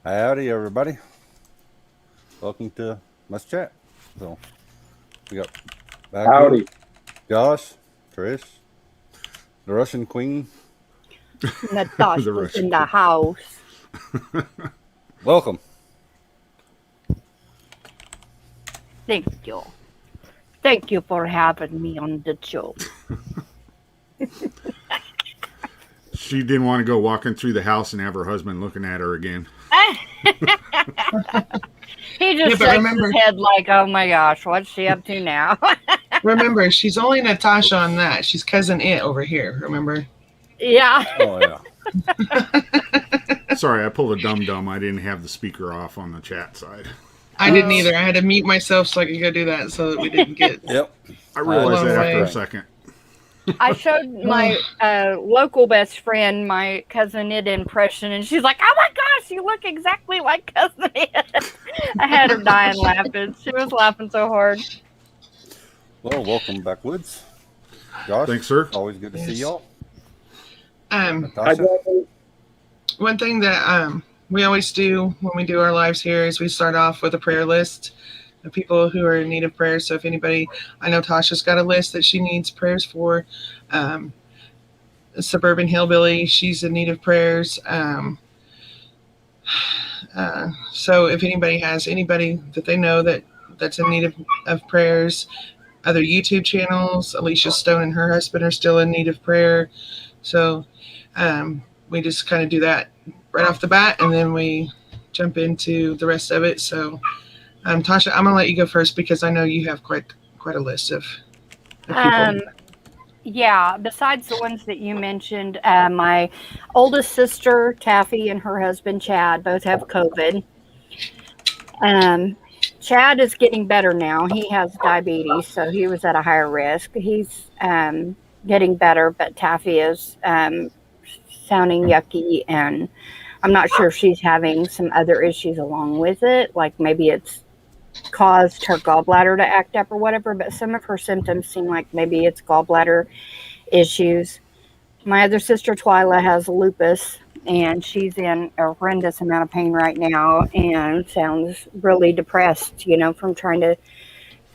Howdy, everybody. Welcome to Must Chat. So, we got Howdy. Josh, Trish, the Russian Queen. Natasha's in the house. Welcome. Thank you. Thank you for having me on the show. She didn't want to go walking through the house and have her husband looking at her again. He just shakes his head like, oh my gosh, what's she up to now? Remember, she's only Natasha on that. She's cousin It over here, remember? Yeah. Oh, yeah. Sorry, I pulled a dum-dum. I didn't have the speaker off on the chat side. I didn't either. I had to mute myself so I could go do that so that we didn't get... Yep. I realized that after a second. I showed my local best friend my cousin It impression, and she's like, oh my gosh, you look exactly like cousin It. I had her dying laughing. She was laughing so hard. Well, welcome backwoods. Josh. Thanks, sir. Always good to see y'all. Natasha? One thing that we always do when we do our lives here is we start off with a prayer list of people who are in need of prayer. So if anybody, I know Tasha's got a list that she needs prayers for. Suburban Hillbilly, she's in need of prayers. So if anybody has anybody that they know that's in need of prayers, other YouTube channels, Alicia Stone and her husband are still in need of prayer. So we just kind of do that right off the bat, and then we jump into the rest of it. So Tasha, I'm gonna let you go first because I know you have quite a list of people. Yeah, besides the ones that you mentioned, my oldest sister, Taffy, and her husband, Chad, both have COVID. Chad is getting better now. He has diabetes, so he was at a higher risk. He's getting better, but Taffy is sounding yucky, and I'm not sure if she's having some other issues along with it, like maybe it's caused her gallbladder to act up or whatever, but some of her symptoms seem like maybe it's gallbladder issues. My other sister Twyla has lupus, and she's in a horrendous amount of pain right now and sounds really depressed, from trying to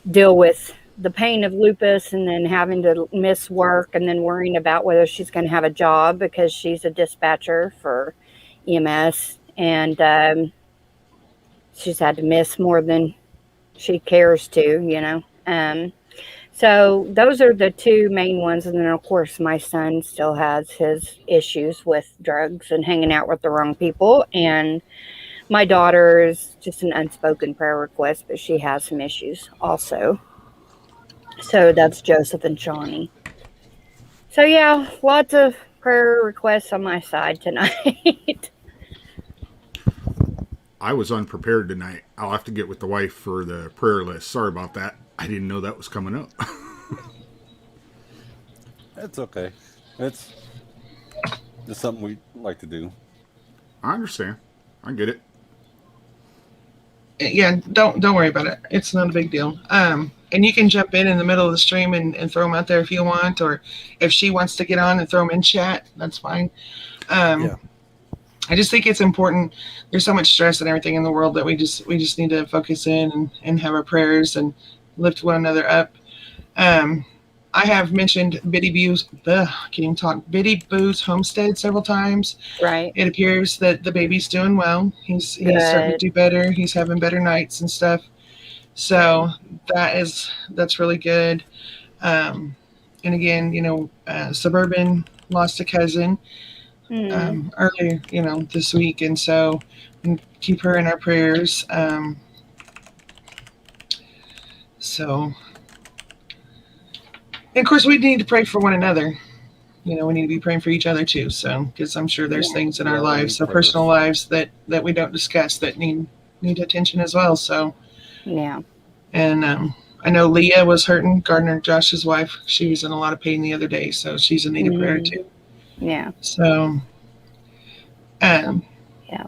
deal with the pain of lupus and then having to miss work and then worrying about whether she's going to have a job because she's a dispatcher for EMS, and she's had to miss more than she cares to, So those are the two main ones. And then, of course, my son still has his issues with drugs and hanging out with the wrong people. And my daughter is just an unspoken prayer request, but she has some issues also. So that's Joseph and Shawnee. So, yeah, lots of prayer requests on my side tonight. I was unprepared tonight. I'll have to get with the wife for the prayer list. Sorry about that. I didn't know that was coming up. It's okay. It's just something we like to do. I understand. I get it. Yeah, don't worry about it. It's not a big deal. And you can jump in the middle of the stream and throw them out there if you want, or if she wants to get on and throw them in chat, that's fine. Yeah. I just think it's important. There's so much stress and everything in the world that we just need to focus in and have our prayers and lift one another up. I have mentioned Biddy Boo's homestead several times. Right. It appears that the baby's doing well. He's starting to do better. He's having better nights and stuff. So that's really good. And again, Suburban lost a cousin earlier, this week, and so keep her in our prayers. So, and of course, we need to pray for one another. We need to be praying for each other too. So, because I'm sure there's things in our lives, our personal lives that we don't discuss that need attention as well. So, yeah. And I know Leah was hurting, Gardner, Josh's wife. She was in a lot of pain the other day, so she's in need of prayer too. Yeah. So, yeah.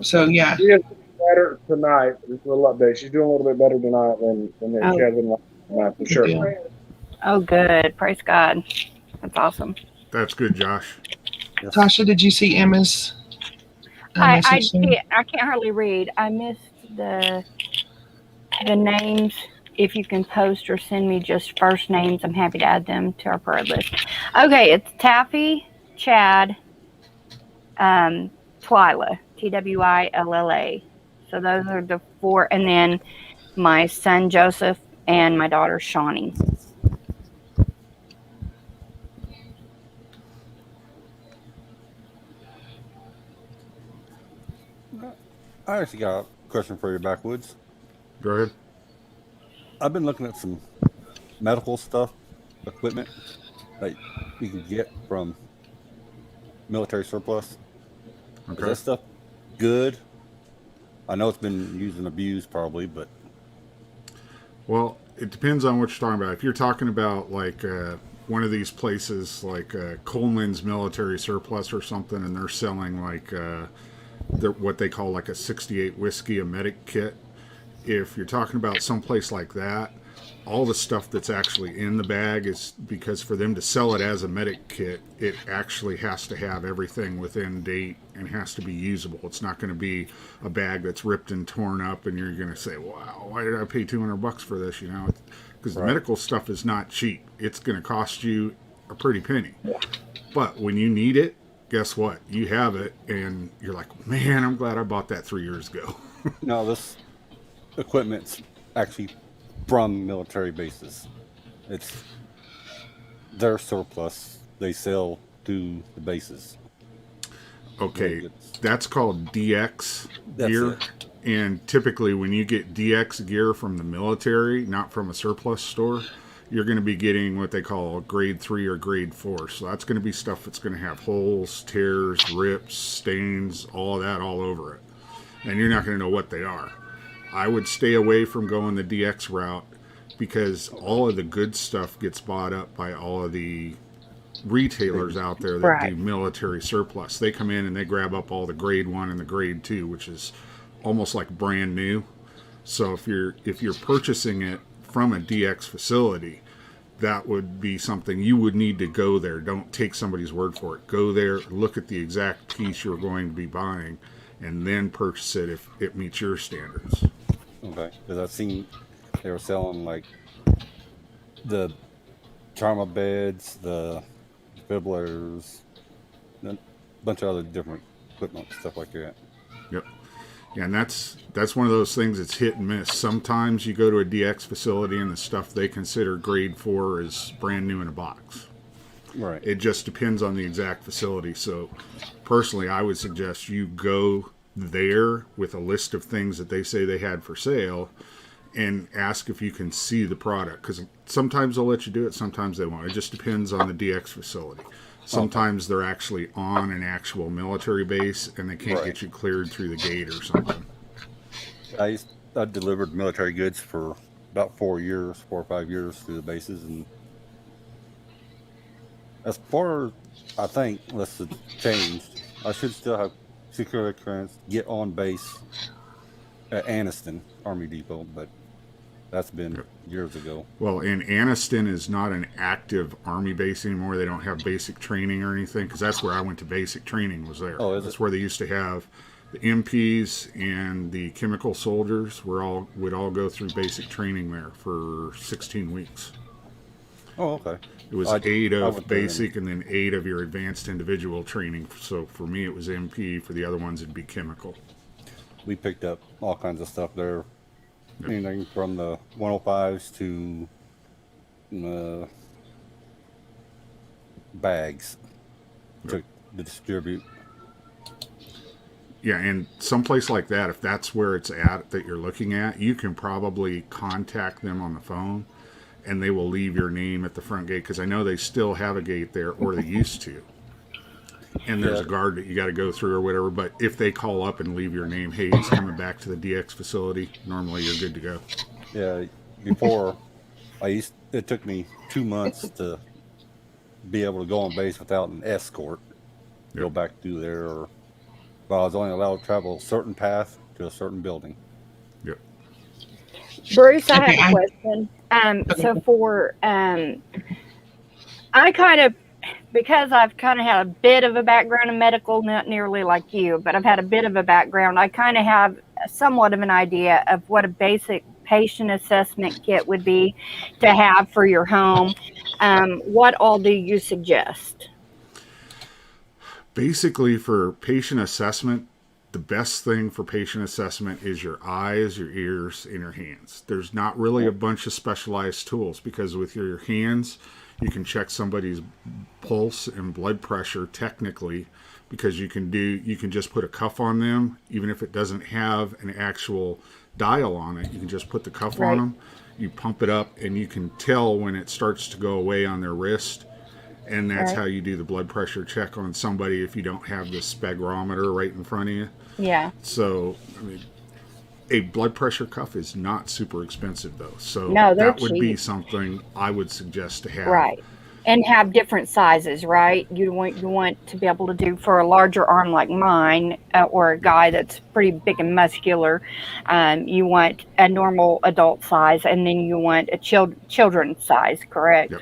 So, yeah. She is better tonight. Just a little update. She's doing a little bit better tonight than she has been last night, for sure. Yeah. Oh, good. Praise God. That's awesome. That's good, Josh. Tasha, did you see Emma's? message soon. I can't hardly read. I missed the names. If you can post or send me just first names, I'm happy to add them to our prayer list. Okay, it's Taffy, Chad, Twyla, Twilla. So those are the 4, and then my son Joseph and my daughter Shawnee. I actually got a question for you, Backwoods. Go ahead. I've been looking at some medical stuff, equipment that you can get from military surplus. Is Okay. that stuff good? I know it's been used and abused probably, but Well, it depends on what you're talking about. If you're talking about like one of these places like Coleman's Military Surplus or something, and they're selling like what they call like a 68 whiskey, a medic kit. If you're talking about someplace like that, all the stuff that's actually in the bag is because for them to sell it as a medic kit, it actually has to have everything within date and has to be usable. It's not going to be a bag that's ripped and torn up and you're going to say, wow, why did I pay $200 for this? You know, because the medical stuff is not cheap. It's going to cost you a pretty penny. But when you need it, guess what? You have it and you're like, man, I'm glad I bought that 3 years ago. no, this equipment's actually from military bases. It's their surplus they sell to the bases. Okay, that's called DX That's gear. it. And typically, when you get DX gear from the military, not from a surplus store, you're going to be getting what they call grade 3 or grade 4. So that's going to be stuff that's going to have holes, tears, rips, stains, all of that all over it. And you're not going to know what they are. I would stay away from going the DX route because all of the good stuff gets bought up by all of the retailers out there that do military surplus. They come in and they grab up all the grade 1 and the grade 2, which is almost like brand new. So if you're purchasing it from a DX facility, that would be something you would need to go there. Don't take somebody's word for it. Go there, look at the exact piece you're going to be buying, and then purchase it if it meets your standards. Okay, because I've seen they were selling like the trauma beds, the defibrillators, a bunch of other different equipment, stuff like that. Yep. Yeah, and that's one of those things that's hit and miss. Sometimes you go to a DX facility and the stuff they consider grade 4 is brand new in a box. Right. It just depends on the exact facility. So personally, I would suggest you go there with a list of things that they say they had for sale and ask if you can see the product, because sometimes they'll let you do it, sometimes they won't. It just depends on the DX facility. Sometimes they're actually on an actual military base and they can't get you cleared through the gate or something. I delivered military goods for about 4 or 5 years through the bases, and as far as I think, unless it's changed, I should still have security clearance, get on base at Anniston Army Depot, but that's been years ago. Well, and Anniston is not an active Army base anymore. They don't have basic training or anything, because that's where I went to basic training, was there. Oh, is that's it? where they used to have the MPs and the chemical soldiers would all go through basic training there for 16 weeks. Oh, okay. It was I 8 of went there basic and then 8 of your advanced individual training. So for me, it was MP. For the other ones, it'd be chemical. We picked up all kinds of stuff there. Anything from the 105s to bags to distribute. Yeah, and someplace like that, if that's where it's at that you're looking at, you can probably contact them on the phone and they will leave your name at the front gate, because I know they still have a gate there, or they used to. And there's a guard that you got to go through or whatever, but if they call up and leave your name, hey, he's coming back to the DX facility, normally you're good to go. Yeah, before it took me 2 months to be able to go on base without an escort, go back through there, but I was only allowed to travel a certain path to a certain building. Yep. Bruce, I have a question. So for I kind of because I've kind of had a bit of a background in medical, not nearly like you, but I've had a bit of a background. I kind of have somewhat of an idea of what a basic patient assessment kit would be to have for your home. What all do you suggest? Basically, for patient assessment, the best thing for patient assessment is your eyes, your ears, and your hands. There's not really a bunch of specialized tools, because with your hands, you can check somebody's pulse and blood pressure technically, because you can just put a cuff on them, even if it doesn't have an actual dial on it. You can just put the cuff on them, you pump it up, and you can tell when it starts to go away on their wrist. And that's how you do the blood pressure check on somebody if you don't have the spegrometer right in front of you. Yeah. So, I mean, a blood pressure cuff is not super expensive, though. So No, they're that would be cheap. something I would suggest to have. Right. And have different sizes, right? You want to be able to do for a larger arm like mine, or a guy that's pretty big and muscular. You want a normal adult size, and then you want a children's size, correct? Yep.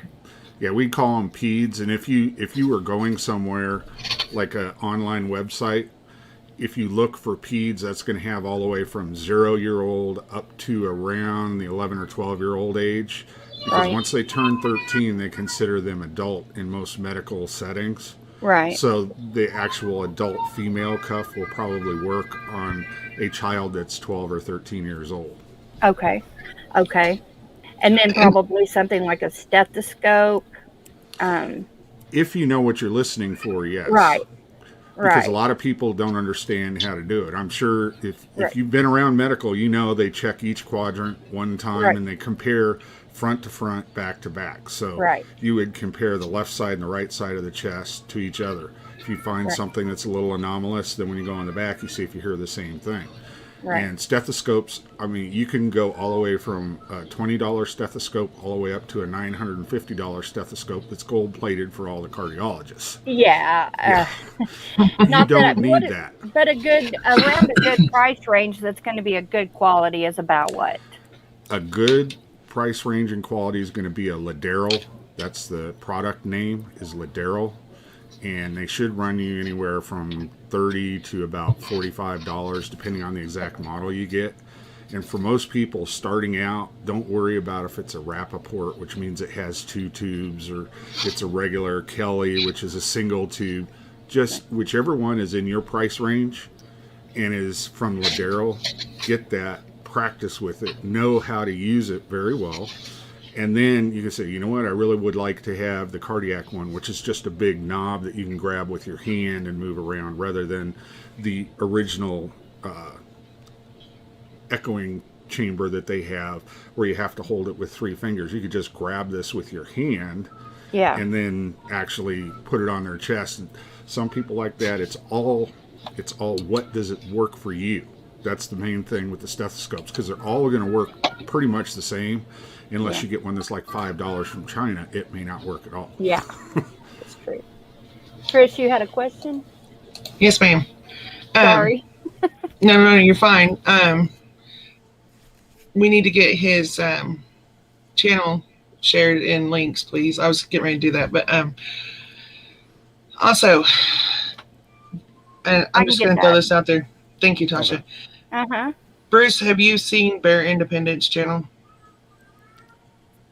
Yeah, we call them peds. And if you were going somewhere like an online website, if you look for peds, that's going to have all the way from 0-year-old up to around the 11 or 12-year-old age. Because once they turn 13, they consider them adult in most medical settings. Right. So the actual adult female cuff will probably work on a child that's 12 or 13 years old. Okay. And then probably something like a stethoscope. If you know what you're listening for, yes. Right. Because a lot of people don't understand how to do it. I'm sure if you've been around medical, you know they check each quadrant one time and they compare front to front, back to back. So you would compare the left side and the right side of the chest to each other. If you find something that's a little anomalous, then when you go on the back, you see if you hear the same thing. Right. And stethoscopes, I mean, you can go all the way from a $20 stethoscope all the way up to a $950 stethoscope that's gold-plated for all the cardiologists. Yeah. You don't need that. But around a good price range that's going to be a good quality is about what? A good price range and quality is going to be a Ladero. That's the product name, is Ladero. And they should run you anywhere from $30 to about $45, depending on the exact model you get. And for most people starting out, don't worry about if it's a Rappaport, which means it has 2 tubes, or it's a regular Kelly, which is a single tube. Just whichever one is in your price range and is from Ladero, get that, practice with it, know how to use it very well. And then you can say, you know what, I really would like to have the cardiac one, which is just a big knob that you can grab with your hand and move around, rather than the original echoing chamber that they have where you have to hold it with 3 fingers. You could just grab this with your hand and then actually put it on their chest. And some people like that. It's all what does it work for you? That's the main thing with the stethoscopes, because they're all going to work pretty much the same. Unless you get one that's like $5 from China, it may not work at all. Yeah, that's true. Trish, you had a question? Yes, ma'am. Sorry. No, you're fine. We need to get his channel shared in links, please. I was getting ready to do that, but also, I'm just going to throw this out there. Thank you, Tasha. Okay. Bruce, have you seen Bear Independence channel?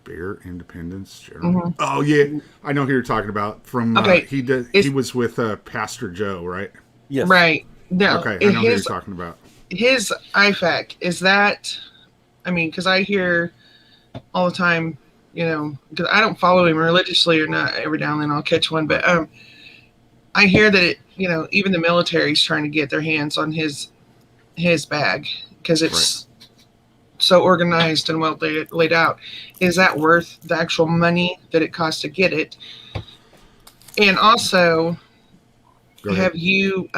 Bear Independence channel? Mm-hmm. Oh yeah, I know who you're talking about. From he was with Pastor Joe, right? Yes. Right. No. Okay, I know who you're talking about. His IFAC, is that? I mean, because I hear all the time, because I don't follow him religiously or not. Every now and then I'll catch one, but I hear that even the military's trying to get their hands on his bag because it's so organized and well laid out. Is that worth the actual money that it costs to get it? And also, have you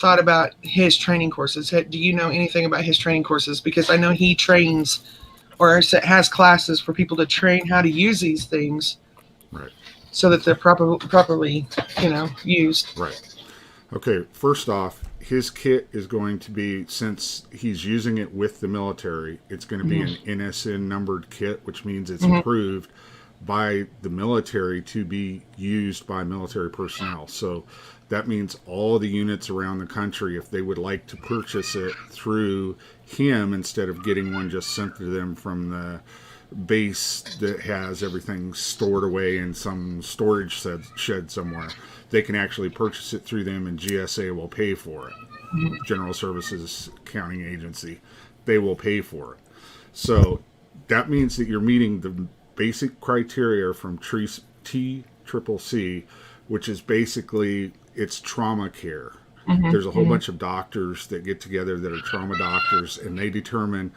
thought about his training courses? Do you know anything about his training courses? Because I know he trains or has classes for people to train how to use these things, right? So that they're properly, used. Right. Okay. First off, his kit is going to be, since he's using it with the military, it's going to be an NSN numbered kit, which means it's approved by the military to be used by military personnel. So that means all the units around the country, if they would like to purchase it through him instead of getting one just sent to them from the base that has everything stored away in some storage shed somewhere, they can actually purchase it through them, and GSA will pay for it. General Services Accounting Agency, they will pay for it. So that means that you're meeting the basic criteria from TCCC, which is basically it's trauma care. There's a whole bunch of doctors that get together that are trauma doctors, and they determine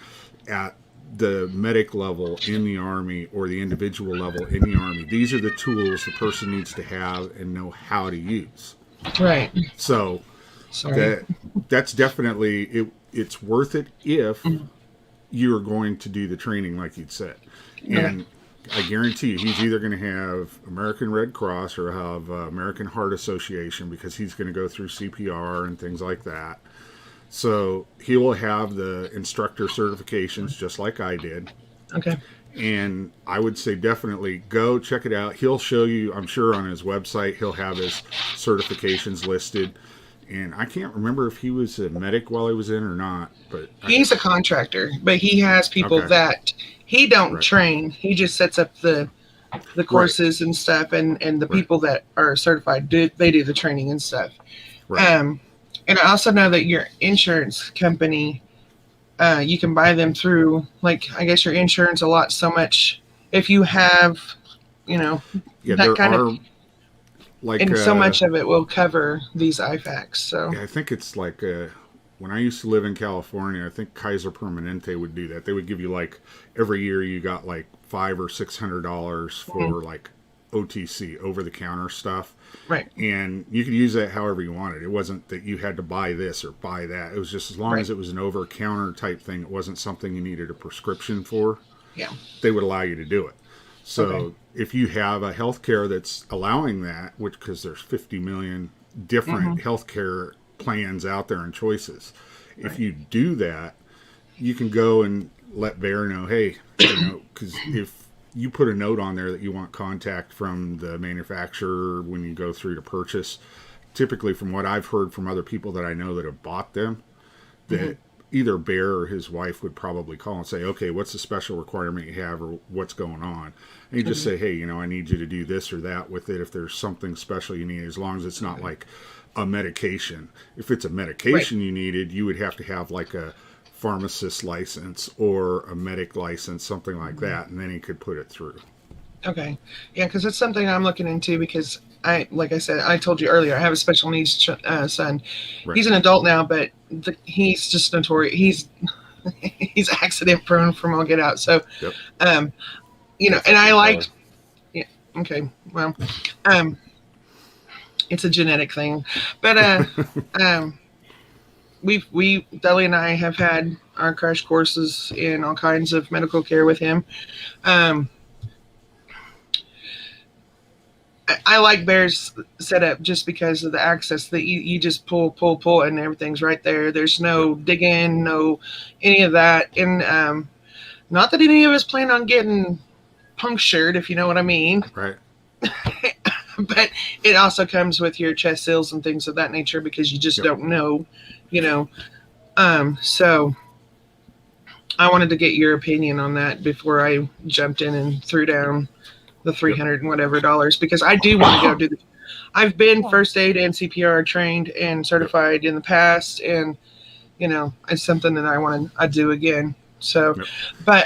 at the medic level in the Army or the individual level in the Army, these are the tools the person needs to have and know how to use. Right. So that's definitely it's worth it if you're going to do the training like you'd said. And I guarantee you he's either going to have American Red Cross or have American Heart Association, because he's going to go through CPR and things like that. So he will have the instructor certifications just like I did. Okay. And I would say definitely go check it out. He'll show you, I'm sure on his website, he'll have his certifications listed. And I can't remember if he was a medic while he was in or not. But He's a contractor, but he has people that he don't train. He just sets up the courses and stuff, and the people that are certified, they do the training and stuff. Right. And I also know that your insurance company, you can buy them through, like, I guess your insurance a lot so much if you have, that kind of, like, and so much of it will cover these IFACs. So yeah, I think it's like when I used to live in California, I think Kaiser Permanente would do that. They would give you, like, every year you got like $500 or $600 for like OTC, over the counter stuff. Right. And you could use that however you wanted. It wasn't that you had to buy this or buy that. It was just as long as it was an over counter type thing, it wasn't something you needed a prescription for. Yeah. They would allow you to do it. So if you have a healthcare that's allowing that, which, because there's 50 million different healthcare plans out there and choices, if you do that, you can go and let Bear know, hey, because if you put a note on there that you want contact from the manufacturer when you go through to purchase, typically from what I've heard from other people that I know that have bought them, that either Bear or his wife would probably call and say, okay, what's the special requirement you have, or what's going on? And you just say, hey, I need you to do this or that with it if there's something special you need, as long as it's not like a medication. If it's a medication you needed, you would have to have like a pharmacist license or a medic license, something like that, and then he could put it through. Okay. Yeah, because it's something I'm looking into, because like I said, I told you earlier, I have a special needs son. He's an adult now, but he's just notorious. He's accident prone from all get out. So, and I like, okay, well, it's a genetic thing, but Deli and I have had our crash courses in all kinds of medical care with him. I like Bear's setup just because of the access that you just pull, and everything's right there. There's no digging, no any of that. And not that any of us plan on getting punctured, if you know what I mean. Right. But it also comes with your chest seals and things of that nature, because you just don't know, So I wanted to get your opinion on that before I jumped in and threw down the $300 and whatever dollars, because I do want to go do I've been first aid and CPR trained and certified in the past, and it's something that I do again. So, but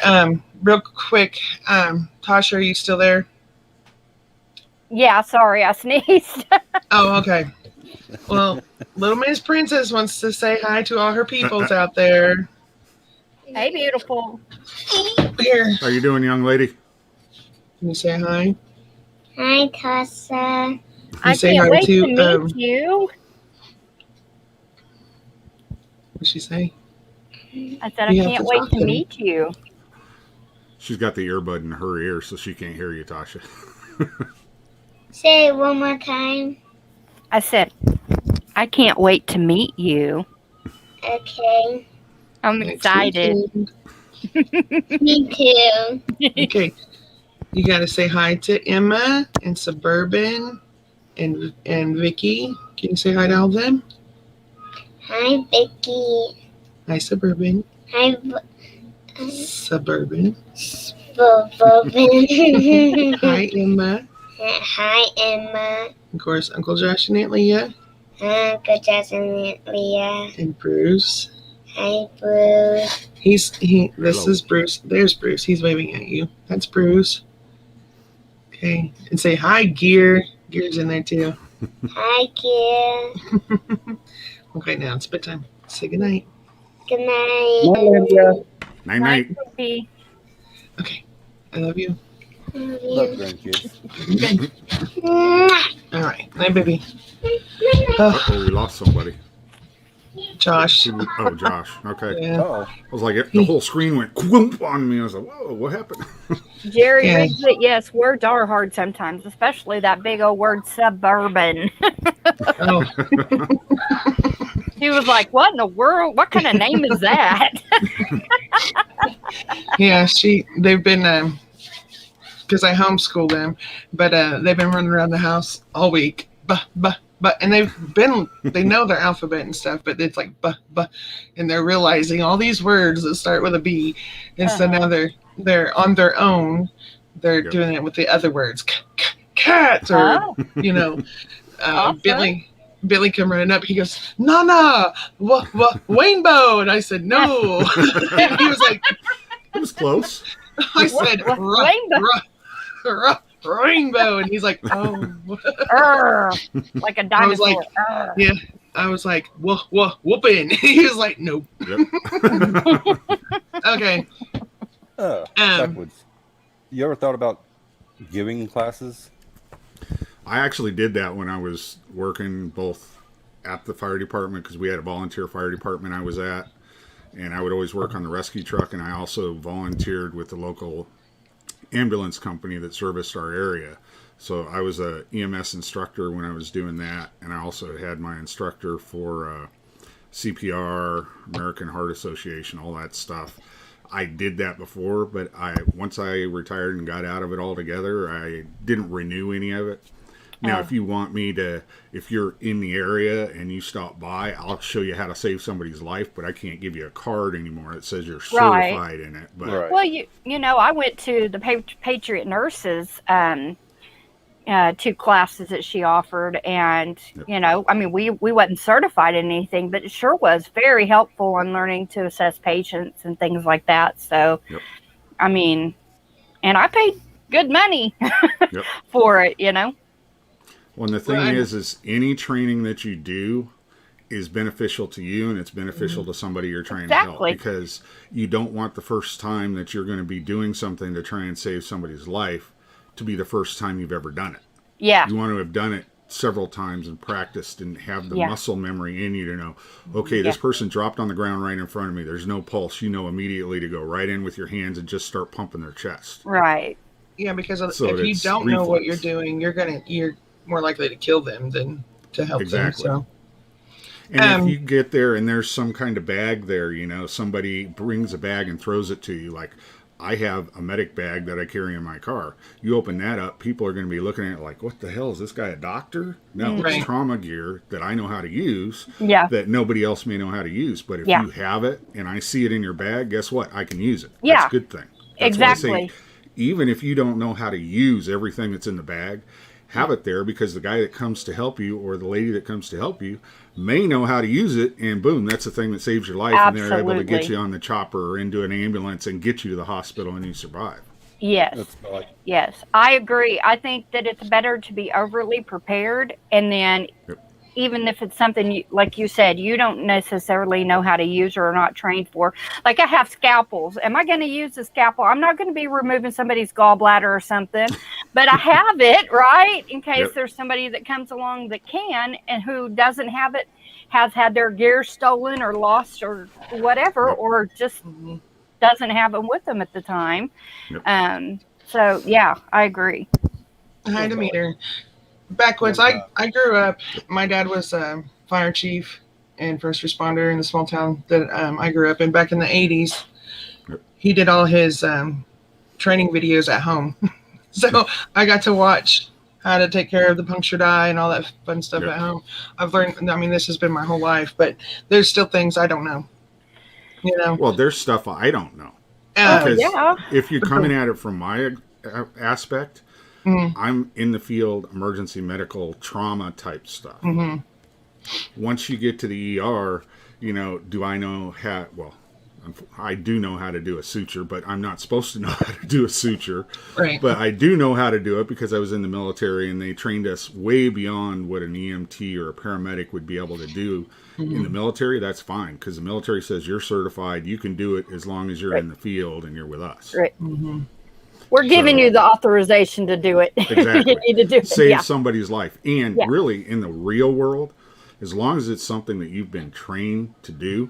real quick, Tasha, are you still there? Yeah, sorry, I sneezed. Oh, okay. Well, Little Miss Princess wants to say hi to all her peoples out there. Hey, beautiful. Here. How you doing, young lady? Can you say hi? Hi, Tasha. I can't wait to meet you. What'd she say? I said I can't wait to meet you. She's got the earbud in her ear, so she can't hear you, Tasha. Say it one more time. I said, I can't wait to meet you. Okay. I'm excited. Me too. Okay. You got to say hi to Emma and Suburban and Vicky. Can you say hi to all of them? Hi, Vicky. Hi, Suburban. Hi, Suburban. Bobin. Hi, Emma. Hi, Emma. Of course, Uncle Josh and Aunt Leah. Uncle Justin and Leah. And Bruce. Hi, Bruce. This Hello. is Bruce. There's Bruce. He's waving at you. That's Bruce. Okay. And say hi, Gear. Gear's in there too. Hi, kid. Okay, now it's bedtime. Say goodnight. Good night. Night, Lydia. Night night. Sophie. Okay. I love you. Love grandkids. Good. Mwah. All right. Night, baby. Uh-oh, we lost somebody. Josh. Oh, Josh. Okay. Yeah. Oh, I was like, the whole screen went whoomp on me. I was like, whoa, what happened? Jerry Yeah. reads it. Yes, words are hard sometimes, especially that big old word suburban. Oh, He was like, "What in the world? What kind of name is that?" yeah. They've been, because I homeschool them, but they've been running around the house all week. And they know their alphabet and stuff, but it's like, and they're realizing all these words that start with a B. And so now they're on their own. They're Yep. doing it with the other words, cats, or, Oh. Awesome. Billy come running up. He goes, Nana, rainbow. And I said, no. And he was like, It was close. I said, Rainbow. rainbow. And he's like, oh. Like a I was dinosaur. like, yeah. I was like, whooping. He was like, nope. Yep. Okay. backwoods. You ever thought about giving classes? I actually did that when I was working both at the fire department, because we had a volunteer fire department I was at, and I would always work on the rescue truck, and I also volunteered with the local ambulance company that serviced our area. So I was a EMS instructor when I was doing that, and I also had my instructor for CPR, American Heart Association, all that stuff. I did that before, but once I retired and got out of it altogether, I didn't renew any of it. Now, if you want me to, if you're in the area and you stop by, I'll show you how to save somebody's life, but I can't give you a card anymore that says you're Right. certified in it. But Right. Well, you know, I went to the Patriot Nurses 2 classes that she offered, and Yep. you know, I mean, we wasn't certified in anything, but it sure was very helpful in learning to assess patients and things like that. So, Yep. I mean, and I paid good money Yep. for it, you know. Well, and the thing Well, is any training that you do is beneficial to you, and it's beneficial to somebody you're trying to Exactly. help, because you don't want the first time that you're going to be doing something to try and save somebody's life to be the first time you've ever done it. Yeah. You want to have done it several times and practiced and have the Yeah. muscle memory in you to know, okay, this person dropped on the ground right in front of me. There's no pulse. You know immediately to go right in with your hands and just start pumping their chest. Right. Yeah, because So if you it's don't know what you're reflex. doing, you're more likely to kill them than to help Exactly. them. So And if you get there and there's some kind of bag there, you know, somebody brings a bag and throws it to you, like I have a medic bag that I carry in my car. You open that up, people are going to be looking at it like, what the hell, is this guy a doctor? No, Right. it's trauma gear that I know how to use Yeah. that nobody else may know how to use. But if Yeah. you have it and I see it in your bag, guess what? I can use it. Yeah. That's a good thing. That's why I say, Exactly. even if you don't know how to use everything that's in the bag, have it there, because the guy that comes to help you or the lady that comes to help you may know how to use it, and boom, that's the thing that saves your life, and they're able to get Absolutely. you on the chopper or into an ambulance and get you to the hospital and you survive. Yes. That's like Yes, I agree. I think that it's better to be overly prepared, and then Yep. even if it's something like you said, you don't necessarily know how to use or are not trained for. Like I have scalpels. Am I going to use the scalpel? I'm not going to be removing somebody's gallbladder or something, but I have it, right? In case Yep. there's somebody that comes along that can, and who doesn't have it, has had their gear stolen or lost or whatever, Yep. or just doesn't have them with them at the time. Yep. So yeah, I agree. hi, Demeter. Backwoods. I grew up. My dad was a fire chief and first responder in the small town that I grew up in back in the 80s. Yep. He did all his training videos at home. So I got to watch how to take care of the punctured eye and all that fun stuff Yeah. at home. I've learned, I mean, this has been my whole life, but there's still things I don't know, you know? Well, there's stuff I don't know. Oh, Because yeah. if you're coming at it from my aspect, Mhm. I'm in the field, emergency medical trauma type stuff. Mm-hmm. Once you get to the ER, you know, do I know how, well, I do know how to do a suture, but I'm not supposed to know how to do a suture. Right. But I do know how to do it because I was in the military and they trained us way beyond what an EMT or a paramedic would be able to do. In the military, that's fine because the military says you're certified. You can do it as long as you're in the field and you're with us. Right. Mm-hmm. We're giving So- you the authorization to do it. Exactly. You need to do it. Save Yeah. somebody's life. And Yeah. really, in the real world, as long as it's something that you've been trained to do,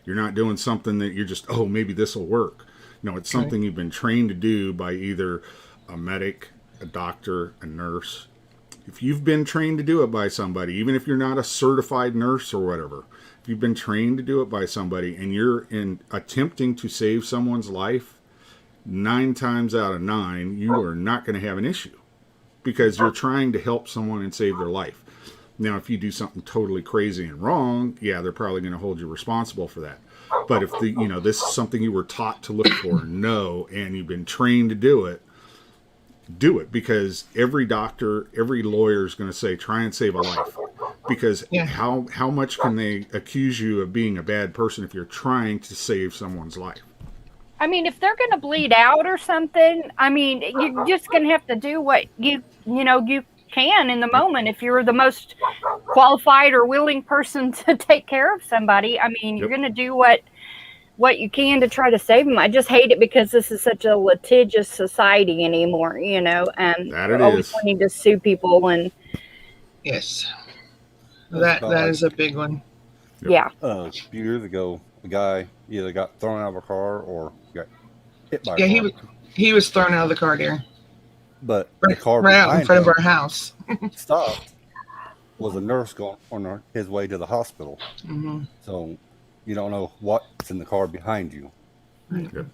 you're not doing something that you're just, oh, maybe this will work. No, it's something you've been trained to do by either a medic, a doctor, a nurse. If you've been trained to do it by somebody, even if you're not a certified nurse or whatever, if you've been trained to do it by somebody and you're in attempting to save someone's life, 9 times out of 9, you are not going to have an issue because you're trying to help someone and save their life. Now, if you do something totally crazy and wrong, yeah, they're probably going to hold you responsible for that. But if this is something you were taught to look for, know, and you've been trained to do it because every doctor, every lawyer is going to say, try and save a life. Because how much can they accuse you of being a bad person if you're trying to save someone's life? I mean, if they're going to bleed out or something, I mean, you're just going to have to do what you can in the moment. If you're the most qualified or willing person to take care of somebody, I mean, you're going to do what you can to try to save them. I just hate it because this is such a litigious society anymore, you know, and That it always is. wanting to sue people and Yes. That's That is a big one. yeah. A few years ago, a guy either got thrown out of a car or got hit by a Yeah, car. he was thrown out of the car, dear. But the car Right out in behind front of him our house. stopped. Was a nurse going on his way to the hospital. Mm-hmm. So you don't know what's in the car behind you. Yep.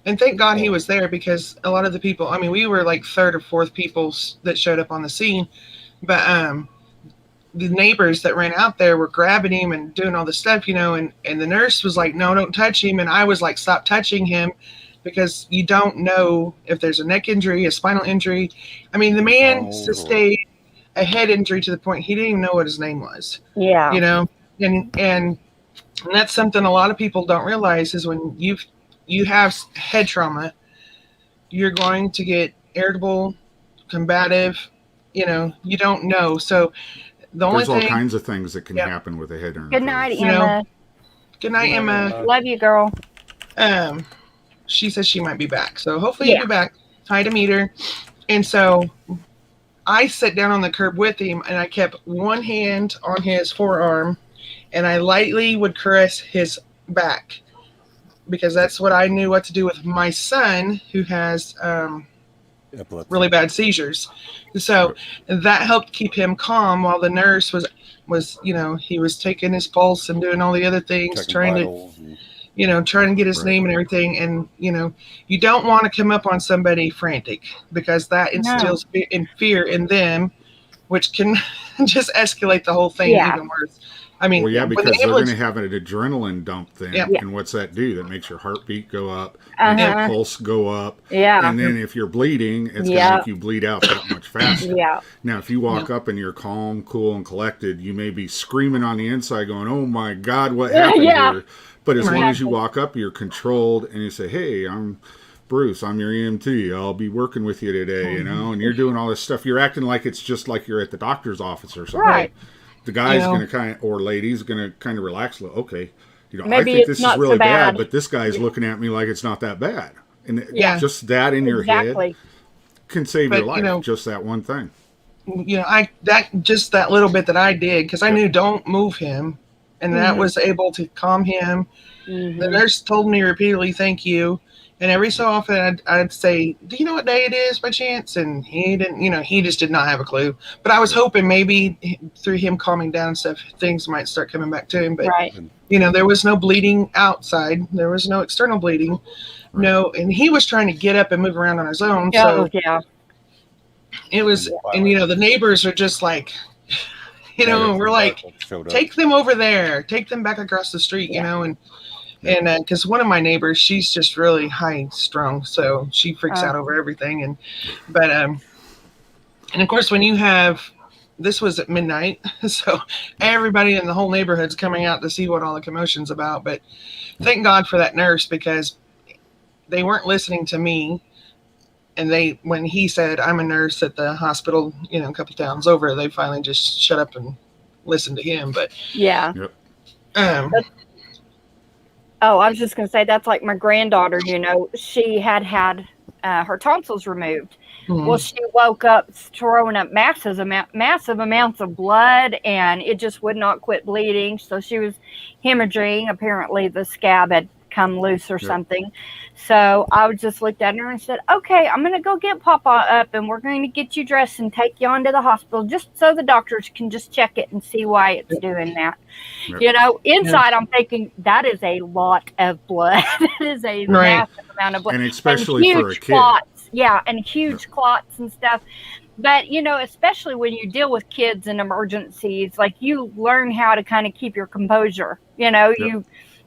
And thank God he was there because a lot of the people, I mean, we were like third or fourth people that showed up on the scene. But the neighbors that ran out there were grabbing him and doing all this stuff, you know, and the nurse was like, no, don't touch him. And I was like, stop touching him because you don't know if there's a neck injury, a spinal injury. I mean, the man sustained a head injury to the point he didn't even know what his name was. Yeah. You know, and that's something a lot of people don't realize is when you have head trauma, you're going to get irritable, combative, you know, you don't know. So the only There's all thing, kinds of things that can happen with a head injury. Good night, You know, Emma. good night, Emma. Love you, girl. She says she might be back. So hopefully you'll be back. Hi to meet her. And so I sat down on the curb with him and I kept one hand on his forearm and I lightly would caress his back because that's what I knew what to do with my son who has Epilepsy. really bad seizures. So that helped keep him calm while the nurse was, you know, he was taking his pulse and doing all the other things, Checking trying vitals to, and- you know, trying to get his name and everything. And, you know, you don't want to come up on somebody frantic because that instills fear in them, which can just escalate the whole thing even worse. I mean, well, yeah, when the because they're going ambulance- to have an adrenaline dump then. Yeah. And what's that do? That makes your heartbeat go up, makes your pulse go up. Yeah. And then if you're bleeding, it's going to make you bleed out that much faster. Yeah. Now, if you walk up and you're calm, cool, and collected, you may be screaming on the inside going, oh my God, what happened here? But as long as you walk up, you're controlled and you say, hey, I'm Bruce, I'm your EMT. I'll be working with you today, you know, and you're doing all this stuff. You're acting like it's just like you're at the doctor's office or something. Right. The guy's You know? going to kind of, or lady's going to kind of relax. Okay, you know, Maybe I think it's this is not really so bad. but this guy's looking at me like it's not that bad. And Yeah. just that in your Exactly. head can save But, your life. you know- Just that one thing. you know, that little bit that I did, because I knew don't move him. And that was able to calm him. Mhm. The nurse told me repeatedly, thank you. And every so often I'd say, do you know what day it is by chance? And he didn't, you know, he just did not have a clue. But I was hoping maybe through him calming down and stuff, things might start coming back to him. But, Right. you know, there was no bleeding outside. There was no external bleeding. No. And he was trying to get up and move around on his own. Oh, So, yeah. It was, and the neighbors are just like, we're like, take them over there, take them back across the street, and because one of my neighbors, she's just really high strung, so she freaks out over everything, and of course when you have, this was at midnight, so everybody in the whole neighborhood's coming out to see what all the commotion's about. But thank God for that nurse, because they weren't listening to me. And when he said, I'm a nurse at the hospital, a couple towns over, they finally just shut up and listened to him. But yeah. Yep. I was just going to say, that's like my granddaughter, she had her tonsils removed. Mm-hmm. Well, she woke up throwing up massive amounts of blood, and it just would not quit bleeding. So she was hemorrhaging. Apparently the scab had come loose or something. So I just looked at her and said, okay, I'm going to go get Papa up, and we're going to get you dressed and take you on to the hospital, just so the doctors can just check it and see why it's doing that. Inside I'm thinking, that is a lot of blood. That is a massive amount of blood. And especially for a kid. Clots. Yeah, and huge clots and stuff. But, especially when you deal with kids in emergencies, like, you learn how to kind of keep your composure.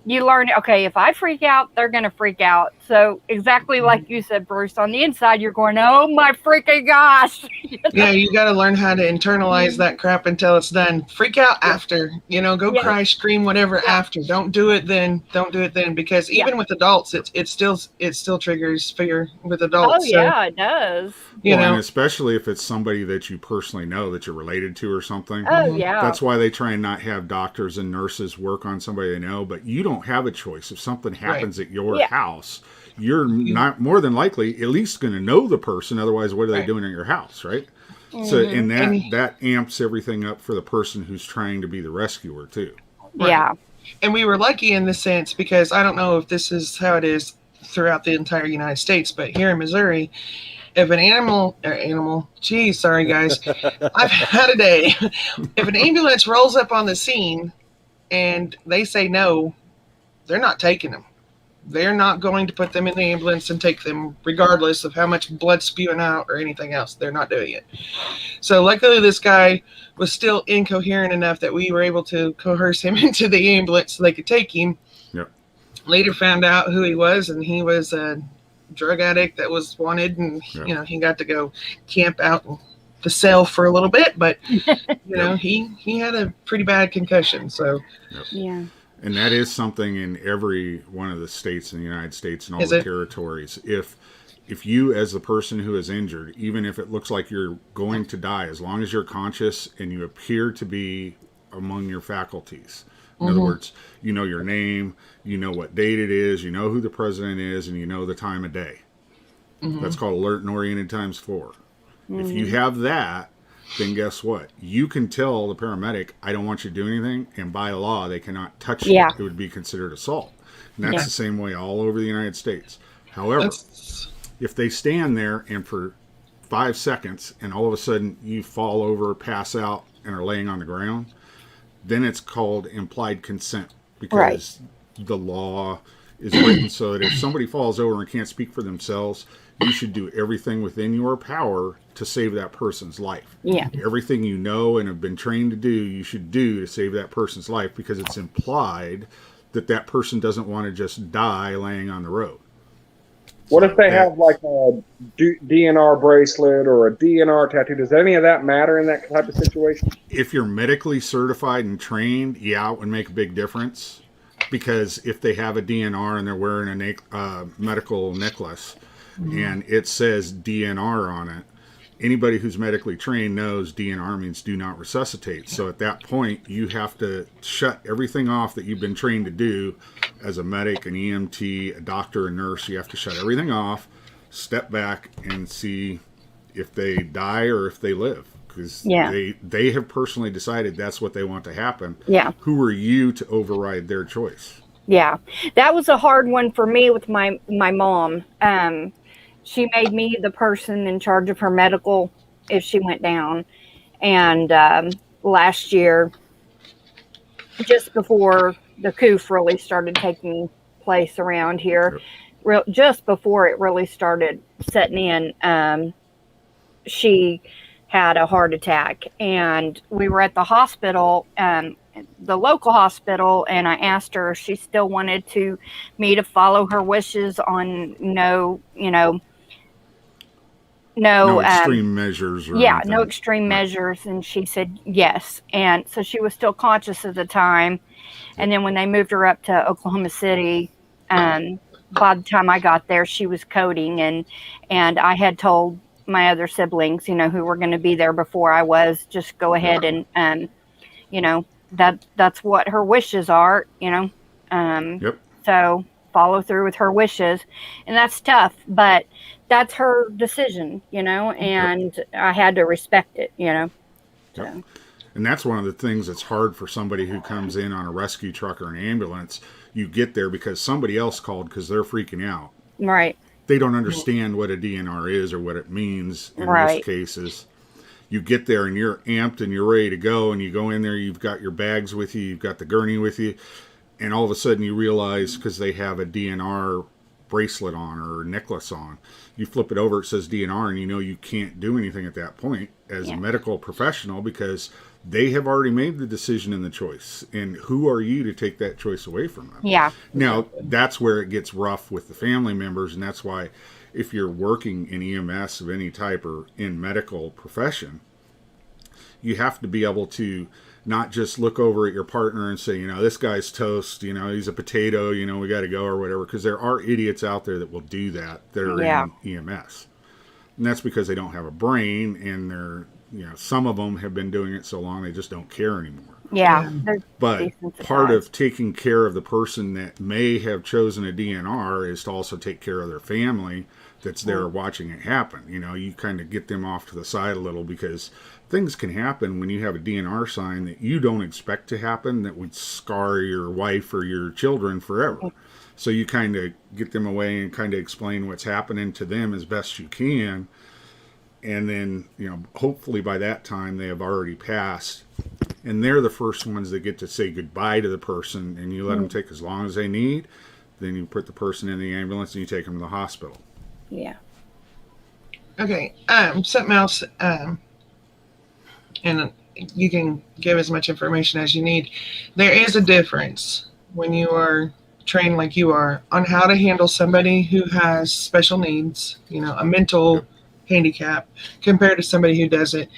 You learn, okay, if I freak out, they're going to freak out. So exactly like you said, Bruce, on the inside, you're going, oh my freaking gosh. Yeah, you got to learn how to internalize that crap until it's done. Freak out after, go cry, scream, whatever after. Don't do it then. Don't do it then. Because even with adults, it still triggers fear with adults. Oh, yeah, it does. And especially if it's somebody that you personally know, that you're related to or something. Oh, yeah. That's why they try and not have doctors and nurses work on somebody they know. But you don't have a choice. If something happens at your house, you're not more than likely at least going to know the person. Otherwise, what are they doing at your house, right? Mm-hmm. So, and that amps everything up for the person who's trying to be the rescuer too. Right. Yeah. And we were lucky in this sense, because I don't know if this is how it is throughout the entire United States, but here in Missouri, if an geez, sorry guys, I've had a day. If an ambulance rolls up on the scene and they say no, they're not taking them. They're not going to put them in the ambulance and take them, regardless of how much blood spewing out or anything else. They're not doing it. So luckily this guy was still incoherent enough that we were able to coerce him into the ambulance so they could take him. Yep. Later found out who he was, and he was a drug addict that was wanted, and he got to go camp out in the cell for a little bit, but he had a pretty bad concussion. So yeah. And that is something in every one of the states in the United States and all the territories. If you, as the person who is injured, even if it looks like you're going to die, as long as you're conscious and you appear to be among your faculties. In other words, you know your name, you know what date it is, you know who the president is, and you know the time of day. That's called alert and oriented times 4. If you have that, then guess what? You can tell the paramedic, I don't want you to do anything, and by law, they cannot touch you. It would be considered assault. And that's the same way all over the United States. However, if they stand there and for 5 seconds, and all of a sudden you fall over, pass out, and are laying on the ground, then it's called implied consent, because the law is written so that if somebody falls over and can't speak for themselves, you should do everything within your power to save that person's life. Yeah. Everything you know and have been trained to do, you should do to save that person's life, because it's implied that that person doesn't want to just die laying on the road. What if they have like a DNR bracelet or a DNR tattoo? Does any of that matter in that type of situation? If you're medically certified and trained, it would make a big difference, because if they have a DNR and they're wearing a medical necklace and it says DNR on it, anybody who's medically trained knows DNR means do not resuscitate. So at that point, you have to shut everything off that you've been trained to do as a medic, an EMT, a doctor, a nurse. You have to shut everything off, step back, and see if they die or if they live. Because they have personally decided that's what they want to happen. Yeah. Who are you to override their choice? Yeah. That was a hard one for me with my mom. She made me the person in charge of her medical if she went down. And last year, just before the coup really started taking place around here, just before it really started setting in, she had a heart attack, and we were at the hospital, the local hospital, and I asked her if she still wanted me to follow her wishes on no No extreme measures or yeah, anything. no extreme measures, and she said yes. And so she was still conscious at the time. And then when they moved her up to Oklahoma City, by the time I got there, she was coding, and I had told my other siblings, who were going to be there before I was, just go ahead and that's what her wishes are, Yep. so follow through with her wishes, and that's tough, but that's her decision, and I had to respect it, Yep. So. And that's one of the things that's hard for somebody who comes in on a rescue truck or an ambulance. You get there because somebody else called because they're freaking out. Right. They don't understand what a DNR is or what it means in Right. most cases. You get there and you're amped and you're ready to go, and you go in there, you've got your bags with you, you've got the gurney with you, and all of a sudden you realize, because they have a DNR bracelet on or necklace on, you flip it over, it says DNR, and you can't do anything at that point as a medical professional, because they have already made the decision and the choice, and who are you to take that choice away from them? Yeah. Now, that's where it gets rough with the family members, and that's why if you're working in EMS of any type or in medical profession, you have to be able to not just look over at your partner and say, this guy's toast, he's a potato, we got to go or whatever, because there are idiots out there that will do that are in EMS. And that's because they don't have a brain, and they're, some of them have been doing it so long they just don't care anymore. Yeah. But part of taking care of the person that may have chosen a DNR is to also take care of their family that's there watching it happen. You kind of get them off to the side a little, because things can happen when you have a DNR sign that you don't expect to happen, that would scar your wife or your children forever. So you kind of get them away and kind of explain what's happening to them as best you can. And then, hopefully by that time they have already passed, and they're the first ones that get to say goodbye to the person, and you let them take as long as they need. Then you put the person in the ambulance and you take them to the hospital. Yeah. Okay. Something else, and you can give as much information as you need. There is a difference when you are trained like you are on how to handle somebody who has special needs, a mental handicap, compared to somebody who doesn't.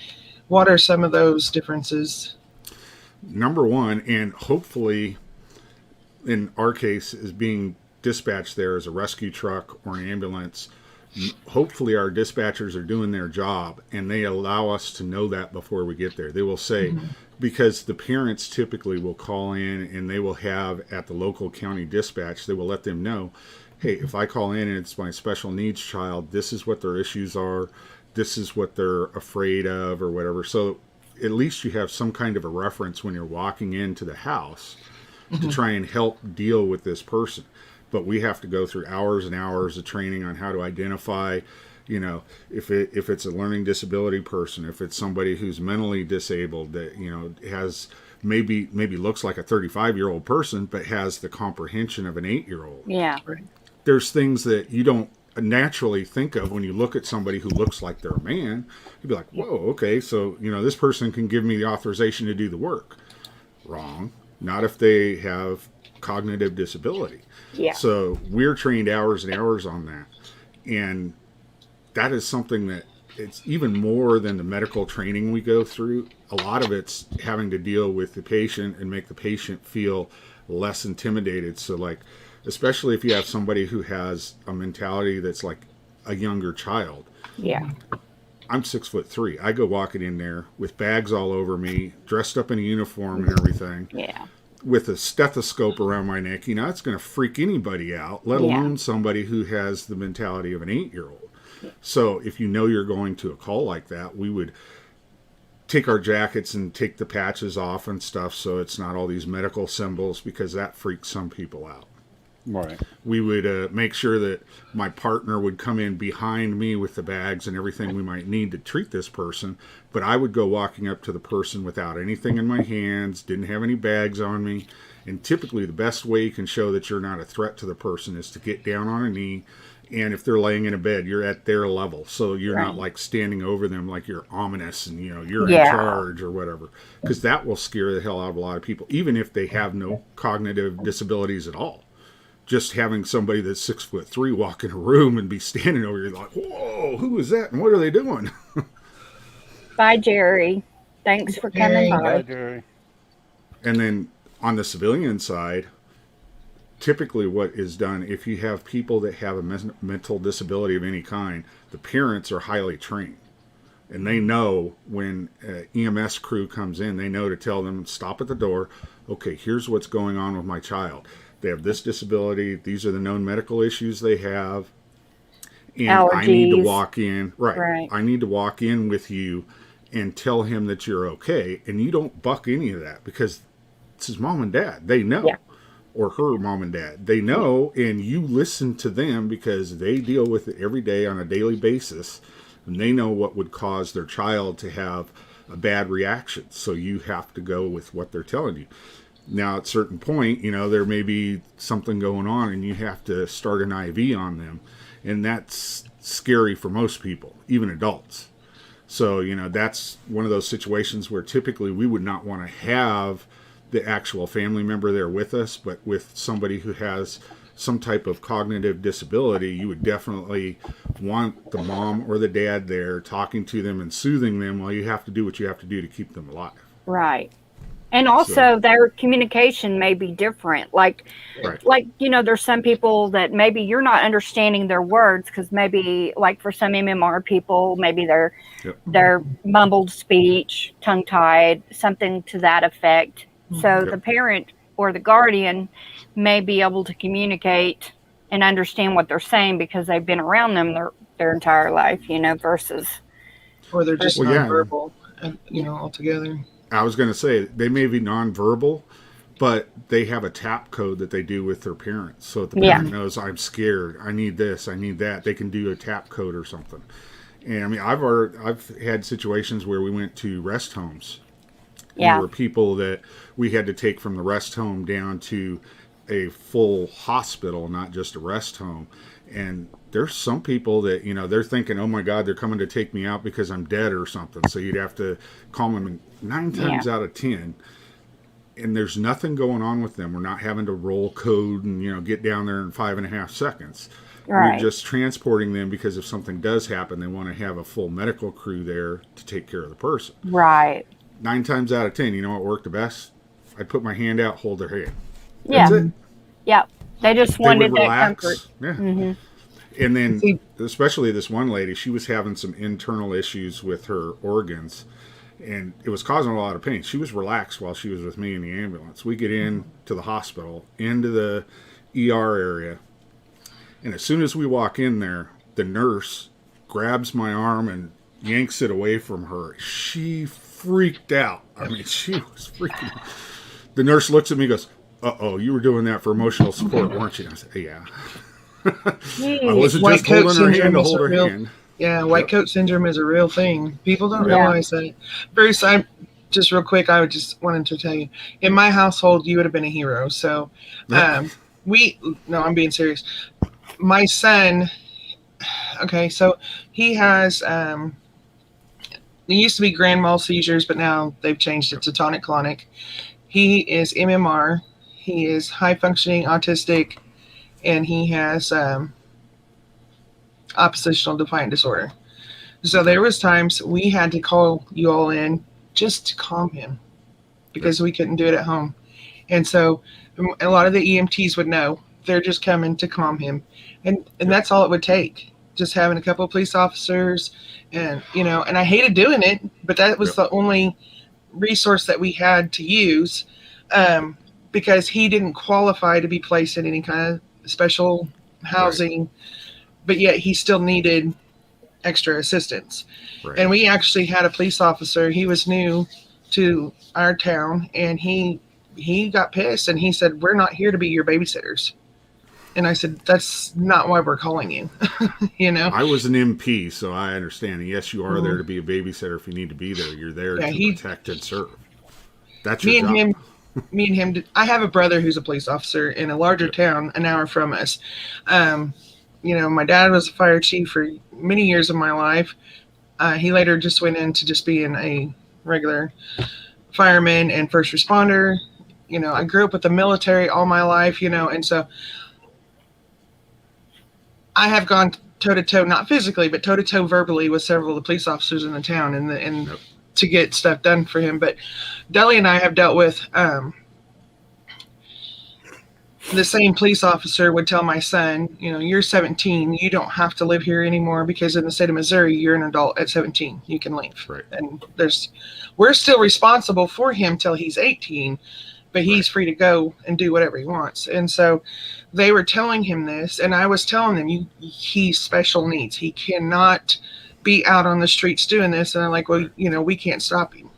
What are some of those differences? Number one, and hopefully in our case is being dispatched there as a rescue truck or an ambulance, hopefully our dispatchers are doing their job, and they allow us to know that before we get there. They will say, because the parents typically will call in, and they will have at the local county dispatch, they will let them know, hey, if I call in and it's my special needs child, this is what their issues are, this is what they're afraid of or whatever. So at least you have some kind of a reference when you're walking into the house to try and help deal with this person. But we have to go through hours and hours of training on how to identify, if it's a learning disability person, if it's somebody who's mentally disabled that, has maybe looks like a 35-year-old person, but has the comprehension of an 8-year-old. Yeah. There's things that you don't naturally think of when you look at somebody who looks like they're a man. You'd be like, whoa, okay, so, this person can give me the authorization to do the work. Wrong. Not if they have cognitive disability. Yeah. So we're trained hours and hours on that. And that is something that it's even more than the medical training we go through. A lot of it's having to deal with the patient and make the patient feel less intimidated. So especially if you have somebody who has a mentality that's like a younger child. Yeah. I'm 6'3". I go walking in there with bags all over me, dressed up in a uniform and everything. Yeah. With a stethoscope around my neck. It's going to freak anybody out, let alone somebody who has the mentality of an 8-year-old. So if you're going to a call like that, we would take our jackets and take the patches off and stuff, so it's not all these medical symbols, because that freaks some people out. Right. We would make sure that my partner would come in behind me with the bags and everything we might need to treat this person, but I would go walking up to the person without anything in my hands, didn't have any bags on me, and typically the best way you can show that you're not a threat to the person is to get down on a knee And if they're laying in a bed, you're at their level. So you're Right. not like standing over them like you're ominous and, you're in Yeah. charge or whatever. Because that will scare the hell out of a lot of people, even if they have no cognitive disabilities at all. Just having somebody that's 6'3" walk in a room and be standing over you like, whoa, who is that? And what are they doing? Bye, Jerry. Thanks for coming Jerry. Bye, by. Jerry. And then on the civilian side, typically what is done, if you have people that have a mental disability of any kind, the parents are highly trained. And they know when an EMS crew comes in, they know to tell them, stop at the door. Okay, here's what's going on with my child. They have this disability. These are the known medical issues they have. And I need to Allergies. walk in. Right. I need to walk in with you and tell him that you're okay. And you don't buck any of that because it's his mom and dad. They know. Yeah. Or her mom and dad. They know, and you listen to them because they deal with it every day on a daily basis. And they know what would cause their child to have a bad reaction. So you have to go with what they're telling you. Now, at a certain point, there may be something going on and you have to start an IV on them. And that's scary for most people, even adults. So, that's one of those situations where typically we would not want to have the actual family member there with us, but with somebody who has some type of cognitive disability, you would definitely want the mom or the dad there talking to them and soothing them while you have to do what you have to do to keep them alive. Right. And also So- their communication may be different. Like, Right. there's some people that maybe you're not understanding their words because maybe like for some MMR people, maybe Yep. their mumbled speech, tongue tied, something to that effect. So Yep. the parent or the guardian may be able to communicate and understand what they're saying because they've been around them their entire life, versus Or they're just Well, yeah. nonverbal, altogether. I was going to say, they may be nonverbal, but they have a tap code that they do with their parents. So if the Yeah. parent knows, I'm scared, I need this, I need that, they can do a tap code or something. And I mean, I've had situations where we went to rest homes. Yeah. There were people that we had to take from the rest home down to a full hospital, not just a rest home. And there's some people that, they're thinking, oh my God, they're coming to take me out because I'm dead or something. So you'd have to calm them. And 9 times out of 10, and there's nothing going on with them. We're not having to roll code and, get down there in 5.5 seconds. Right. We're just transporting them because if something does happen, they want to have a full medical crew there to take care of the person. Right. 9 times out of 10, you know what worked the best? I'd put my hand out, hold their hand. Yeah. That's it. Yeah. They just They wanted would that relax. comfort. Yeah. Hmm. And then, See- especially this one lady, she was having some internal issues with her organs, and it was causing a lot of pain. She was relaxed while she was with me in the ambulance. We get in to the hospital, into the ER area, and as soon as we walk in there, the nurse grabs my arm and yanks it away from her. She freaked out. I mean, she was freaking out. The nurse looks at me and goes, uh-oh, you were doing that for emotional support, weren't you? And I said, yeah. I wasn't White just coat holding her hand syndrome to is hold a her real- hand. Yeah, white Yep. coat syndrome is a real thing. People don't Yeah. realize that. Bruce, I just real quick, I just wanted to tell you, in my household, you would have been a hero. So, Yep. no, I'm being serious. My son, okay, so he has, it used to be grand mal seizures, but now they've changed it to tonic clonic. He is MMR. He is high functioning autistic, and he has oppositional defiant disorder. So there was times we had to call you all in just to calm him because we couldn't do it at home. And so a lot of the EMTs would know they're just coming to calm him. And that's all it would take. Just having a couple of police officers and, and I hated doing it, but that was the only resource that we had to use because he didn't qualify to be placed in any kind of special housing, but yet he still needed extra assistance. Right. And we actually had a police officer. He was new to our town, and he got pissed, and he said, "We're not here to be your babysitters." And I said, "That's not why we're calling you." I was an MP, so I understand. Yes, you are there to be a babysitter if you need to be there. You're there to protect and serve. That's your job. Me and him. I have a brother who's a police officer in a larger town, an hour from us. my dad was a fire chief for many years of my life. He later just went into just being a regular fireman and first responder. I grew up with the military all my life, and so I have gone toe to toe, not physically, but toe to toe verbally with several of the police officers in the town, and Yep. to get stuff done for him. But Deli and I have dealt with the same police officer would tell my son, you're 17, you don't have to live here anymore, because in the state of Missouri, you're an adult at 17, you can leave. Right. And we're still responsible for him till he's 18, but he's free to go and do whatever he wants. And so they were telling him this, and I was telling them, he's special needs. He cannot be out on the streets doing this. And I'm like, well, we can't stop him.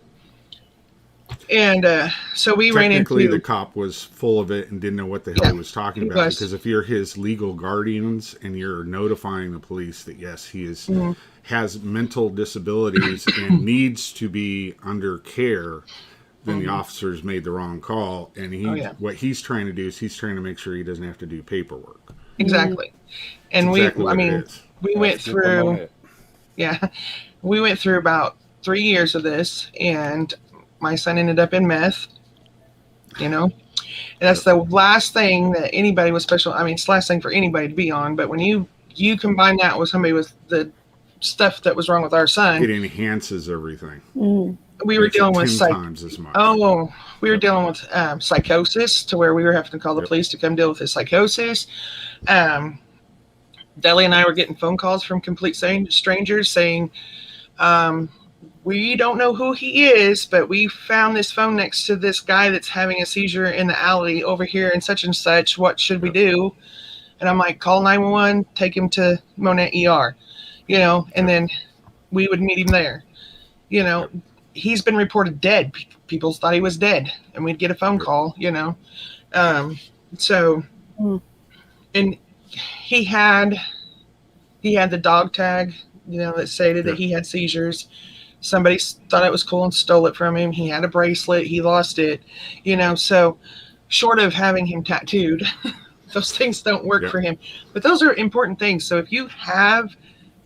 And so we ran into... Technically, the cop was full of it and didn't know what the hell he was talking about. Because if you're his legal guardians and you're notifying the police that, yes, he is has mental disabilities and needs to be under care, then the officers made the wrong call. And what he's trying to do is he's trying to make sure he doesn't have to do paperwork. Exactly. And we went through... Yeah. We went through about 3 years of this, and my son ended up in meth, and that's the last thing that anybody was special. I mean, it's the last thing for anybody to be on. But when you combine that with somebody with the stuff that was wrong with our son, it enhances everything. We were dealing with 10 times as much. We were dealing with psychosis, to where we were having to call the police to come deal with his psychosis. Deli and I were getting phone calls from complete strangers saying, we don't know who he is, but we found this phone next to this guy that's having a seizure in the alley over here and such. What should we do? And I'm like, call 911, take him to Monette ER, and then we would meet him there. He's been reported dead. People thought he was dead, and we'd get a phone call, So, and he had the dog tag, that stated that he had seizures. Somebody thought it was cool and stole it from him. He had a bracelet. He lost it, so short of having him tattooed, those things don't work for him. But those are important things. So if you have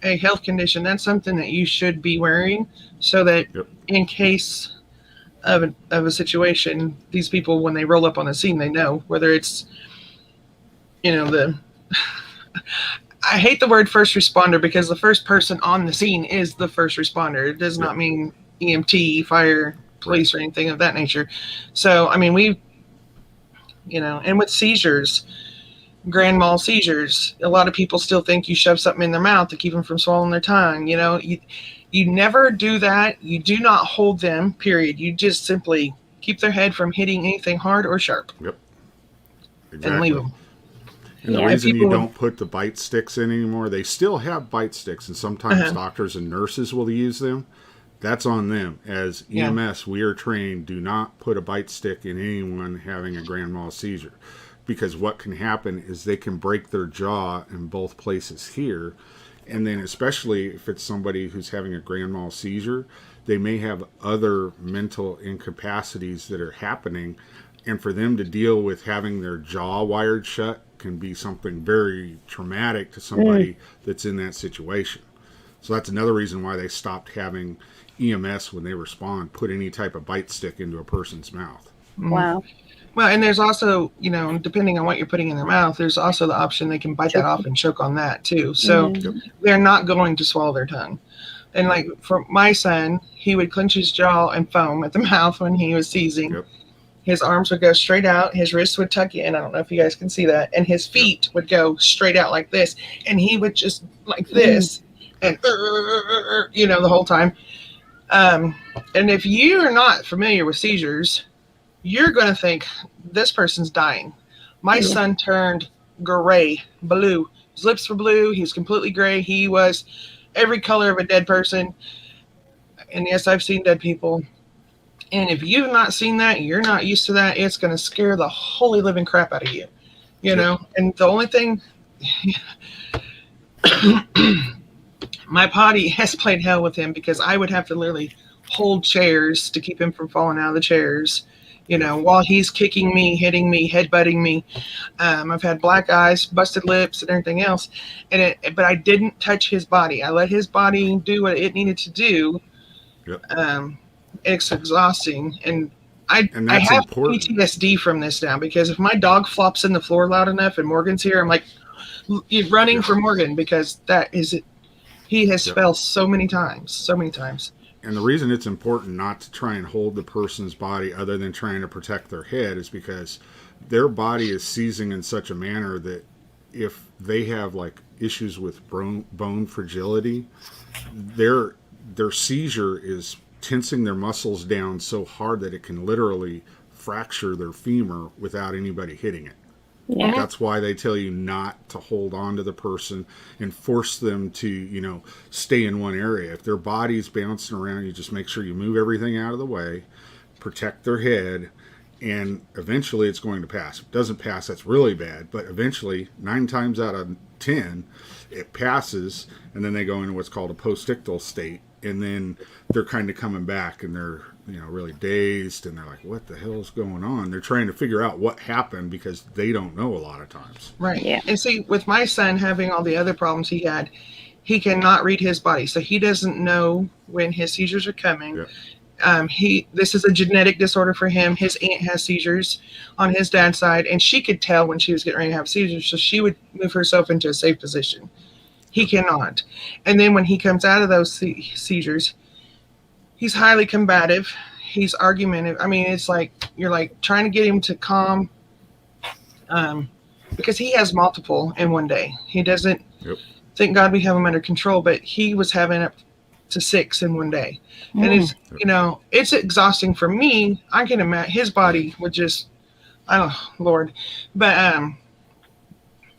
a health condition, that's something that you should be wearing, so that in case of a situation, these people, when they roll up on the scene, they know whether it's, I hate the word first responder, because the first person on the scene is the first responder. It does not mean EMT, fire, police, or anything of that nature. So, I mean, and with seizures, grand mal seizures, a lot of people still think you shove something in their mouth to keep them from swallowing their tongue. You never do that. You do not hold them, period. You just simply keep their head from hitting anything hard or sharp. Yep. Exactly. And leave them. And the reason you don't put the bite sticks in anymore, they still have bite sticks, and sometimes doctors and nurses will use them. That's on them. As EMS, we are trained, do not put a bite stick in anyone having a grand mal seizure. Because what can happen is they can break their jaw in both places here. And then especially if it's somebody who's having a grand mal seizure, they may have other mental incapacities that are happening. And for them to deal with having their jaw wired shut can be something very traumatic to somebody that's in that situation. So that's another reason why they stopped having EMS, when they respond, put any type of bite stick into a person's mouth. Wow. Well, and there's also, depending on what you're putting in their mouth, there's also the option they can bite that off and choke on that too. So they're not going to swallow their tongue. And like for my son, he would clench his jaw and foam at the mouth when he was seizing. Yep. His arms would go straight out. His wrists would tuck in. I don't know if you guys can see that. And his feet would go straight out like this. And he would just like this and, the whole time. And if you're not familiar with seizures, you're going to think this person's dying. My son turned gray, blue. His lips were blue. He was completely gray. He was every color of a dead person. And yes, I've seen dead people. And if you've not seen that, you're not used to that, it's going to scare the holy living crap out of you. And the only thing, my potty has played hell with him, because I would have to literally hold chairs to keep him from falling out of the chairs. You know, while he's kicking me, hitting me, headbutting me. I've had black eyes, busted lips, and everything else. But I didn't touch his body. I let his body do what it needed to do. Yep. It's exhausting, and I that's have important. PTSD from this now, because if my dog flops in the floor loud enough and Morgan's here, I'm like running for Morgan, because that is it. He has fell so many times. And the reason it's important not to try and hold the person's body other than trying to protect their head is because their body is seizing in such a manner that if they have like issues with bone fragility, their seizure is tensing their muscles down so hard that it can literally fracture their femur without anybody hitting it. Yeah. That's why they tell you not to hold on to the person and force them to, you know, stay in one area. If their body's bouncing around, you just make sure you move everything out of the way, protect their head, and eventually it's going to pass. If it doesn't pass, that's really bad. But eventually, 9 times out of 10, it passes, and then they go into what's called a postictal state. And then they're kind of coming back, and they're, you know, really dazed, and they're like, what the hell is going on? They're trying to figure out what happened because they don't know a lot of times. Right. Yeah. And see, with my son having all the other problems he had, he cannot read his body. So he doesn't know when his seizures are coming. Yeah. This is a genetic disorder for him. His aunt has seizures on his dad's side, and she could tell when she was getting ready to have seizures, so she would move herself into a safe position. He cannot. And then when he comes out of those seizures, he's highly combative. He's argumentative. I mean, it's like you're like trying to get him to calm, because he has multiple in one day. He doesn't. Yep. Thank God we have him under control, but he was having up to 6 in one day. And it's, you know, it's exhausting for me. I can imagine his body would just, I don't know, Lord. But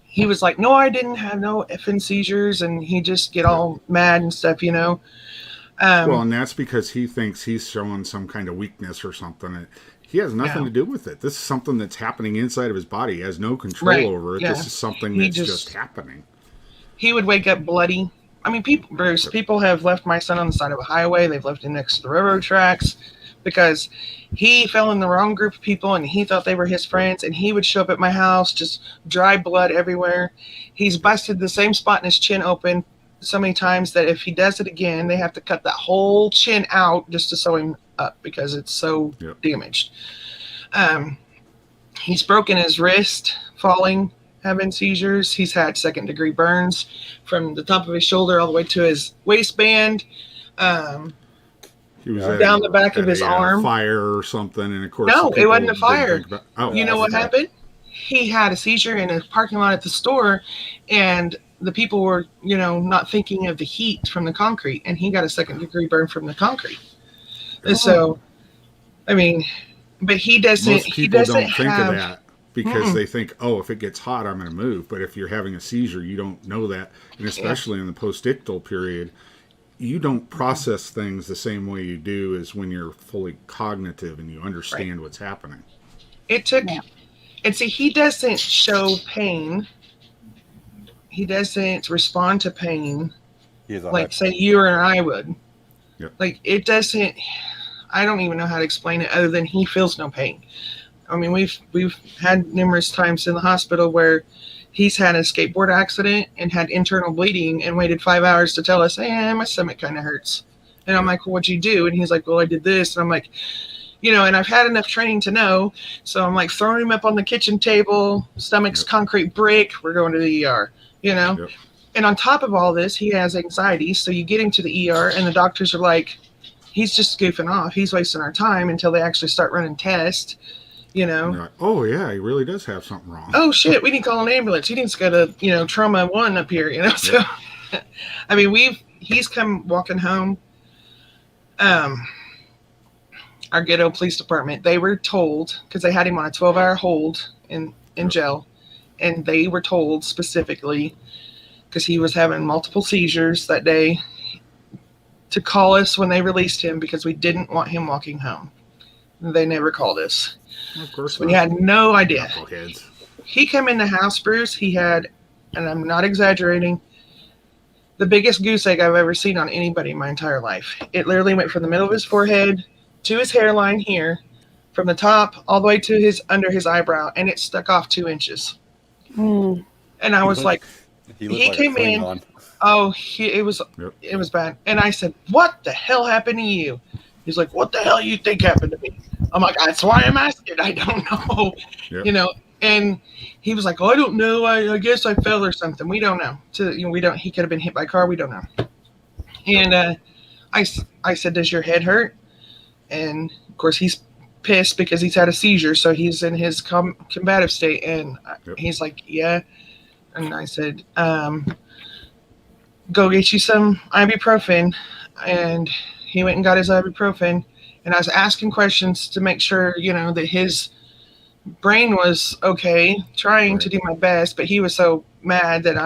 he was like, no, I didn't have no effing seizures. And he just get all mad and stuff, you know. Well, and that's because he thinks he's showing some kind of weakness or something. He has nothing to do with it. This is something that's happening inside of his body. He has no control over it. Yeah. This is something that's just happening. He would wake up bloody. I mean, people have left my son on the side of a highway. They've left him next to the railroad tracks because he fell in the wrong group of people and he thought they were his friends, and he would show up at my house, just dry blood everywhere. He's busted the same spot in his chin open so many times that if he does it again, they have to cut that whole chin out just to sew him up because it's so damaged. He's broken his wrist falling, having seizures. He's had 2nd-degree burns from the top of his shoulder all the way to his waistband. He was down the back of his arm. Fire or something, and of course, no, it wasn't a fire. You know what happened? He had a seizure in a parking lot at the store, and the people were, you know, not thinking of the heat from the concrete, and he got a 2nd-degree burn from the concrete. So, I mean, but he doesn't. Most people don't think have, of that because they think, oh, if it gets hot, I'm going to move. But if you're having a seizure, you don't know that, and especially in the postictal period, you don't process things the same way you do as when you're fully cognitive and you understand what's happening. It took, and see, he doesn't show pain. He doesn't respond to pain like, say, you or I would. Yep. Like, it doesn't, I don't even know how to explain it other than he feels no pain. I mean, we've had numerous times in the hospital where he's had a skateboard accident and had internal bleeding and waited 5 hours to tell us, hey, my stomach kind of hurts. And I'm like, well, what'd you do? And he's like, well, I did this. And I'm like, you know, and I've had enough training to know. So I'm like throwing him up on the kitchen table, stomach's concrete brick. We're going to the ER, you know. Yep. And on top of all this, he has anxiety. So you get him to the ER and the doctors are like, he's just goofing off. He's wasting our time until they actually start running tests, you know. Like, oh, yeah, he really does have something wrong. Oh, shit, we need to call an ambulance. He needs to go to, you know, trauma 1 up here, you know. So, I mean, he's come walking home. Our ghetto police department, they were told, because they had him on a 12-hour hold in jail, and they were told specifically, because he was having multiple seizures that day, to call us when they released him because we didn't want him walking home. They never called us. Of course we had no idea. Knuckleheads. He came in the house, Bruce. He had, and I'm not exaggerating, the biggest goose egg I've ever seen on anybody in my entire life. It literally went from the middle of his forehead to his hairline here, from the top all the way to his under his eyebrow, and it stuck off 2 inches. Mm. And I was like, he looked he like came a in. Klingon. Oh, it was bad. And I said, "What the hell happened to you?" He's like, "What the hell you think happened to me?" I'm like, "That's why I'm asking. I don't know." Yep. You know. And he was like, "Oh, I don't know. I guess I fell or something. We don't know. We don't. He could have been hit by a car. We don't know." And I said, "Does your head hurt?" And of course, he's pissed because he's had a seizure, so he's in his combative state. And he's like, "Yeah." And I said, "Go get you some ibuprofen." And he went and got his ibuprofen. And I was asking questions to make sure, that his brain was okay, trying to do my best. But he was so mad that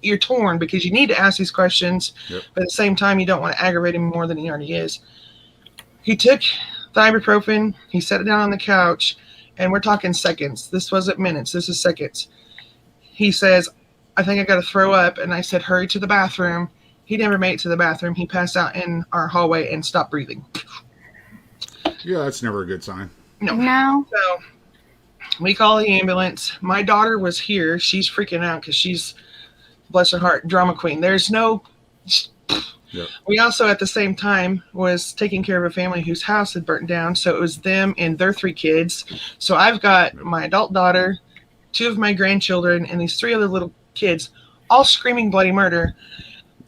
you're torn because you need to ask these questions. Yep. But at the same time, you don't want to aggravate him more than he already is. He took the ibuprofen. He sat down on the couch. And we're talking seconds. This wasn't minutes. This is seconds. He says, "I think I got to throw up." And I said, "Hurry to the bathroom." He never made it to the bathroom. He passed out in our hallway and stopped breathing. Yeah, that's never a good sign. No. So we call the ambulance. My daughter was here. She's freaking out because she's, bless her heart, drama queen. There's no... Yep. We also, at the same time, was taking care of a family whose house had burnt down. So it was them and their 3 kids. So I've got my adult daughter, 2 of my grandchildren, and these 3 other little kids, all screaming bloody murder.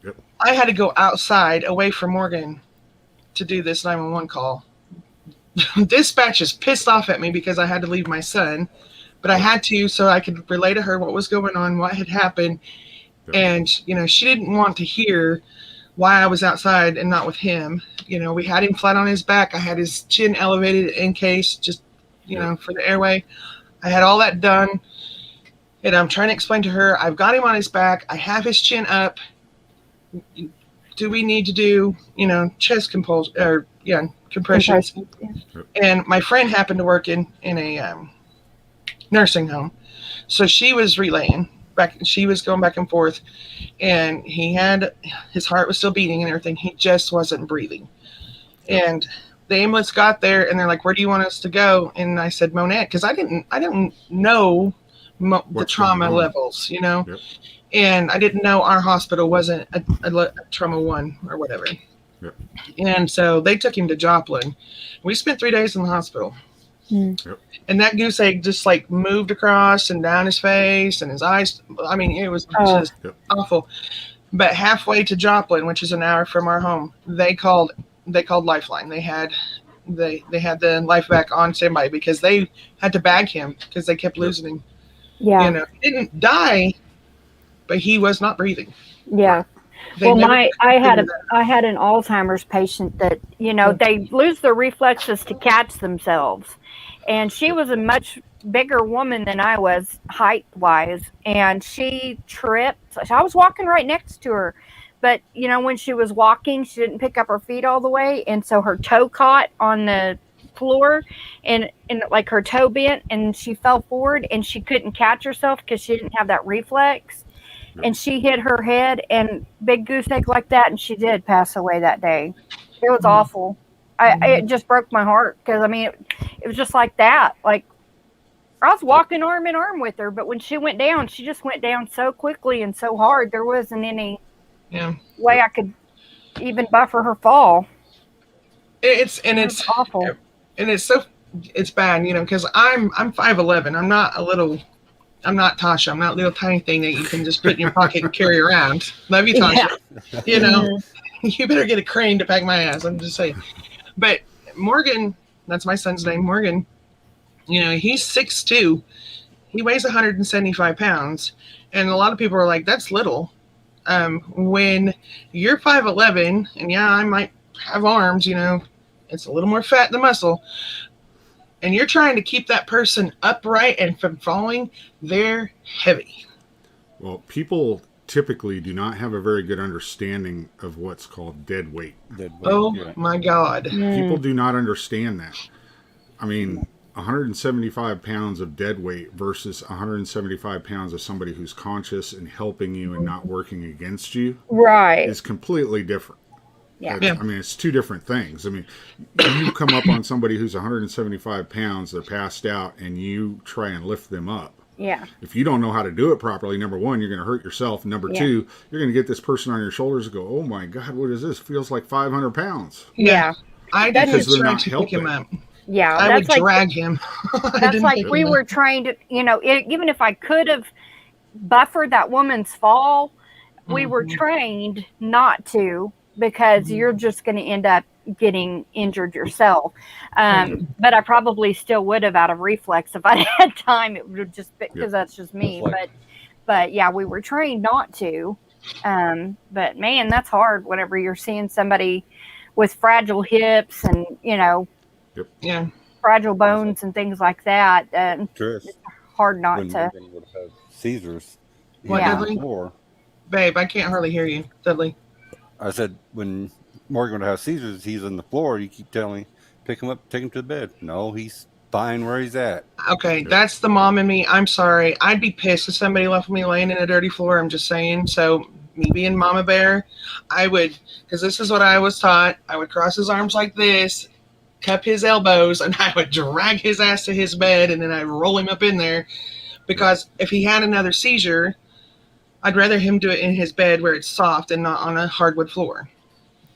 Yep. I had to go outside away from Morgan to do this 911 call. Dispatch is pissed off at me because I had to leave my son, but I had to so I could relay to her what was going on, what had happened. Yep. And, she didn't want to hear why I was outside and not with him. We had him flat on his back. I had his chin elevated in case, just, for the airway. I had all that done. And I'm trying to explain to her, I've got him on his back. I have his chin up. Do we need to do, chest compressions? And my friend happened to work in a nursing home. So she was relaying back. She was going back and forth. And his heart was still beating and everything. He just wasn't breathing. And the ambulance got there and they're like, "Where do you want us to go?" And I said, Monette, because I didn't know the trauma levels, Yep. And I didn't know our hospital wasn't a trauma 1 or whatever. Yep. And so they took him to Joplin. We spent 3 days in the hospital. Yep. And that goose egg just like moved across and down his face and his eyes. I mean, it was just awful. But halfway to Joplin, which is an hour from our home, they called Lifeline. They had the life back on standby because they had to bag him because they kept losing him. Yeah. He didn't die, but he was not breathing. Yeah. I had an Alzheimer's patient that, they lose their reflexes to catch themselves. And she was a much bigger woman than I was height-wise. And she tripped. I was walking right next to her. But, when she was walking, she didn't pick up her feet all the way. And so her toe caught on the floor and like her toe bent and she fell forward and she couldn't catch herself because she didn't have that reflex. And she hit her head and big goose egg like that. And she did pass away that day. It was awful. It just broke my heart because, it was just like that. Like, I was walking arm in arm with her, but when she went down, she just went down so quickly and so hard. There wasn't any way I could even buffer her fall. It's awful. And it's bad, because I'm 5'11". I'm not Tasha. I'm not a little tiny thing that you can just put in your pocket and carry around. Love you, Tasha. Yeah. You better get a crane to pack my ass. I'm just saying. But Morgan, that's my son's name, Morgan, he's 6'2". He weighs 175 pounds. And a lot of people are like, that's little. When you're 5'11", and I might have arms, it's a little more fat than muscle. And you're trying to keep that person upright and from falling, they're heavy. Well, people typically do not have a very good understanding of what's called dead weight. My God. People do not understand that. 175 pounds of dead weight versus 175 pounds of somebody who's conscious and helping you and not working against you is completely different. Yeah. I mean, it's two different things. I mean, you come up on somebody who's 175 pounds, they're passed out, and you try and lift them up. Yeah. If you don't know how to do it properly, number one, you're going to hurt yourself. Number two, you're going to get this person on your shoulders and go, oh my God, what is this? Feels like 500 pounds. Yeah. I That's didn't because they're try not to pick him up. Yeah. I would That's like drag him. I that's didn't like pick we him up. were trained, you know, even if I could have buffered that woman's fall, we were trained not to, because you're just going to end up getting injured yourself. But I probably still would have out of reflex if I had time. It would just because that's just me. But yeah, we were trained not to. But man, that's hard whenever you're seeing somebody with fragile hips and, you know, fragile bones and things like that. Trish, it's hard not when to. Morgan would have Caesars, What, Yeah. Dudley? Floor, Babe, I can't hardly hear you, Dudley. I said when Morgan would have seizures, he's on the floor. You keep telling me, pick him up, take him to bed. No, he's fine where he's at. Okay, that's the mom in me. I'm sorry. I'd be pissed if somebody left me laying in a dirty floor. I'm just saying. So me being Mama Bear, I would, because this is what I was taught. I would cross his arms like this, cup his elbows, and I would drag his ass to his bed, and then I'd roll him up in there. Because if he had another seizure, I'd rather him do it in his bed where it's soft and not on a hardwood floor.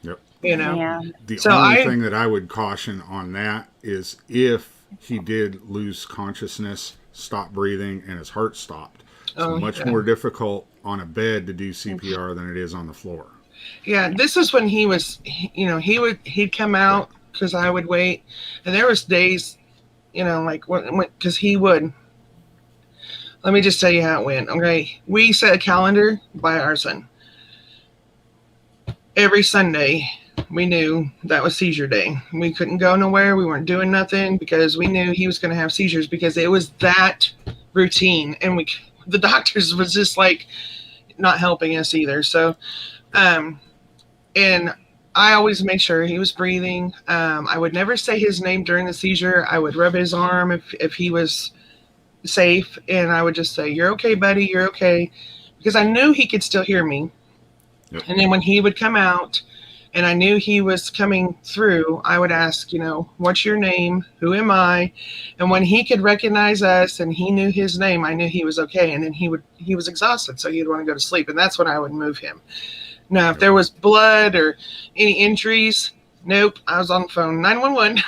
Yep. You know? Yeah. The only thing that I would caution on that is if he did lose consciousness, stop breathing, and his heart stopped. It's much more difficult on a bed to do CPR than it is on the floor. Yeah, this is when he was, you know, he'd come out because I would wait. And there was days, you know, like, because he would. Let me just tell you how it went, okay? We set a calendar by our son. Every Sunday, we knew that was seizure day. We couldn't go nowhere. We weren't doing nothing because we knew he was going to have seizures because it was that routine. And the doctors was just like not helping us either. So, and I always made sure he was breathing. I would never say his name during the seizure. I would rub his arm if he was safe, and I would just say, you're okay, buddy, you're okay, because I knew he could still hear me. And then when he would come out and I knew he was coming through, I would ask, you know, what's your name, who am I? And when he could recognize us and he knew his name, I knew he was okay. And then he was exhausted, so he'd want to go to sleep, and that's when I would move him. Now if there was blood or any injuries, nope, I was on the phone, 911,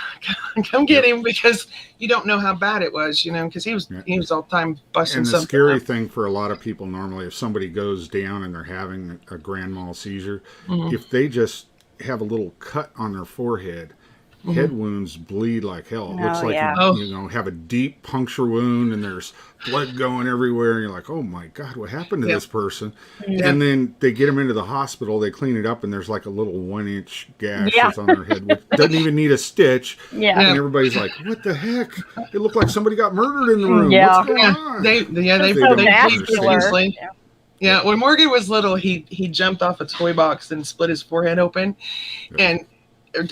come get him, because you don't know how bad it was, you know, because he was all the time busting and the something scary up. thing for a lot of people normally, if somebody goes down and they're having a grand mal seizure, if they just have a little cut on their forehead, head wounds bleed like hell. It looks like you know, have a deep puncture wound and there's blood going everywhere, and you're like, oh my God, what happened to this person? And then they get them into the hospital, they clean it up, and there's like a little 1-inch gash that's on their head, which doesn't even need a stitch. And everybody's like, what the heck? It looked like somebody got murdered in the room. What's going on? They don't bleed understand. seriously. Yeah, when Morgan was little, he jumped off a toy box and split his forehead open, and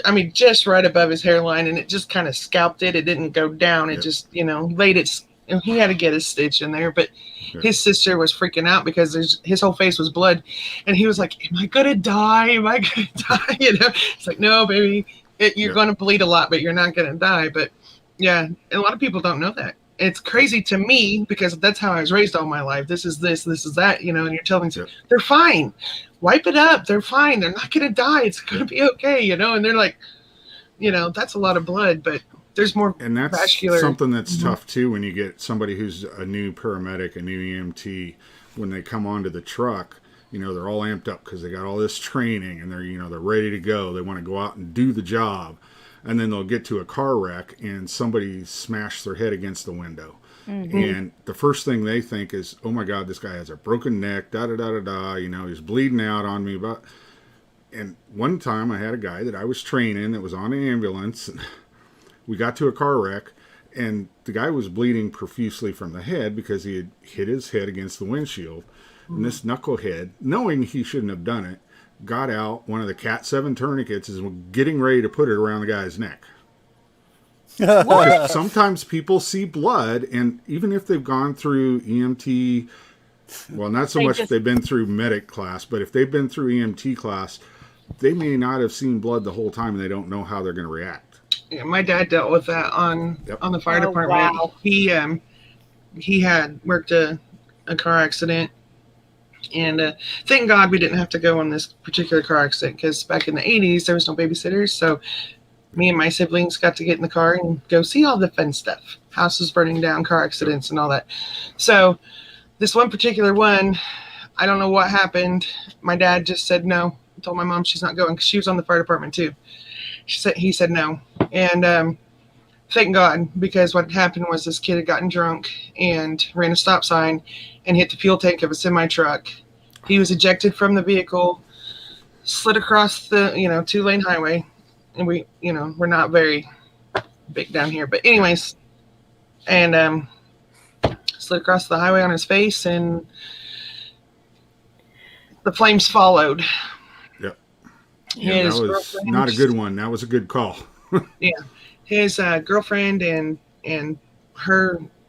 I mean, just right above his hairline, and it just kind of scalped it. It didn't go down. It just, you know, laid it. And he had to get a stitch in there, but his sister was freaking out because his whole face was blood, and he was like, "Am I gonna die? Am I gonna die?" You know, it's like, "No, baby, you're gonna bleed a lot, but you're not gonna die." But yeah, and a lot of people don't know that. It's crazy to me because that's how I was raised all my life. This is this is that, you know, and you're telling them they're fine. Wipe it up. They're fine. They're not going to die. It's going to be okay, you know, and they're like, you know, that's a lot of blood, but there's more and that's vascular. Something that's tough too when you get somebody who's a new paramedic, a new EMT, when they come onto the truck, you know, they're all amped up because they got all this training and they're ready to go. They want to go out and do the job. And then they'll get to a car wreck and somebody smashed their head against the window. And the first thing they think is, oh my God, this guy has a broken neck, da-da-da-da-da, you know, he's bleeding out on me. And one time I had a guy that I was training that was on an ambulance. And we got to a car wreck, and the guy was bleeding profusely from the head because he had hit his head against the windshield. And this knucklehead, knowing he shouldn't have done it, got out one of the Cat 7 tourniquets and was getting ready to put it around the guy's neck. Sometimes people see blood, and even if they've gone through EMT, well, not so much if they've been through medic class, but if they've been through EMT class, they may not have seen blood the whole time and they don't know how they're going to react. Yeah, my dad dealt with that on the fire Oh, department. wow. He had worked a car accident, and thank God we didn't have to go on this particular car accident, because back in the 80s there was no babysitters, so me and my siblings got to get in the car and go see all the fun stuff, houses burning down, car accidents, and all that. So this one particular one, I don't know what happened. My dad just said no. I told my mom she's not going, because she was on the fire department too. He said no, and thank God, because what happened was this kid had gotten drunk and ran a stop sign and hit the fuel tank of a semi truck. He was ejected from the vehicle, slid across the 2-lane highway, and we're not very big down here, but anyways, and slid across the highway on his face, and the flames followed. Yep. Yeah, that was not a good one. That was a good call. Yeah. His girlfriend and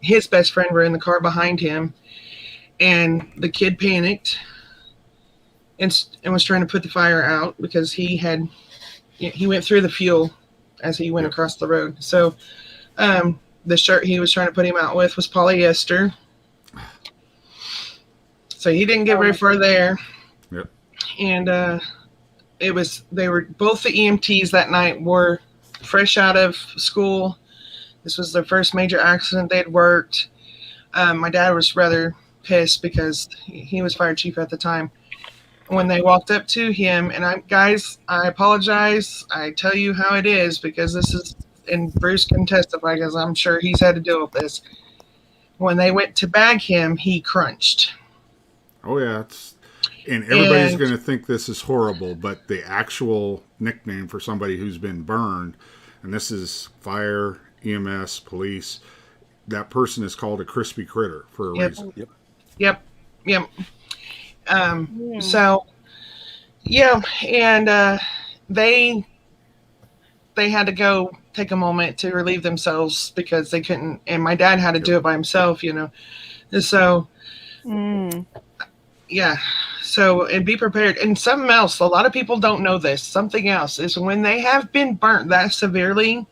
his best friend were in the car behind him, and the kid panicked and was trying to put the fire out, because he went through the fuel as he went across the road. So the shirt he was trying to put him out with was polyester, so he didn't get very far there. Yep. And they were both the EMTs that night were fresh out of school. This was their first major accident they'd worked. My dad was rather pissed because he was fire chief at the time. When they walked up to him, and I apologize. I tell you how it is, because this is, and Bruce can testify, because I'm sure he's had to deal with this. When they went to bag him, he crunched. Oh yeah, and everybody's going to think this is horrible, but the actual nickname for somebody who's been burned, and this is fire, EMS, police, that person is called a crispy critter for a reason. Yep. So, yeah, and they had to go take a moment to relieve themselves, because they couldn't, and my dad had to do it by himself, So, yeah. So, and be prepared. And something else, a lot of people don't know this. Something else is, when they have been burnt that severely,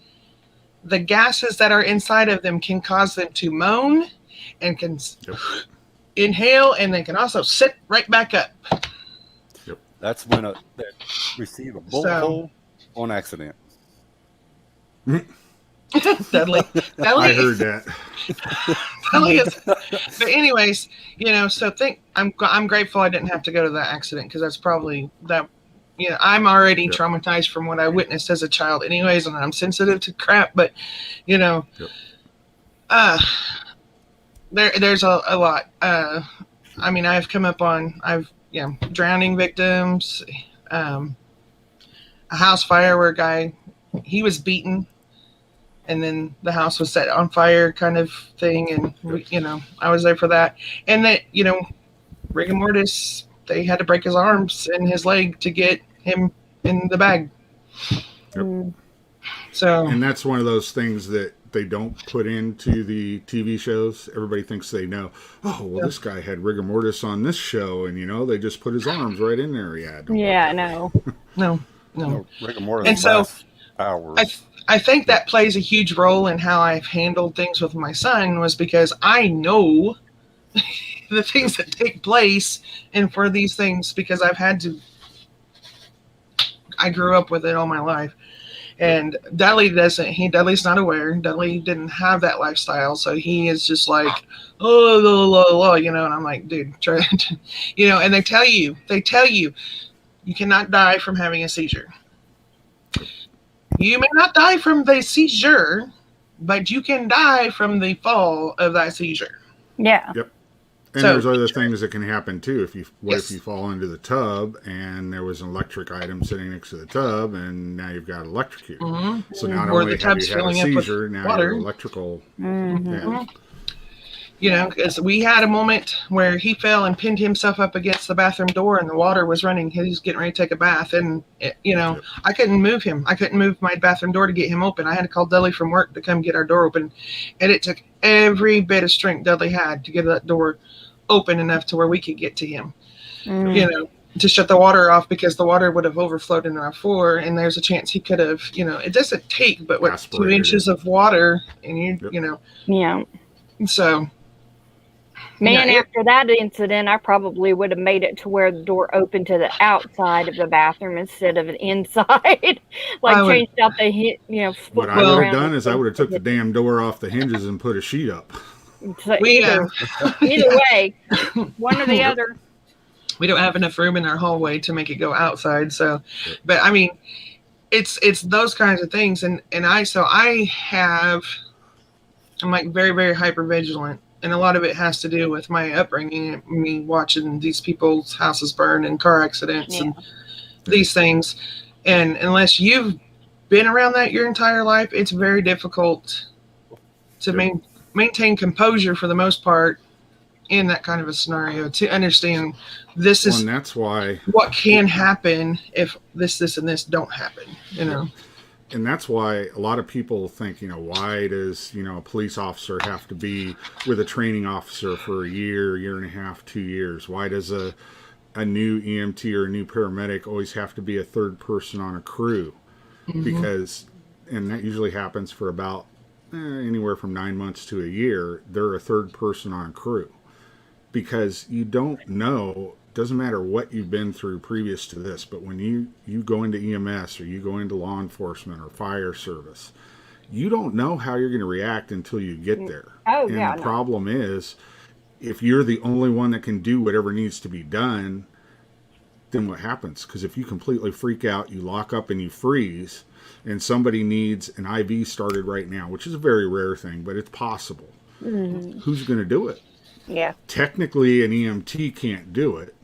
the gases that are inside of them can cause them to moan and can inhale, and they can also sit right back up. Yep. That's when they receive a bullet hole on accident. Dudley. I heard that. But anyways, so I'm grateful I didn't have to go to that accident, because that's probably that. I'm already traumatized from what I witnessed as a child, anyways, and I'm sensitive to crap. But there's a lot. I've come up on drowning victims, a house fire where a guy, he was beaten, and then the house was set on fire, kind of thing. And I was there for that. And that, rigor mortis, they had to break his arms and his leg to get him in the bag. Yep. So, and that's one of those things that they don't put into the TV shows. Everybody thinks they know. Oh, well, this guy had rigor mortis on this show, and they just put his arms right in there. No. Rigor mortis. And so, hours. I think that plays a huge role in how I've handled things with my son, was because I know the things that take place, and for these things, because I grew up with it all my life. And Dudley's not aware. Dudley didn't have that lifestyle, so he is just like, and I'm like, dude, try to, and they tell you you cannot die from having a seizure. You may not die from the seizure, but you can die from the fall of that seizure. Yeah. Yep. And there's other things that can happen too. If you fall into the tub and there was an electric item sitting next to the tub, and now you've got electrocuted. Mm-hmm. So not only have you had a seizure, now you're electrical. Mm-hmm. Because we had a moment where he fell and pinned himself up against the bathroom door, and the water was running. He was getting ready to take a bath, and I couldn't move him. I couldn't move my bathroom door to get him open. I had to call Dudley from work to come get our door open, and it took every bit of strength Dudley had to get that door open enough to where we could get to him. to shut the water off because the water would have overflowed in our floor, and there's a chance he could have, it doesn't take but what, 2 Aspirated inches it. of water, and Yep. Yeah. So Man, yeah, after that incident, I probably would have made it to where the door opened to the outside of the bathroom instead of inside. Like I would- changed out the What I footprint would have around done the is I would have took the thing. damn door off the hinges and put a sheet up. So We, either way, one or the other. we don't have enough room in our hallway to make it go outside. So, but I mean, it's those kinds of things, and I'm like very, very hyper vigilant, and a lot of it has to do with my upbringing, me watching these people's houses burn and car accidents and these things, and unless you've been around that your entire life, it's very difficult to maintain composure for the most part in that kind of a scenario, to understand this is And that's why what can happen if this and this don't happen, And that's why a lot of people think, why does, a police officer have to be with a training officer for a year and a half, 2 years? Why does a new EMT or a new paramedic always have to be a third person on a crew? Because, and that usually happens for about anywhere from 9 months to a year, they're a third person on a crew. Because you don't know, doesn't matter what you've been through previous to this, but when you go into EMS or you go into law enforcement or fire service, you don't know how you're going to react until you get there. Oh, and yeah. the problem is, if you're the only one that can do whatever needs to be done, then what happens? Because if you completely freak out, you lock up and you freeze, and somebody needs an IV started right now, which is a very rare thing, but it's possible. Who's going to do it? Yeah. Technically, an EMT can't do it,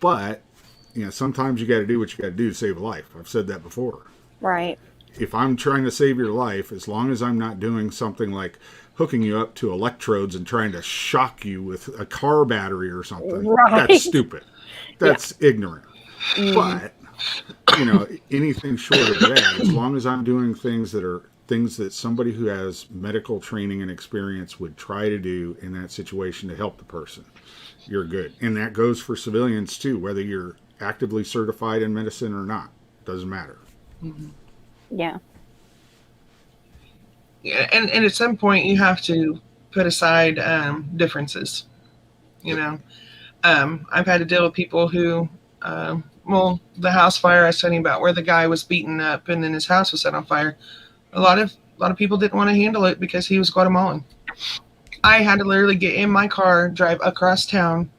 but sometimes you got to do what you got to do to save a life. I've said that before. Right. If I'm trying to save your life, as long as I'm not doing something like hooking you up to electrodes and trying to shock you with a car battery or something, Right. that's stupid. That's ignorant. But anything short of that, as long as I'm doing things that somebody who has medical training and experience would try to do in that situation to help the person, you're good. And that goes for civilians too, whether you're actively certified in medicine or not. Doesn't matter. Yeah. Yeah, and at some point you have to put aside differences. I've had to deal with people who, the house fire I was telling you about, where the guy was beaten up and then his house was set on fire. A lot of people didn't want to handle it because he was Guatemalan. I had to literally get in my car, drive across town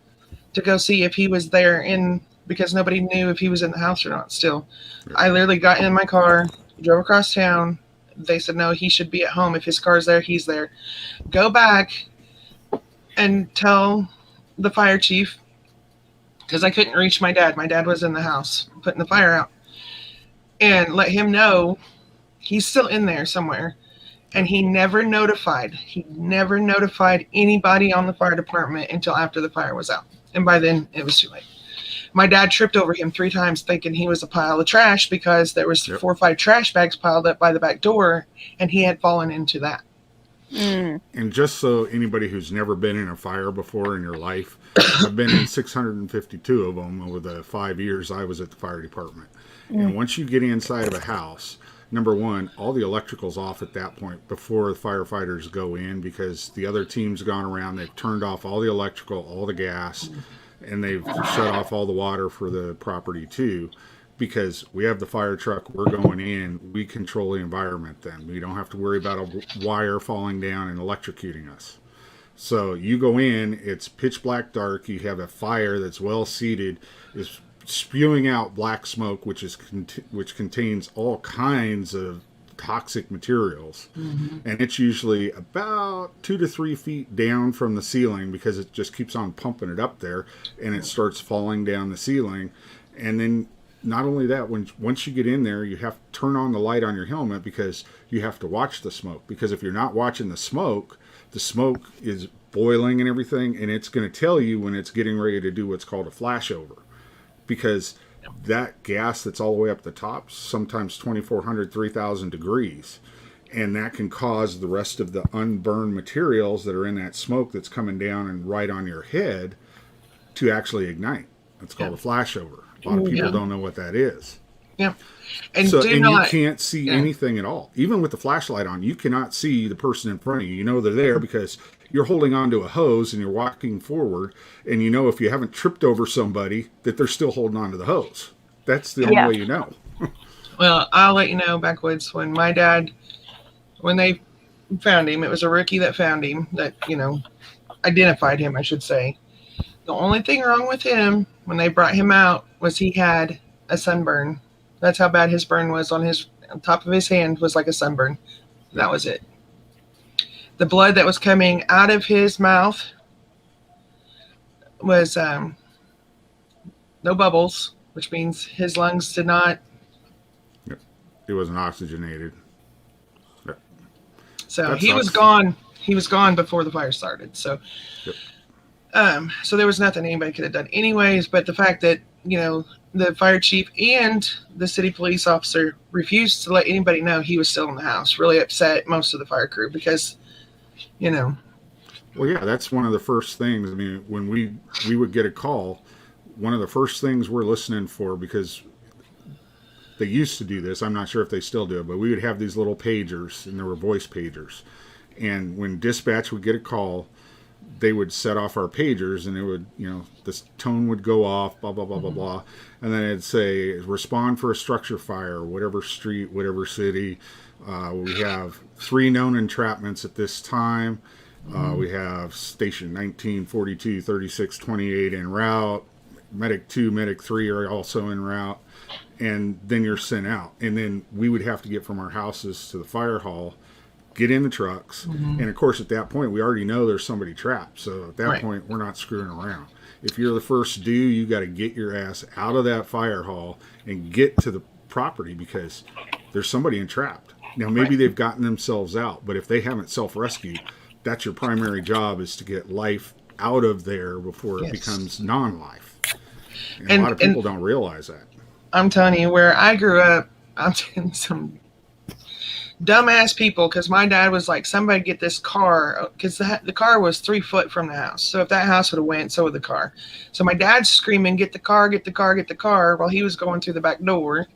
to go see if he was there because nobody knew if he was in the house or not still. I literally got in my car, drove across town. They said, no, he should be at home. If his car's there, he's there. Go back and tell the fire chief, because I couldn't reach my dad. My dad was in the house putting the fire out. And let him know he's still in there somewhere. And he never notified anybody on the fire department until after the fire was out. And by then, it was too late. My dad tripped over him 3 times thinking he was a pile of trash because there was 4 or 5 trash bags piled up by the back door, and he had fallen into that. Mm. And just so anybody who's never been in a fire before in your life, I've been in 652 of them over the 5 years I was at the fire department. And once you get inside of a house, number one, all the electrical's off at that point before the firefighters go in, because the other team's gone around, they've turned off all the electrical, all the gas, and they've shut off all the water for the property too. Because we have the fire truck, we're going in, we control the environment then. We don't have to worry about a wire falling down and electrocuting us. So you go in, it's pitch black dark, you have a fire that's well seated, is spewing out black smoke, which contains all kinds of toxic materials. And it's usually about 2 to 3 feet down from the ceiling, because it just keeps on pumping it up there, and it starts falling down the ceiling. And then not only that, once you get in there, you have to turn on the light on your helmet, because you have to watch the smoke. Because if you're not watching the smoke is boiling and everything, and it's going to tell you when it's getting ready to do what's called a flashover. Because that gas that's all the way up the top, sometimes 2,400, 3,000 degrees, and that can cause the rest of the unburned materials that are in that smoke that's coming down and right on your head to actually ignite. It's called a flashover. A lot of people don't know what that is. Yeah. And you can't see anything at all. Even with the flashlight on, you cannot see the person in front of you. You know they're there because you're holding onto a hose and you're walking forward, and you know if you haven't tripped over somebody that they're still holding onto the hose. That's the only way you know. Well, I'll let you know, backwoods, when my dad, when they found him, it was a rookie that found him, that, identified him, I should say. The only thing wrong with him when they brought him out was he had a sunburn. That's how bad his burn was on top of his hand, was like a sunburn. That was it. The blood that was coming out of his mouth was no bubbles, which means his lungs did not. Yep. It wasn't oxygenated. Yep. So he was gone. He was gone before the fire started. So, so there was nothing anybody could have done anyways. But the fact that, the fire chief and the city police officer refused to let anybody know he was still in the house really upset most of the fire crew because, Well, yeah, that's one of the first things. I mean, when we would get a call, one of the first things we're listening for, because they used to do this, I'm not sure if they still do it, but we would have these little pagers, and there were voice pagers. And when dispatch would get a call, they would set off our pagers, and it would, this tone would go off, blah, blah, blah, blah, blah. And then it'd say, respond for a structure fire, whatever street, whatever city. We have 3 known entrapments at this time. We have station 19, 42, 36, 28 en route. Medic 2, Medic 3 are also en route. And then you're sent out. And then we would have to get from our houses to the fire hall, get in the trucks. And of course, at that point, we already know there's somebody trapped. So at that point, we're not screwing around. If you're the first due, you got to get your ass out of that fire hall and get to the property because there's somebody entrapped. Now, maybe they've gotten themselves out, but if they haven't self-rescued, that's your primary job, is to get life out of there before it becomes non-life. And a lot of people don't realize that. I'm telling you, where I grew up, I'm telling some dumbass people, because my dad was like, somebody get this car, because the car was 3 foot from the house. So if that house would have went, so would the car. So my dad's screaming, get the car, get the car, get the car, while he was going through the back door,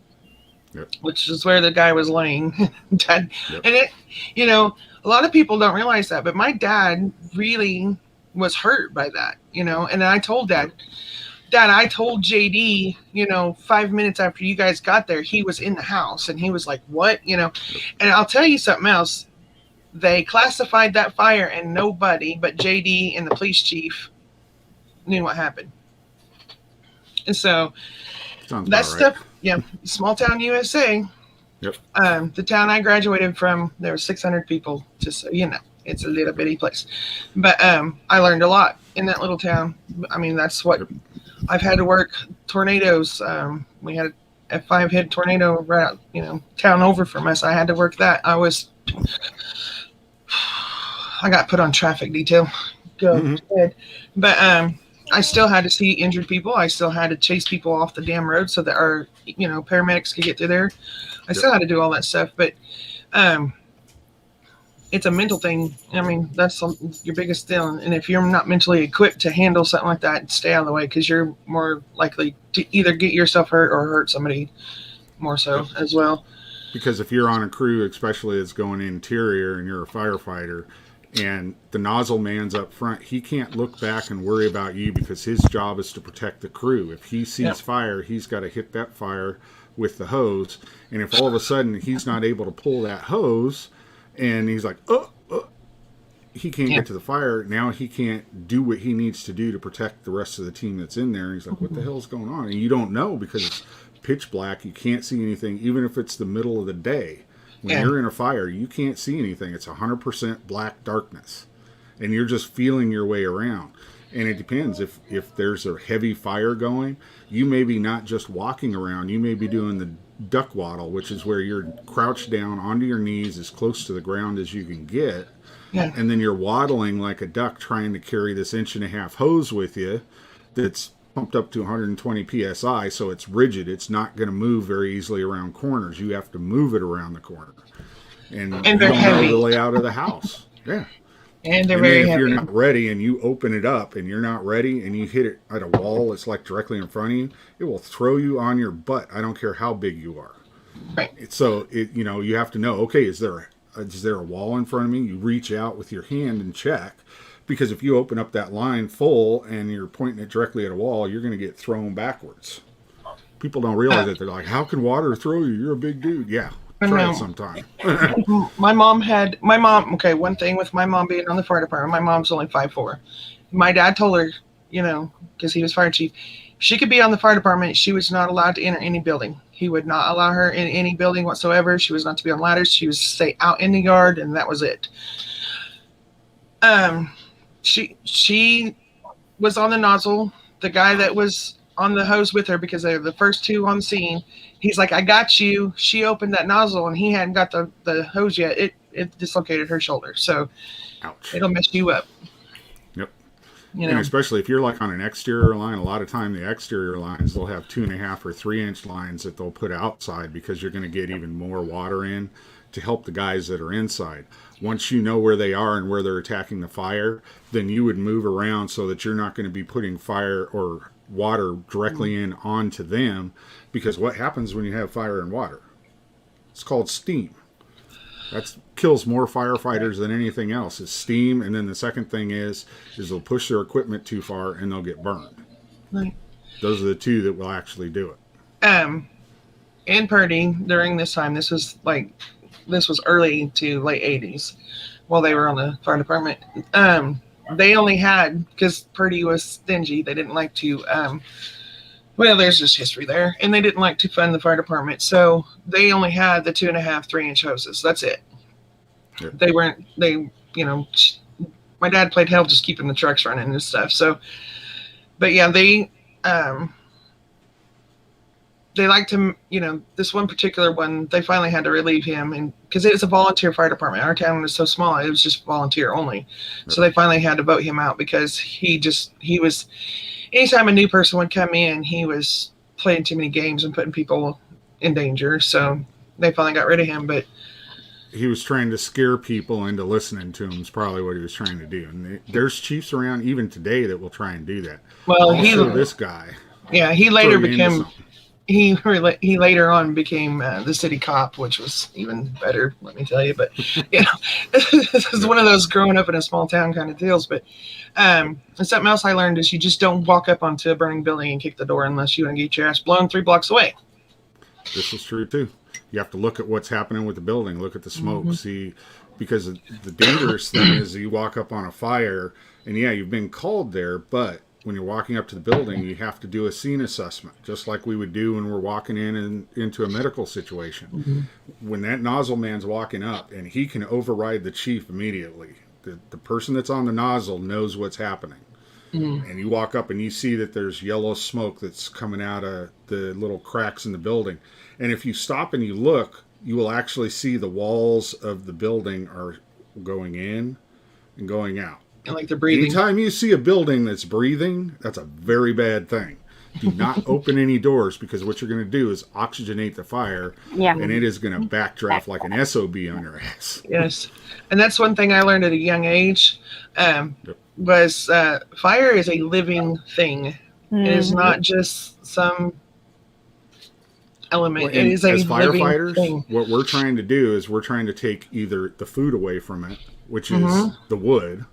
which is where the guy was laying. Dad, and it, a lot of people don't realize that, but my dad really was hurt by that, and I told Dad, I told JD, 5 minutes after you guys got there, he was in the house, and he was like, what, and I'll tell you something else. They classified that fire, and nobody but JD and the police chief knew what happened. And so that stuff, small town USA. Yep. The town I graduated from, there were 600 people, just so you know. It's a little bitty place. But I learned a lot in that little town. I mean, that's what I've had to work. Tornadoes. We had a 5 hit tornado right out, town over from us. I had to work that. I got put on traffic detail. Go ahead. But I still had to see injured people. I still had to chase people off the damn road so that our, paramedics could get through there. I still had to do all that stuff. But it's a mental thing. I mean, that's your biggest deal. And if you're not mentally equipped to handle something like that, stay out of the way, because you're more likely to either get yourself hurt or hurt somebody more so as well. Because if you're on a crew, especially that's going interior and you're a firefighter, and the nozzle man's up front, he can't look back and worry about you because his job is to protect the crew. If he sees fire, he's got to hit that fire with the hose. And if all of a sudden he's not able to pull that hose, and he's like, he can't get to the fire. Now he can't do what he needs to do to protect the rest of the team that's in there. He's like, what the hell's going on? And you don't know because it's pitch black. You can't see anything, even if it's the middle of the day. When you're in a fire, you can't see anything. It's 100% black darkness. And you're just feeling your way around. And it depends. If there's a heavy fire going, you may be not just walking around. You may be doing the duck waddle, which is where you're crouched down onto your knees as close to the ground as you can get. Yeah. And then you're waddling like a duck trying to carry this 1.5 inch hose with you that's pumped up to 120 psi, so it's rigid. It's not going to move very easily around corners. You have to move it around the corner. And you don't know the layout of the house. Yeah. And they're And then very if heavy. you're not ready and you open it up and you're not ready and you hit it at a wall that's like directly in front of you, it will throw you on your butt. I don't care how big you are. Right. So you have to know, okay, is there a wall in front of me? You reach out with your hand and check, because if you open up that line full and you're pointing it directly at a wall, you're going to get thrown backwards. People don't realize it. They're like, how can water throw you? You're a big dude. Yeah, try it sometime. My mom, okay, one thing with my mom being on the fire department, my mom's only 5'4". My dad told her, because he was fire chief, she could be on the fire department. She was not allowed to enter any building. He would not allow her in any building whatsoever. She was not to be on ladders. She was to stay out in the yard, and that was it. She was on the nozzle. The guy that was on the hose with her, because they were the first two on the scene, he's like, I got you. She opened that nozzle and he hadn't got the hose yet. It dislocated her shoulder. So Ouch. It'll mess you up. Yep. And especially if you're like on an exterior line, a lot of time the exterior lines, they'll have 2.5 or 3-inch lines that they'll put outside, because you're going to get even more water in to help the guys that are inside. Once you know where they are and where they're attacking the fire, then you would move around so that you're not going to be putting fire or water directly in onto them, because what happens when you have fire and water? It's called steam. That kills more firefighters than anything else, is steam. And then the second thing is they'll push their equipment too far and they'll get burned. Right. Those are the two that will actually do it. In Purdy, during this time, this was early to late 80s, while they were on the fire department. They only had, because Purdy was stingy, they didn't like to, there's just history there, and they didn't like to fund the fire department, so they only had the 2.5, 3-inch hoses. That's it. Yep. My dad played hell just keeping the trucks running and stuff. So, but yeah, they like to, this one particular one, they finally had to relieve him, and because it was a volunteer fire department. Our town was so small, it was just volunteer only. So they finally had to vote him out, because he was, anytime a new person would come in, he was playing too many games and putting people in danger. So they finally got rid of him. But he was trying to scare people into listening to him, is probably what he was trying to do. And there's chiefs around even today that will try and do that. Well, this guy. Yeah, he later became... He later on became the city cop, which was even better, let me tell you. But this is one of those growing up in a small town kind of deals. But and something else I learned is you just don't walk up onto a burning building and kick the door unless you want to get your ass blown 3 blocks away. This is true too. You have to look at what's happening with the building, look at the smoke, see, because the dangerous thing is you walk up on a fire, and yeah, you've been called there, but when you're walking up to the building, you have to do a scene assessment, just like we would do when we're walking into a medical situation. Mm-hmm. When that nozzle man's walking up, and he can override the chief immediately. The person that's on the nozzle knows what's happening. Mm-hmm. And you walk up and you see that there's yellow smoke that's coming out of the little cracks in the building. And if you stop and you look, you will actually see the walls of the building are going in and going out. Like they're breathing. Anytime you see a building that's breathing, that's a very bad thing. Do not open any doors, because what you're going to do is oxygenate the fire, and it is going to backdraft like an SOB on your ass. Yes, and that's one thing I learned at a young age. Was fire is a living thing. It is not just some element. It is a living thing. What we're trying to do is we're trying to take either the food away from it, which is the wood,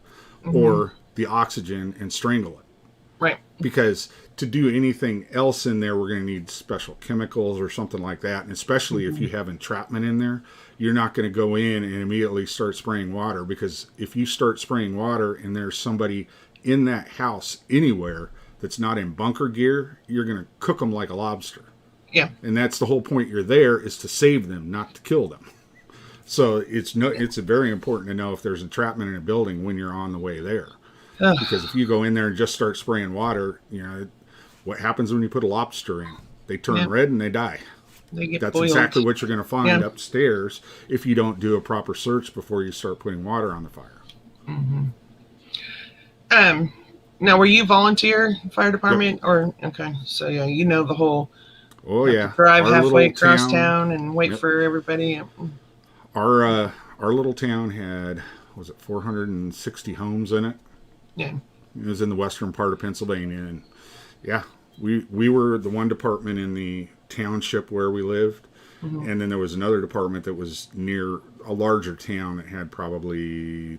or the oxygen, and strangle it. Right. Because to do anything else in there, we're going to need special chemicals or something like that. And especially if you have entrapment in there, you're not going to go in and immediately start spraying water, because if you start spraying water and there's somebody in that house anywhere that's not in bunker gear, you're going to cook them like a lobster. Yeah. And that's the whole point. You're there is to save them, not to kill them. So it's very important to know if there's entrapment in a building when you're on the way there. Because if you go in there and just start spraying water, what happens when you put a lobster in? They turn red and they die. That's boiled. Exactly what you're going to find upstairs if you don't do a proper search before you start putting water on the fire. Mm-hmm. Now, were you volunteer fire department or okay? So yeah, the whole. Oh yeah. Drive halfway across town and wait for everybody. Our little town had was it 460 homes in it. Yeah. It was in the western part of Pennsylvania, and yeah, we were the one department in the township where we lived, and then there was another department that was near a larger town that had probably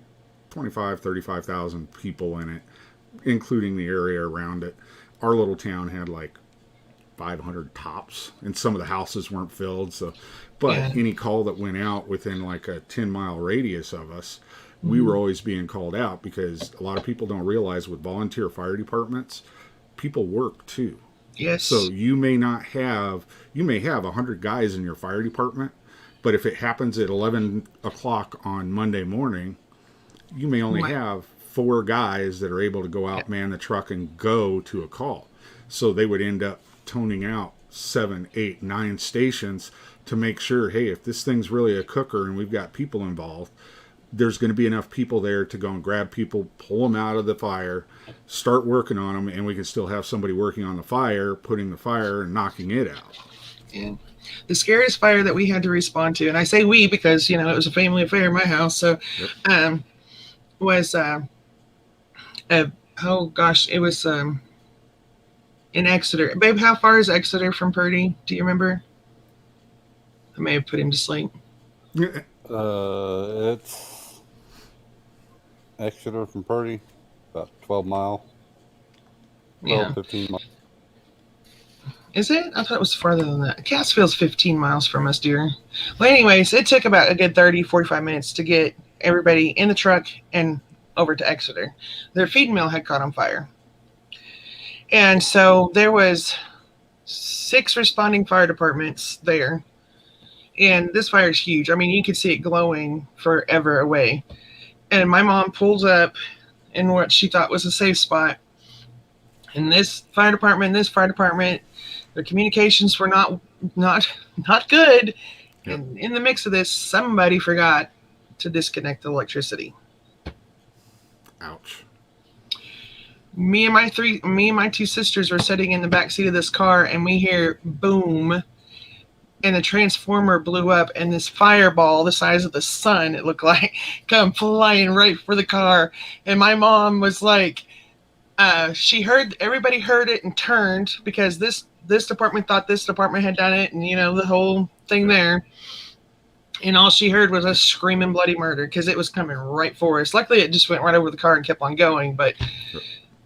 35,000 people in it, including the area around it. Our little town had like 500 tops, and some of the houses weren't filled. So, but any call that went out within like a 10-mile radius of us, we were always being called out, because a lot of people don't realize with volunteer fire departments, people work too. Yes. So you may have 100 guys in your fire department, but if it happens at 11 o'clock on Monday morning, you may only have 4 guys that are able to go out, man the truck, and go to a call. So they would end up toning out 7, 8, 9 stations to make sure, hey, if this thing's really a cooker and we've got people involved, there's going to be enough people there to go and grab people, pull them out of the fire, start working on them, and we can still have somebody working on the fire, putting the fire and knocking it out. Yeah. The scariest fire that we had to respond to, and I say we because, it was a family affair in my house, so was it was in Exeter. Babe, how far is Exeter from Purdy? Do you remember? I may have put him to sleep. It's Exeter from Purdy, about 12 mile. 15 miles. Is it? I thought it was farther than that. Cassville's 15 miles from us, dear. Well, anyways, it took about a good 30, 45 minutes to get everybody in the truck and over to Exeter. Their feed mill had caught on fire. And so there was 6 responding fire departments there. And this fire is huge. I mean, you could see it glowing forever away. And my mom pulls up in what she thought was a safe spot. And this fire department, their communications were not good. Yep. And in the mix of this, somebody forgot to disconnect the electricity. Ouch. Me and my 2 sisters were sitting in the back seat of this car, and we hear boom, and the transformer blew up, and this fireball the size of the sun, it looked like, come flying right for the car. And my mom was like, everybody heard it and turned, because this department thought this department had done it, and the whole thing there. And all she heard was us screaming bloody murder, because it was coming right for us. Luckily, it just went right over the car and kept on going, but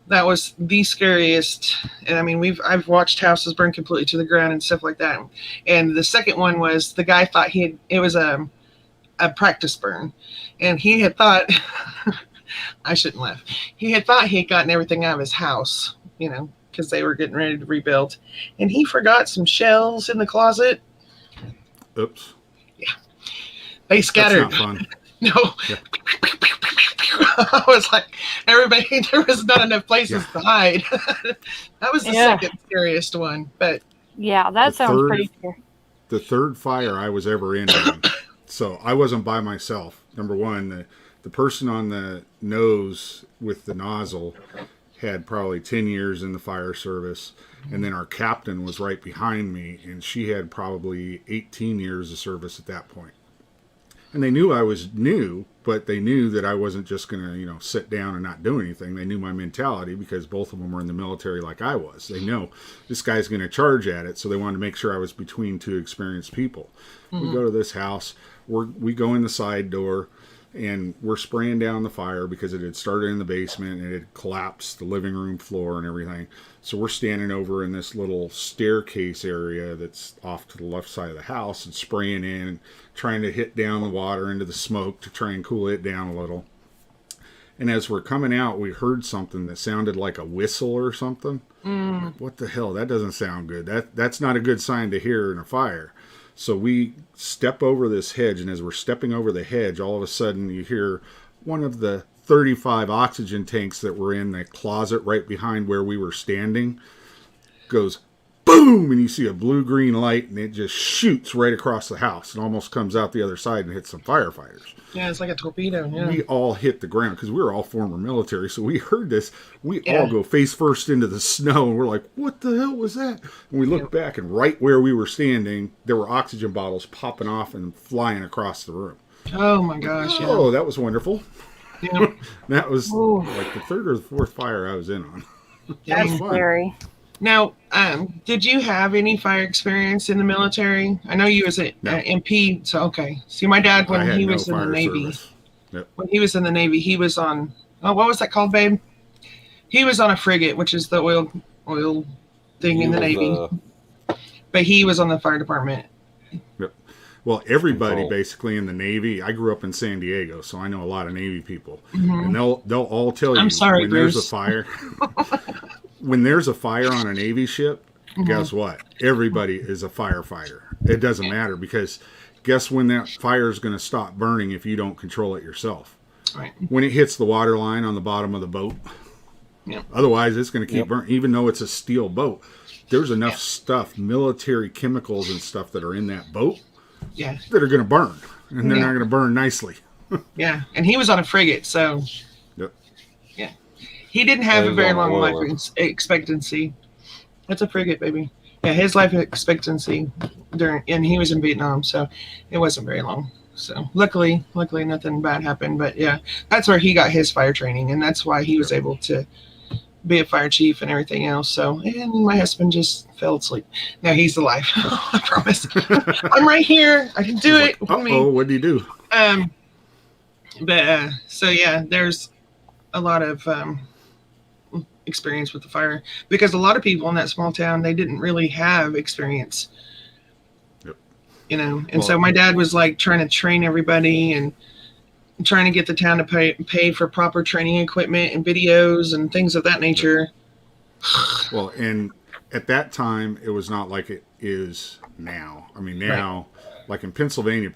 that was the scariest. And I mean, I've watched houses burn completely to the ground and stuff like that. And the second one was the guy thought it was a practice burn, and he had thought I shouldn't laugh. He had thought he had gotten everything out of his house, because they were getting ready to rebuild, and he forgot some shells in the closet. Oops. Yeah, they scattered. That's not fun. No. Yeah. I was like, everybody, there was not enough places to hide. That was the second scariest one. But yeah, that sounds pretty scary. The third fire I was ever in, so I wasn't by myself. Number one, the person on the nose with the nozzle had probably 10 years in the fire service. And then our captain was right behind me, and she had probably 18 years of service at that point. And they knew I was new, but they knew that I wasn't just going to, sit down and not do anything. They knew my mentality, because both of them were in the military like I was. They know this guy's going to charge at it, so they wanted to make sure I was between 2 experienced people. Mm-hmm. We go to this house, we go in the side door, and we're spraying down the fire because it had started in the basement and it had collapsed the living room floor and everything. So we're standing over in this little staircase area that's off to the left side of the house and spraying in and trying to hit down the water into the smoke to try and cool it down a little. And as we're coming out, we heard something that sounded like a whistle or something. Like, what the hell? That doesn't sound good. That's not a good sign to hear in a fire. So we step over this hedge, and as we're stepping over the hedge, all of a sudden you hear one of the 35 oxygen tanks that were in the closet right behind where we were standing goes boom, and you see a blue-green light, and it just shoots right across the house and almost comes out the other side and hits some firefighters. Yeah, it's like a torpedo. Yeah. We all hit the ground because we were all former military, so we heard this. We all go face first into the snow, and we're like, what the hell was that? And we looked back, and right where we were standing, there were oxygen bottles popping off and flying across the room. Oh my gosh, Oh, yeah. that was wonderful. Yeah. That was Ooh, like the third or the fourth fire I was in on. That that's was fun. scary. Now, did you have any fire experience in the military? I know you was at No. MP, so okay. See, my dad, I when had he no was in the fire Navy, service. Yep. he was on, oh, what was that called, babe? He was on a frigate, which is the oil thing He in the was Navy, but he was on the fire department. Yep. Well, everybody Control. basically in the Navy. I grew up in San Diego, so I know a lot of Navy people, Mhm. and they'll all tell you I'm sorry, when there's a Bruce. fire. When there's a fire on a Navy ship, guess what? Everybody is a firefighter. It doesn't matter because guess when that fire is going to stop burning if you don't control it yourself? Right. When it hits the water line on the bottom of the boat. Yep. Otherwise, it's going to keep Yep. burning, even though it's a steel boat. There's enough Yeah. stuff, military chemicals and stuff that are in that boat Yeah. that are going to burn, and they're Yeah. not going to burn nicely. Yeah. And he was on a frigate, so Yep. yeah. He didn't have He a was very on long an life oiler. expectancy. That's a frigate, baby. Yeah, his life expectancy and he was in Vietnam, so it wasn't very long. So luckily nothing bad happened. But yeah, that's where he got his fire training, and that's why he was able to be a fire chief and everything else. So, and my husband just fell asleep. No, he's alive. I promise. I'm right here. I can do it. Like, uh-oh, what do you do? But so yeah, there's a lot of experience with the fire because a lot of people in that small town, they didn't really have experience. Yep. You know, and so my dad was like trying to train everybody and trying to get the town to pay for proper training equipment and videos and things of that nature. Well, and at that time, it was not like it is now. I mean, now, like in Pennsylvania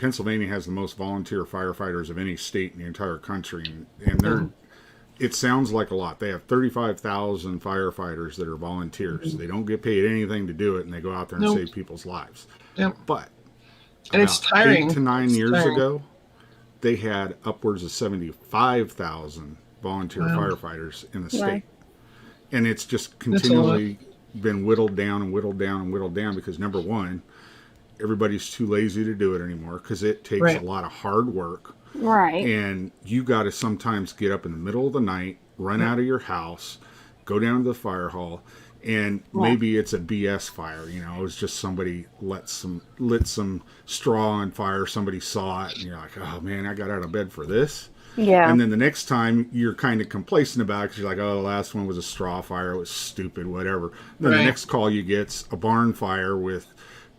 has the most volunteer firefighters of any state in the entire country, and they're. It sounds like a lot. They have 35,000 firefighters that are volunteers. They don't get paid anything to do it, and they go out there and Nope. save people's lives. Yep. But And it's about tiring. 8 to 9 It's years tiring. ago, they had upwards of 75,000 volunteer Wow. firefighters in the Wow. state. And it's just That's a lot. continually been whittled down and whittled down and whittled down because, number one, everybody's too lazy to do it anymore because it takes Right. a lot of hard work. Right. And you got to sometimes get up in the middle of the night, run out of your house, go down to the fire hall, and maybe it's a BS fire. You know, it's just somebody lit some straw on fire. Somebody saw it, and you're like, oh man, I got out of bed for this. Yeah. And then the next time you're kind of complacent about it because you're like, oh, the last one was a straw fire. It was stupid, whatever. Then Right. the next call you get's a barn fire with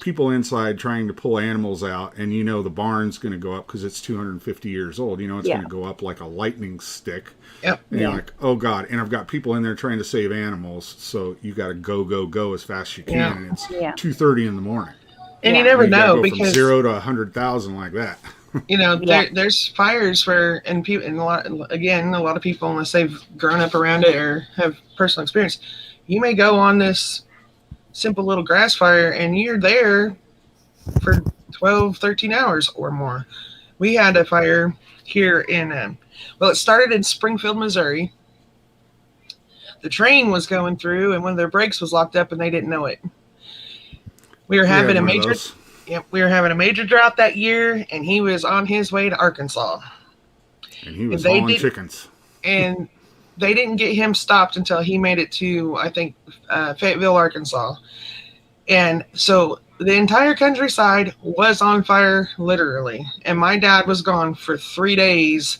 people inside trying to pull animals out, and you know the barn's going to go up because it's 250 years old. You know it's Yeah. going to go up like a lightning stick. Yep. And you're like, oh God. And I've got people in there trying to save animals, so you got to go as fast as you can. Yeah. And it's Yeah. 2:30 in the morning. And you Yeah. never You gotta know go because from 0 to 100,000 like that. you know Yeah. there's fires where and people and a lot of people, unless they've grown up around it or have personal experience, you may go on this simple little grass fire and you're there for 12, 13 hours or more. We had a fire here in it started in Springfield, Missouri. The train was going through and one of their brakes was locked up and they didn't know it. We were having a one of major those. Yep, we were having a major drought that year, and he was on his way to Arkansas. And he was they hauling did- chickens. And they didn't get him stopped until he made it to, I think, Fayetteville, Arkansas. And so the entire countryside was on fire, literally. And my dad was gone for 3 days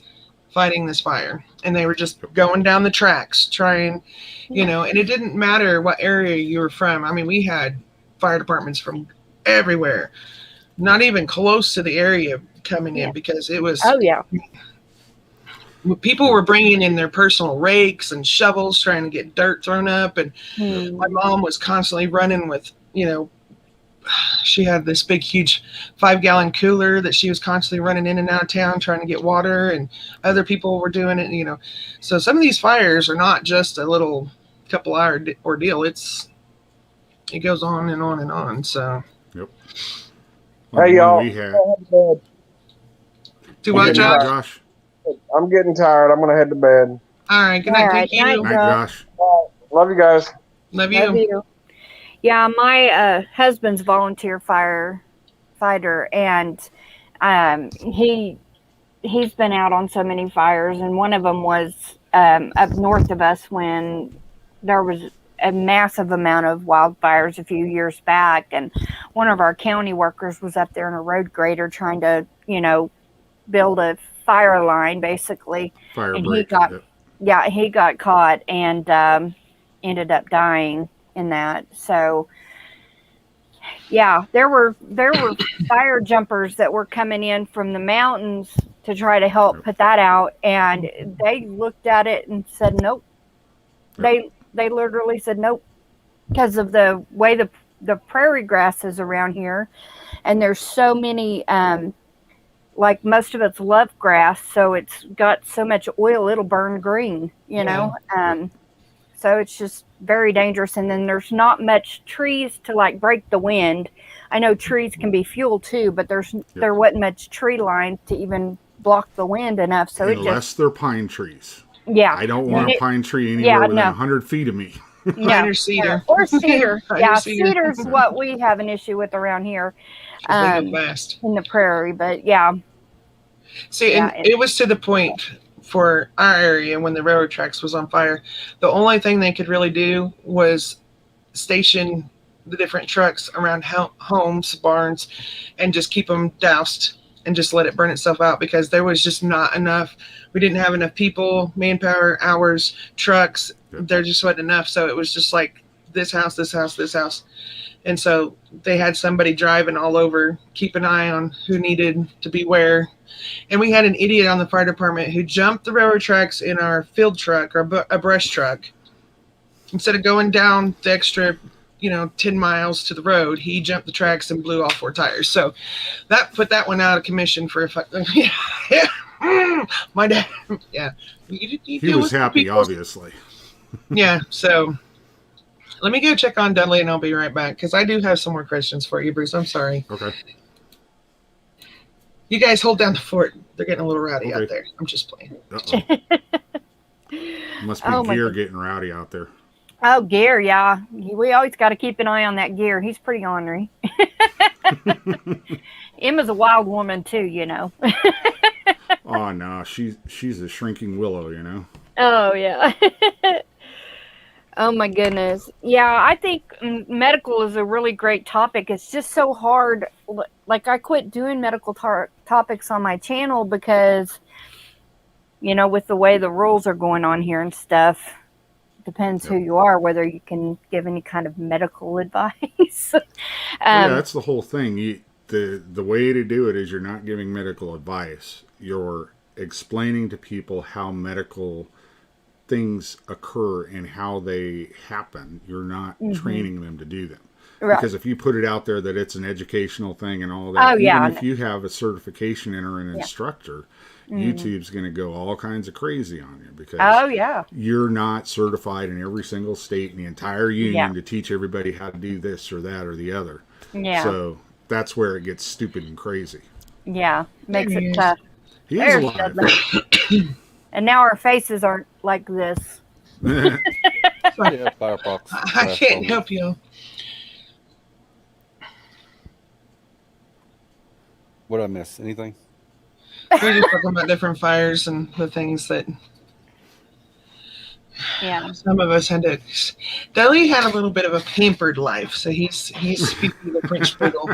fighting this fire. And they were just going down the tracks, trying, you know, and it didn't matter what area you were from. I mean, we had fire departments from everywhere, not even close to the area coming in because it was Oh yeah. people were bringing in their personal rakes and shovels trying to get dirt thrown up. And my mom was constantly running with, you know, she had this big huge 5-gallon cooler that she was constantly running in and out of town trying to get water, and other people were doing it, you know. So some of these fires are not just a little couple hour ordeal. It goes on and on and on. So Yep. Hey, The one y'all. we had- do You what, getting Josh? out, Josh? I'm getting tired. I'm gonna head to bed. All right, good All night. right, Thank you. night. Night, Josh. Love you guys. Love Love you. you. Yeah, my husband's volunteer firefighter, and he he's been out on so many fires, and one of them was up north of us when there was a massive amount of wildfires a few years back, and one of our county workers was up there in a road grader trying to, build a fire line basically, Fire and break. he got caught and ended up dying in that. So yeah, there were fire jumpers that were coming in from the mountains to try to help put that out, and they looked at it and said nope. They literally said nope, because of the way the prairie grass is around here, and there's so many like most of it's love grass, so it's got so much oil it'll burn green, so it's just very dangerous. And then there's not much trees to like break the wind. I know trees can be fuel too, but there wasn't much tree line to even block the wind enough. So unless they're pine trees. Yeah, I don't want a pine tree anywhere within 100 feet of me. Pine or cedar. Or cedar. Pine or Yeah, cedar. cedar's what we have an issue with around here They go fast. in the prairie. But yeah. See, and it was to the point for our area when the railroad tracks was on fire. The only thing they could really do was station the different trucks around homes, barns, and just keep them doused and just let it burn itself out, because there was just not enough. We didn't have enough people, manpower, hours, trucks. There just wasn't enough. So it was just like this house, this house, this house. And so they had somebody driving all over, keep an eye on who needed to be where. And we had an idiot on the fire department who jumped the railroad tracks in our field truck, or a brush truck. Instead of going down the extra 10 miles to the road, he jumped the tracks and blew all 4 tires. So that put that one out of commission for my dad. Yeah. He was happy, obviously. Yeah. So let me go check on Dudley and I'll be right back, because I do have some more questions for you, Bruce. I'm sorry. Okay. You guys hold down the fort. They're getting a little rowdy out there. I'm just playing. Must be Gear getting rowdy out there. Oh, Gear, yeah. We always got to keep an eye on that Gear. He's pretty ornery. Emma's a wild woman too, Oh no, she's a shrinking willow, Oh yeah. Oh my goodness. Yeah, I think medical is a really great topic. It's just so hard. Like, I quit doing medical topics on my channel because, with the way the rules are going on here and stuff, depends who you are, whether you can give any kind of medical advice. Yeah, that's the whole thing. The way to do it is you're not giving medical advice. You're explaining to people how medical things occur and how they happen. You're not training them to do them. Right. Because if you put it out there that it's an educational thing and all that, even if you have a certification and are an instructor, YouTube's going to go all kinds of crazy on you, because you're not certified in every single state in the entire union to teach everybody how to do this or that or the other. Yeah. So that's where it gets stupid and crazy. Yeah, makes it tough. He is alive. And now our faces aren't like this. Firefox. I can't help you. What did I miss? Anything? We're just talking about different fires and the things that some of us had to. Deli had a little bit of a pampered life, so he's speaking the French poodle.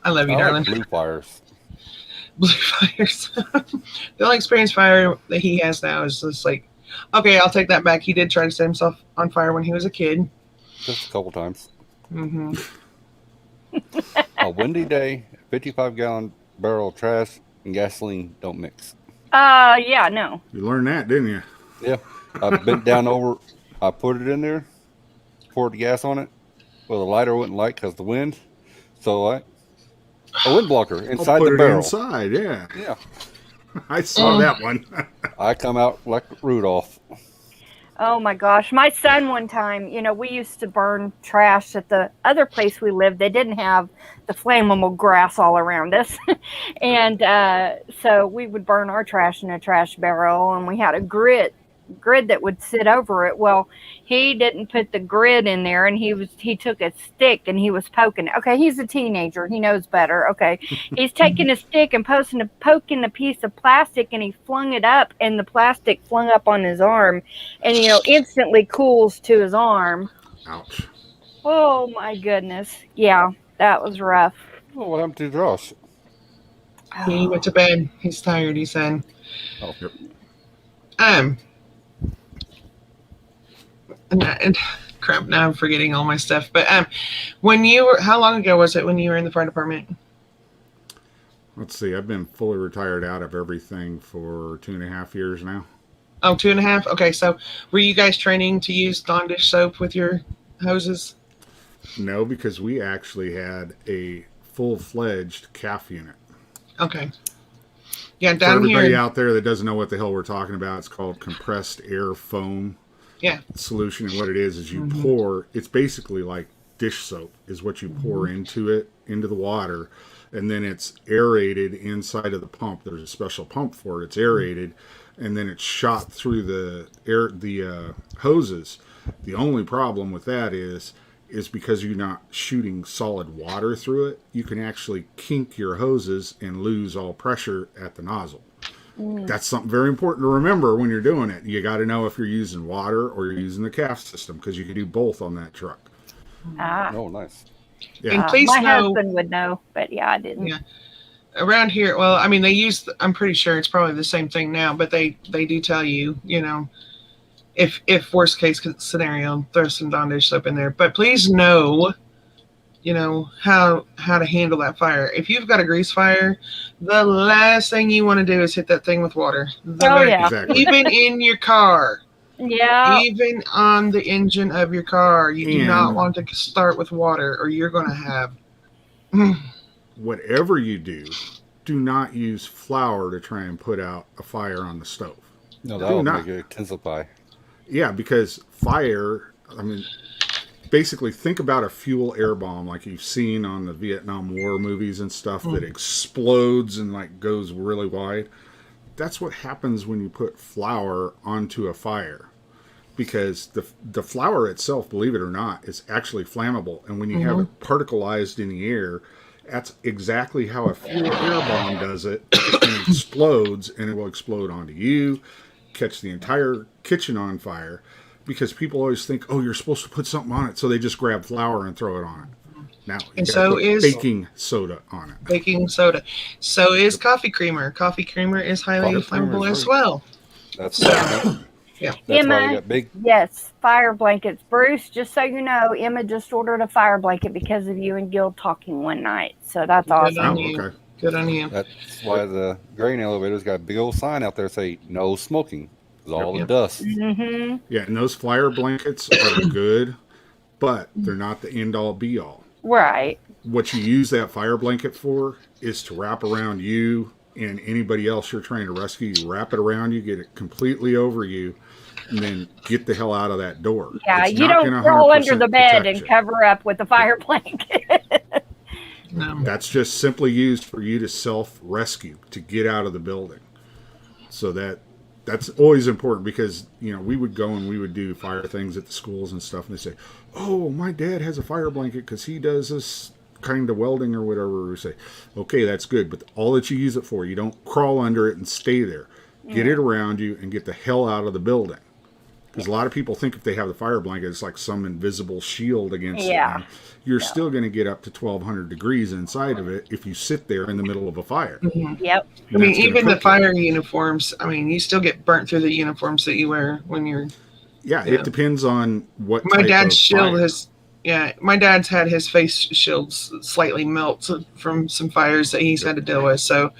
I love you, darling. Blue fires. Blue fires. The only experienced fire that he has now is just like, okay, I'll take that back. He did try to set himself on fire when he was a kid. Just a couple times. Mm-hmm. A windy day, 55-gallon barrel of trash and gasoline don't mix. Yeah, no. You learned that, didn't you? Yeah. I bent down over, I put it in there, poured the gas on it. Well, the lighter wouldn't light because the wind. So a wind blocker inside the barrel. Inside, yeah. Yeah. I saw that one. I come out like Rudolph. Oh my gosh. My son one time, we used to burn trash at the other place we lived. They didn't have the flammable grass all around us. And so we would burn our trash in a trash barrel, and we had a grid that would sit over it. Well, he didn't put the grid in there, and he took a stick and he was poking it. Okay, he's a teenager, he knows better. Okay, he's taking a stick and poking a piece of plastic, and he flung it up, and the plastic flung up on his arm, and instantly cools to his arm. Ouch. Oh my goodness. Yeah, that was rough. Oh, what happened to Josh? He went to bed. He's tired, he said. Oh, yep. And crap, now I'm forgetting all my stuff. But how long ago was it when you were in the fire department? Let's see. I've been fully retired out of everything for 2.5 years now. Oh, 2.5? Okay, so were you guys training to use Dawn dish soap with your hoses? No, because we actually had a full-fledged calf unit. Okay. Yeah, For down everybody here. out there that doesn't know what the hell we're talking about, it's called compressed air foam Yeah. solution. And what it is you pour, it's basically like dish soap is what you pour into the water. And then it's aerated inside of the pump. There's a special pump for it. It's aerated. And then it's shot through the hoses. The only problem with that is because you're not shooting solid water through it, you can actually kink your hoses and lose all pressure at the nozzle. That's something very important to remember when you're doing it. You got to know if you're using water or you're using the calf system, because you can do both on that truck. Oh, nice. Yeah. And please my know, husband would know, but yeah, I didn't. Yeah. Around here, well, I mean, I'm pretty sure it's probably the same thing now, but they do tell you, if worst case scenario, throw some Dawn dish soap in there. But please know, how to handle that fire. If you've got a grease fire, the last thing you want to do is hit that thing with water. Yeah. Exactly. Even in your car. Yeah. Even on the engine of your car, you do And not want to start with water, or you're going to have. Whatever you do not use flour to try and put out a fire on the stove. No, that would make it intensify. Yeah, because fire, basically think about a fuel air bomb like you've seen on the Vietnam War movies and stuff that explodes and goes really wide. That's what happens when you put flour onto a fire, because the flour itself, believe it or not, is actually flammable. And when you have it particleized in the air, that's exactly how a fuel air bomb does it. It explodes, and it will explode onto you, catch the entire kitchen on fire, because people always think, oh, you're supposed to put something on it, so they just grab flour and throw it on it. Now, you gotta put baking soda on it. Baking soda. So is coffee creamer. Coffee creamer is highly flammable as well. That's Yeah. That's why Emma, we got big. yes, fire blankets. Bruce, just so you know, Emma just ordered a fire blanket because of you and Gil talking one night. So that's awesome. on Oh, you. okay. Good on you. That's why the grain elevator's got a big old sign out there say no smoking. It's all the dust. Mm-hmm. Yeah, and those fire blankets are good, but they're not the end-all, be-all. Right. What you use that fire blanket for is to wrap around you and anybody else you're trying to rescue. You wrap it around you, get it completely over you, and then get the hell out of that door. Yeah, It's you not don't gonna crawl under 100% the bed protect and you. cover up with a fire blanket. No. That's just simply used for you to self-rescue, to get out of the building. So that's always important, because we would go and we would do fire things at the schools and stuff, and they say, oh, my dad has a fire blanket because he does this kind of welding or whatever. We say, okay, that's good, but all that you use it for, you don't crawl under it and stay there. Get it around you and get the hell out of the building. Because a lot of people think if they have the fire blanket, it's like some invisible shield against them. You're still going to get up to 1,200 degrees inside of it if you sit there in the middle of a fire. Yep. I mean, That's gonna even the cook you. fire uniforms, you still get burnt through the uniforms that you wear when you're. Yeah, it depends on what My type dad's of shield fire. has. Yeah, my dad's had his face shields slightly melt from some fires that he's had to deal with. So,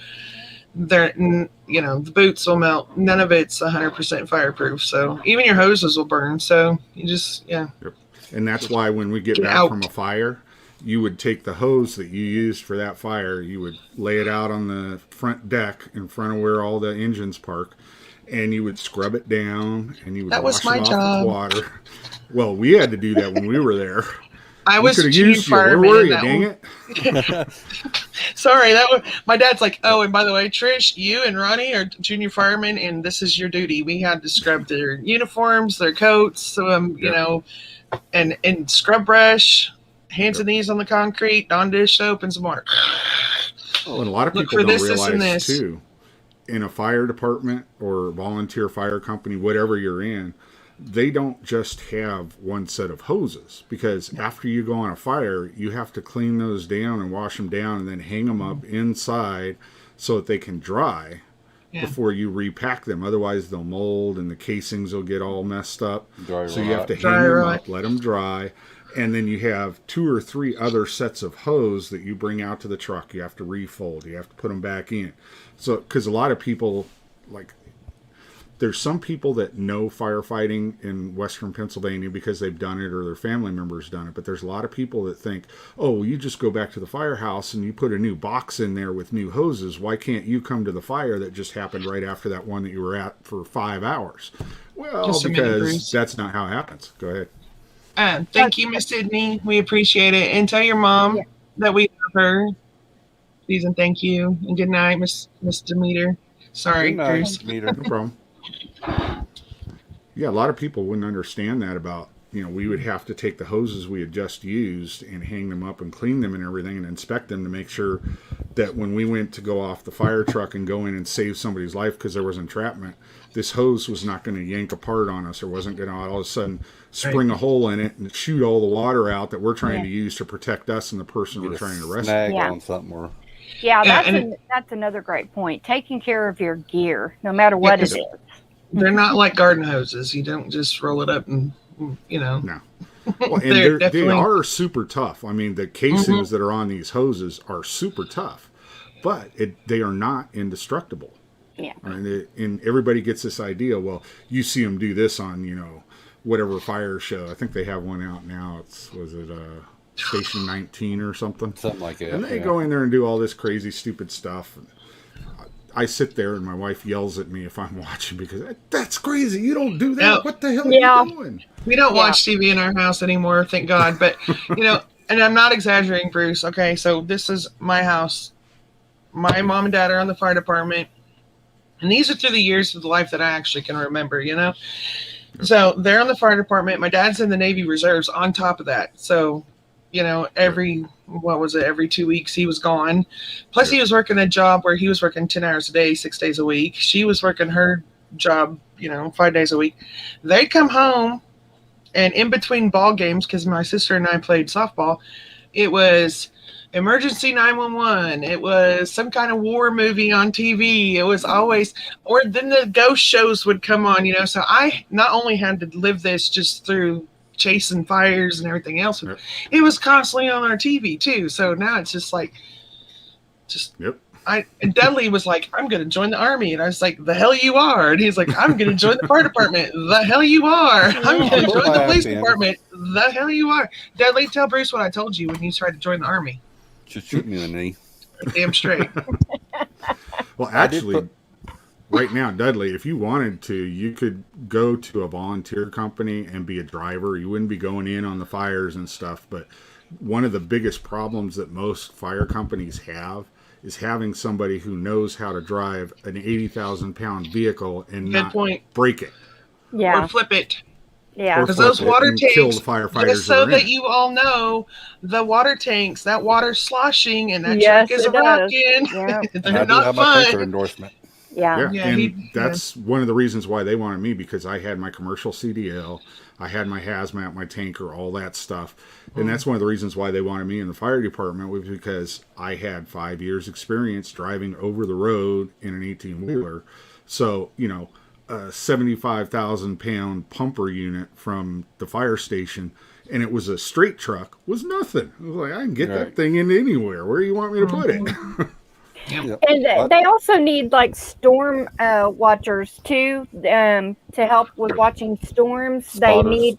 the boots will melt. None of it's 100% fireproof. So even your hoses will burn. So you just, And that's why when we get Get back out. from a fire, you would take the hose that you used for that fire, you would lay it out on the front deck in front of where all the engines park, and you would scrub it down, and you would That was wash my it off job. with water. Well, we had to do that when we were there. I was could have junior used you. Where fireman were in you, that dang one. it? Sorry, that was my dad's like, oh, and by the way, Trish, you and Ronnie are junior firemen, and this is your duty. We had to scrub their uniforms, their coats, you know, and scrub brush, hands and knees on the concrete, Dawn dish soap, and some more. Oh, and a lot of Look people for don't this, and realize this. too, in a fire department or volunteer fire company, whatever you're in, they don't just have one set of hoses, because after you go on a fire, you have to clean those down and wash them down and then hang them up inside so that they can dry before you repack them. Otherwise they'll mold and the casings will get all messed up. So you have to hang them up, let them dry, and then you have 2 or 3 other sets of hose that you bring out to the truck. You have to refold, you have to put them back in. So because a lot of people, like, there's some people that know firefighting in Western Pennsylvania because they've done it or their family members done it. But there's a lot of people that think, oh, well, you just go back to the firehouse and you put a new box in there with new hoses. Why can't you come to the fire that just happened right after that one that you were at for 5 hours? Well, because that's not how it happens. Go ahead. Thank you, Miss Sydney. We appreciate it. And tell your mom that we love her. Please and thank you. And good night, Miss Demeter. Sorry, Good night, Bruce. Demeter. No problem. Yeah, a lot of people wouldn't understand that about, you know, we would have to take the hoses we had just used and hang them up and clean them and everything and inspect them to make sure that when we went to go off the fire truck and go in and save somebody's life because there was entrapment, this hose was not going to yank apart on us or wasn't going to all of a sudden spring a hole in it and shoot all the water out that we're trying to use to protect us and the person we're trying to rescue. Snag on something or... Yeah, that's another great point. Taking care of your gear, no matter what it is. They're not like garden hoses. You don't just roll it up and, you know. No. Well, and they are super tough. I mean, the casings that are on these hoses are super tough, but they are not indestructible. Yeah. And everybody gets this idea, well, you see them do this on, you know, whatever fire show. I think they have one out now. Was it Station 19 or something? Something like that. And they go in there and do all this crazy, stupid stuff. I sit there and my wife yells at me if I'm watching because that's crazy. You don't do that. No. What the hell are you doing? We don't watch TV in our house anymore, thank God. But, you know, and I'm not exaggerating, Bruce. Okay, so this is my house. My mom and dad are on the fire department. And these are through the years of the life that I actually can remember, you know. So they're on the fire department. My dad's in the Navy Reserves on top of that. So, you know, every 2 weeks he was gone. Plus he was working a job where he was working 10 hours a day, 6 days a week. She was working her job, you know, 5 days a week. They'd come home, and in between ball games, because my sister and I played softball, it was emergency 911. It was some kind of war movie on TV. It was always, or then the ghost shows would come on, you know. So I not only had to live this just through chasing fires and everything else, it was constantly on our TV too. So now it's just like, and Dudley was like, I'm going to join the Army. And I was like, the hell you are. And he's like, I'm going to join the fire department. The hell you are. I'm going to join the police department. The hell you are. Dudley, tell Bruce what I told you when you tried to join the Army. Just shoot me in the knee. Damn straight. Well, actually, right now, Dudley, if you wanted to, you could go to a volunteer company and be a driver. You wouldn't be going in on the fires and stuff. But one of the biggest problems that most fire companies have is having somebody who knows how to drive an 80,000-pound vehicle and not break it. Yeah. Or flip it. Yeah. Because those water tanks, kill the firefighters just so that you all know, the water tanks, that water's sloshing and that Yes, truck is it does. rocking. Yeah. They're not fun. Endorsement. Yeah. And that's one of the reasons why they wanted me, because I had my commercial CDL, I had my hazmat, my tanker, all that stuff. And that's one of the reasons why they wanted me in the fire department, was because I had 5 years experience driving over the road in an 18-wheeler. So, you know, a 75,000-pound pumper unit from the fire station, and it was a straight truck, was nothing. I was like, I can get that thing into anywhere. Where do you want me to put it? And they also need like storm watchers too, to help with watching storms. Spotters.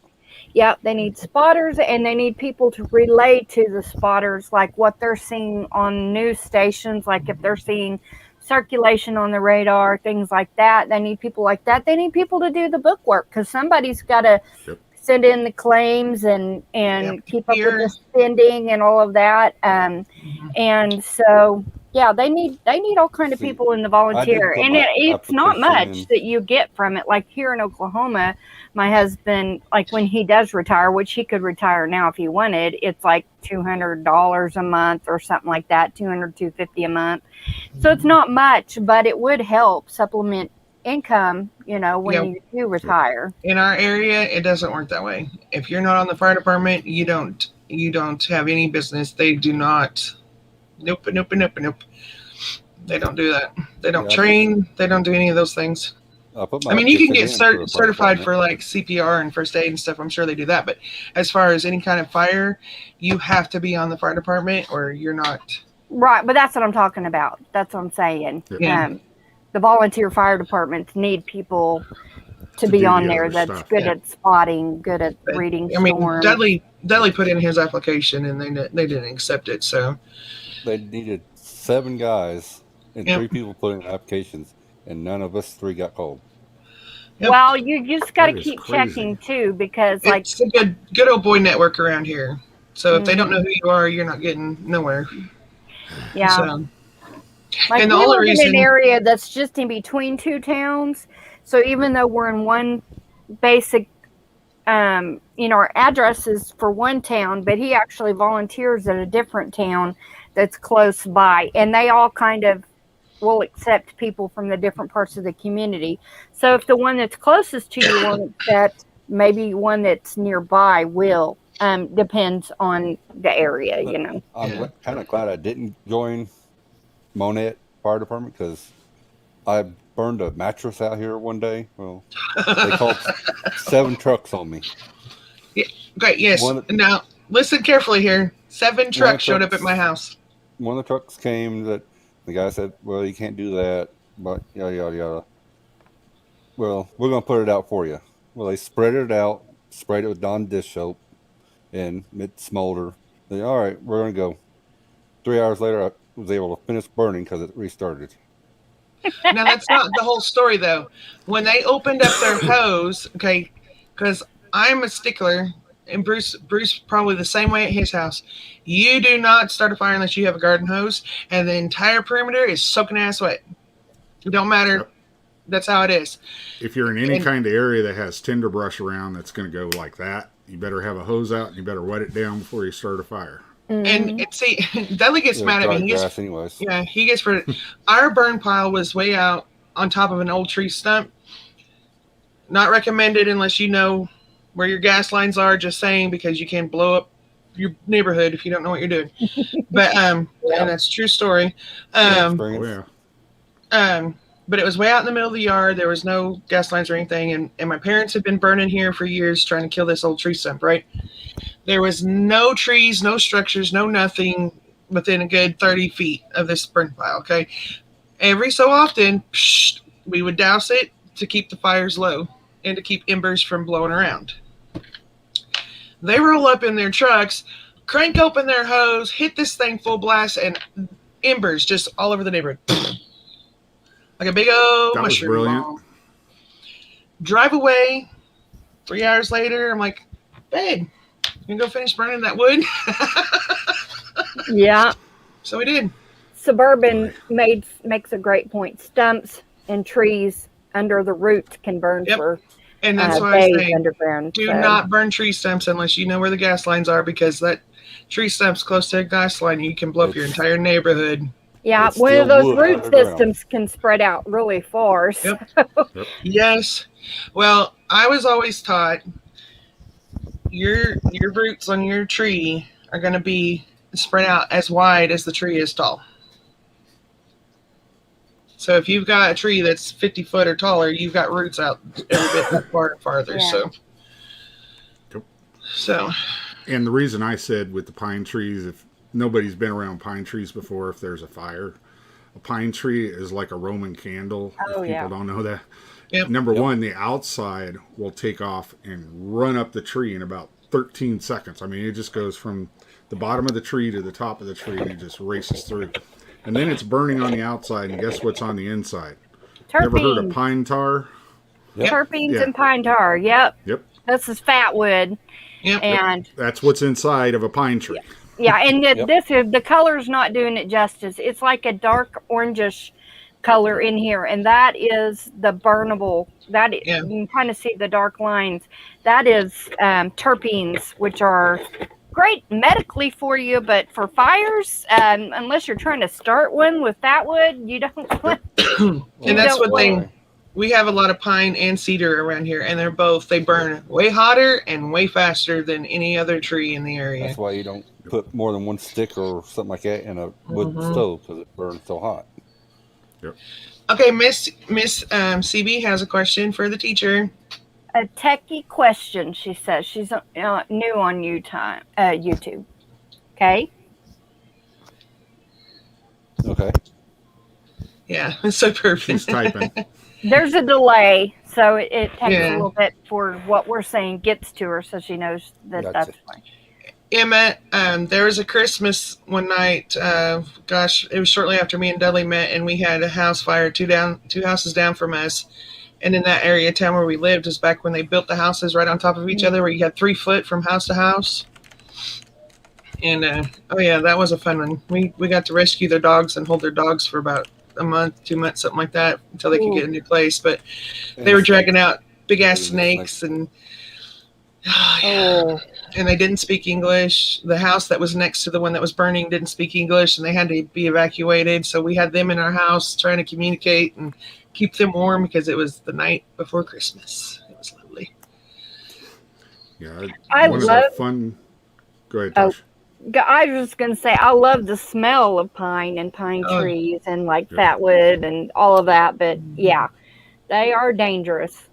They need spotters, and they need people to relay to the spotters like what they're seeing on news stations, like if they're seeing circulation on the radar, things like that. They need people like that. They need people to do the book work, because somebody's got to send in the claims and keep up with Here. the spending and all of that. And so, yeah, they need all kind of See, people in the I volunteer, did put and my it's not application much in. that you get from it. Like here in Oklahoma, my husband, like when he does retire, which he could retire now if he wanted, it's like $200 a month or something like that, $250 a month. So it's not much, but it would help supplement income, when you do retire. In our area, it doesn't work that way. If you're not on the fire department, you don't have any business. They do not. Nope. They don't do that. They don't Yeah, train. They don't do any of those things. I put my I mean, you can application get in for the fire certified department. for like CPR and first aid and stuff. I'm sure they do that. But as far as any kind of fire, you have to be on the fire department or you're not. Right, but that's what I'm talking about. That's what I'm saying. Yeah. The volunteer fire departments need people to be do on the there other that's stuff. good at spotting, good at But, reading I mean, storms. Dudley put in his application and they didn't accept it. So They needed 7 guys and Yep. 3 people put in applications, and none of us 3 got called. Yep. Well, you just got to That is keep crazy. checking too, because like it's a good old boy network around here. So if they don't Mhm. know who you are, you're not getting nowhere. yeah, So, like and we the only live in reason, an area that's just in between 2 towns. So even though we're in one basic, our address is for one town, but he actually volunteers at a different town that's close by, and they all kind of will accept people from the different parts of the community. So if the one that's closest to you won't accept, maybe one that's nearby will. Depends on the area, I'm kind of glad I didn't join Monette Fire Department because I burned a mattress out here one day. Well, they called 7 trucks on me. great, yes. One- Now listen carefully here. 7 trucks showed up trucks- at my house. One of the trucks came that the guy said, well, you can't do that, but yada, yada, yada. Well, we're going to put it out for you. Well, they spread it out, sprayed it with Dawn dish soap, and it smoldered. They, all right, we're going to go. 3 hours later, I was able to finish burning because it restarted. Now that's not the whole story though. When they opened up their hose, okay, because I'm a stickler, and Bruce probably the same way at his house. You do not start a fire unless you have a garden hose, and the entire perimeter is soaking ass wet. It don't matter. Yep. That's how it is. If you're in any And- kind of area that has tinder brush around that's going to go like that, you better have a hose out and you better wet it down before you start a fire. And see, Dudley gets mad at me. He gets, grass anyways. yeah, he gets for our burn pile was way out on top of an old tree stump. Not recommended unless you know where your gas lines are. Just saying, because you can blow up your neighborhood if you don't know what you're doing. But and that's a true story. Experience. Oh, yeah. But it was way out in the middle of the yard. There was no gas lines or anything, and my parents had been burning here for years trying to kill this old tree stump. Right? There was no trees, no structures, no nothing within a good 30 feet of this burn pile. Okay, every so often, we would douse it to keep the fires low and to keep embers from blowing around. They roll up in their trucks, crank open their hose, hit this thing full blast, and embers just all over the neighborhood. Like a big old That was mushroom brilliant. ball. Drive away. 3 hours later, I'm like, babe, you can go finish burning that wood? Yeah. So we did. Suburban makes a great point. Stumps and trees under the roots can burn Yep. for And that's why I days say, underground. do so. not burn tree stumps unless you know where the gas lines are, because that tree stump's close to a gas line. You can blow up your entire neighborhood. Yeah, It's one of still those wood root underground. systems can spread out really far. So. Yep. Yes. Well, I was always taught your roots on your tree are going to be spread out as wide as the tree is tall. So if you've got a tree that's 50 foot or taller, you've got roots out every bit that far and farther. Yeah. So And the reason I said with the pine trees, if nobody's been around pine trees before, if there's a fire, a pine tree is like a Roman candle. Oh, if people yeah. don't know that. Yep. Number one, the outside will take off and run up the tree in about 13 seconds. I mean, it just goes from the bottom of the tree to the top of the tree and it just races through. And then it's burning on the outside, and guess what's on the inside? Never heard of Terpenes. pine tar? Yep. terpenes Yeah. and pine tar. Yep. Yep. This is fat wood, Yep. and That's what's inside of a pine tree. yeah, and Yep. this is the color's not doing it justice. It's like a dark orangish color in here, and that is the burnable. Yeah. You can kind of see the dark lines. That is terpenes, which are great medically for you, but for fires, unless you're trying to start one with fat wood, you don't. And that's don't one thing. want- We have a lot of pine and cedar around here, and they burn way hotter and way faster than any other tree in the area. That's why you don't put more than one stick or something like that in a wood Mhm. stove because it burns so hot. Okay, Miss CB has a question for the teacher. A techie question, she says. She's new on YouTube. Okay. Okay. Yeah, it's so perfect. She's typing. There's a delay, so it takes Yeah. a little bit for what we're saying gets to her, so she knows that Gotcha. that's fine. Emma, there was a Christmas one night. Gosh, it was shortly after me and Dudley met, and we had a house fire two houses down from us. And in that area of town where we lived is back when they built the houses right on top of each other, where you had 3 foot from house to house. And oh yeah, that was a fun one. We got to rescue their dogs and hold their dogs for about a month, 2 months, something like that, until they could get a new place. But they were dragging out big ass snakes and. Oh, yeah. Oh, And they didn't speak English. The house that was next to the one that was burning didn't speak English, and they had to be evacuated. So we had them in our house trying to communicate and keep them warm because it was the night before Christmas. It was lovely. Yeah. I One of love- the fun. Go ahead, Oh. Tosh. I was just gonna say I love the smell of pine and pine Oh. trees and like Yeah. fat wood and all of that, but yeah, they are dangerous.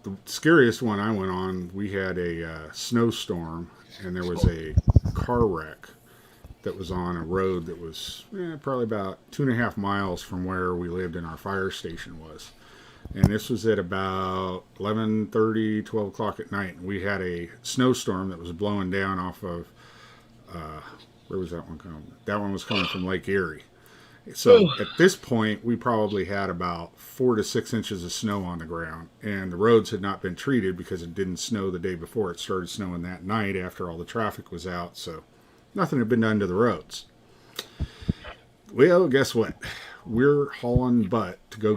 The scariest one I went on, we had a snowstorm, and there was a car wreck that was on a road that was probably about 2.5 miles from where we lived and our fire station was. And this was at about 11:30, 12 o'clock at night. And we had a snowstorm that was blowing down off of, where was that one coming? That one was coming from Lake Erie. So at this point, we probably had about 4 to 6 inches of snow on the ground, and the roads had not been treated because it didn't snow the day before. It started snowing that night after all the traffic was out, so nothing had been done to the roads. Well, guess what? We're hauling butt to go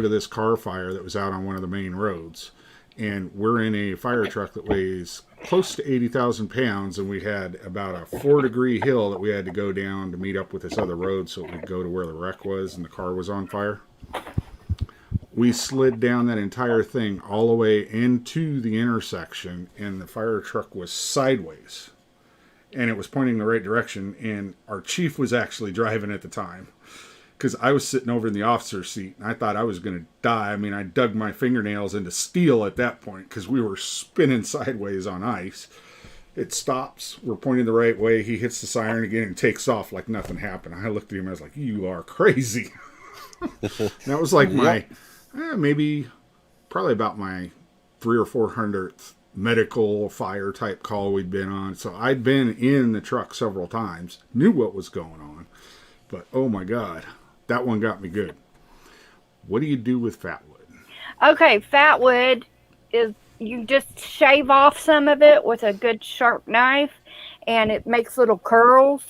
to this car fire that was out on one of the main roads, and we're in a fire truck that weighs close to 80,000 pounds, and we had about a 4-degree hill that we had to go down to meet up with this other road so we could go to where the wreck was and the car was on fire. We slid down that entire thing all the way into the intersection, and the fire truck was sideways, and it was pointing the right direction, and our chief was actually driving at the time. Because I was sitting over in the officer's seat, and I thought I was going to die. I mean, I dug my fingernails into steel at that point because we were spinning sideways on ice. It stops. We're pointing the right way. He hits the siren again and takes off like nothing happened. I looked at him. I was like, "You are crazy." That was like my, probably about my 300th or 400th medical fire type call we'd been on. So I'd been in the truck several times, knew what was going on. But, oh my God. That one got me good. What do you do with fat wood? Okay, fat wood is you just shave off some of it with a good sharp knife, and it makes little curls,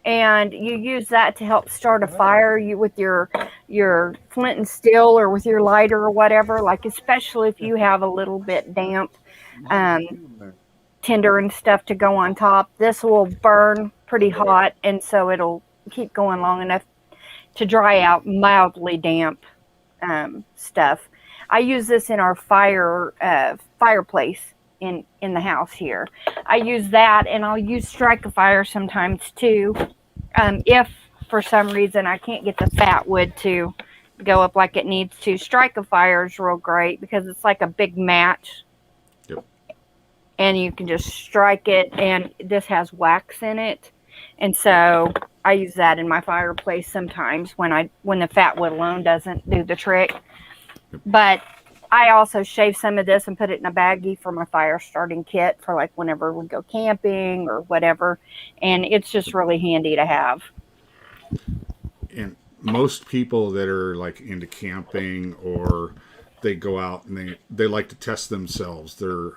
and you use that to help start a fire. You with your flint and steel or with your lighter or whatever. Like especially if you have a little bit damp, tinder and stuff to go on top. This will burn pretty hot, and so it'll keep going long enough to dry out mildly damp stuff. I use this in our fireplace in the house here. I use that, and I'll use strike a fire sometimes too. If for some reason I can't get the fat wood to go up like it needs to, strike a fire is real great because it's like a big match. Yep. And you can just strike it, and this has wax in it, and so I use that in my fireplace sometimes when the fat wood alone doesn't do the trick. But I also shave some of this and put it in a baggie for my fire starting kit for like whenever we go camping or whatever. And it's just really handy to have. And most people that are like into camping or they go out and they like to test themselves. They're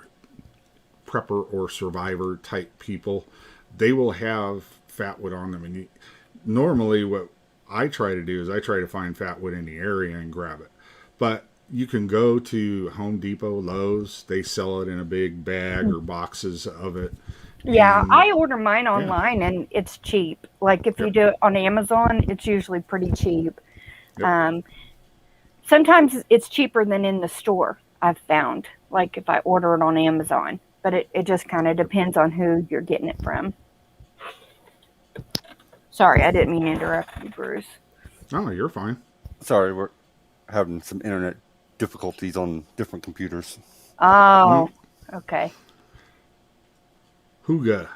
prepper or survivor type people. They will have fatwood on them, and normally what I try to do is I try to find fatwood in the area and grab it. But you can go to Home Depot, Lowe's. They sell it in a big bag or boxes of it. Yeah, And, I order mine online and it's cheap. Like if you do it on Amazon, it's usually pretty cheap. Yep. Sometimes it's cheaper than in the store, I've found, like if I order it on Amazon. But it just kind of depends on who you're getting it from. Sorry, I didn't mean to interrupt you, Bruce. Oh, you're fine. Sorry, we're having some internet difficulties on different computers. Oh, okay. Huga.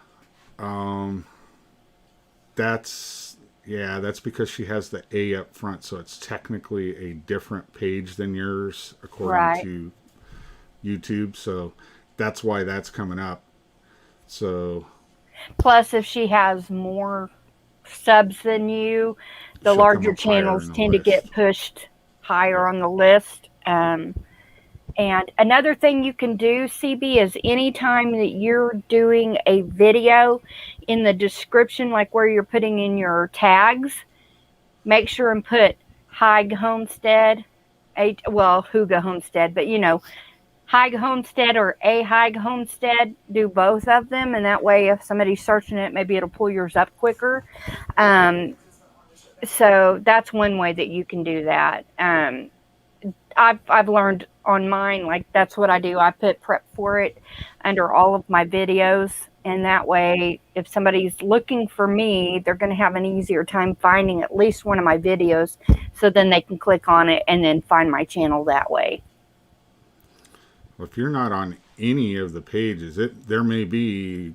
That's because she has the A up front, so it's technically a different page than yours according to YouTube. So that's why that's coming up. So plus, if she has more subs than you, the she'll larger come up higher channels in the tend to list. get pushed higher on the list. And another thing you can do, CB, is anytime that you're doing a video, in the description, like where you're putting in your tags, make sure and put Haig Homestead, Huga Homestead, but Haig Homestead or a Haig Homestead, do both of them, and that way if somebody's searching it, maybe it'll pull yours up quicker. So that's one way that you can do that. I've learned on mine, like that's what I do. I put prep for it under all of my videos, and that way if somebody's looking for me, they're going to have an easier time finding at least one of my videos, so then they can click on it and then find my channel that way. Well, if you're not on any of the pages, there may be,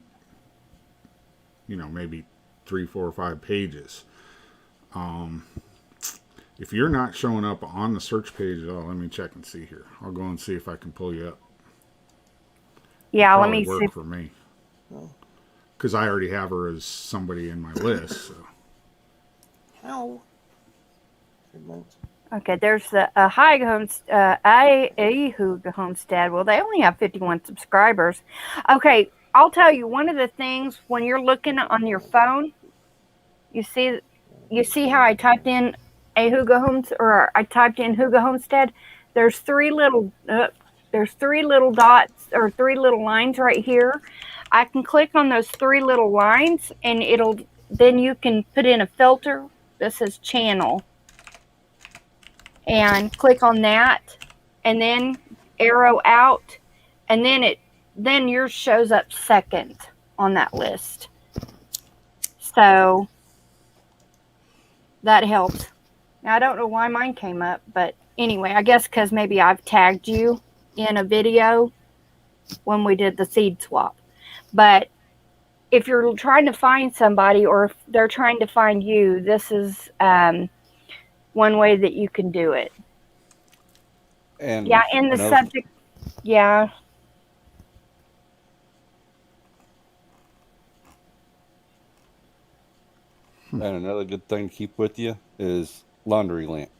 maybe 3, 4, or 5 pages. If you're not showing up on the search page at all, let me check and see here. I'll go and see if I can pull you up. Yeah, It'll let me probably see. work for me, because I already have her as somebody in my list. So. How? Okay, there's the Haig Homestead. Well, they only have 51 subscribers. Okay, I'll tell you, one of the things when you're looking on your phone, you see how I typed in I typed in Huga Homestead. There's three little dots or 3 little lines right here. I can click on those 3 little lines, and then you can put in a filter that says channel, and click on that, and then arrow out, and then yours shows up second on that list. So that helps. Now, I don't know why mine came up, but anyway, I guess because maybe I've tagged you in a video when we did the seed swap. But if you're trying to find somebody, or if they're trying to find you, this is one way that you can do it. And yeah, in the subject, yeah. And another good thing to keep with you is laundry lint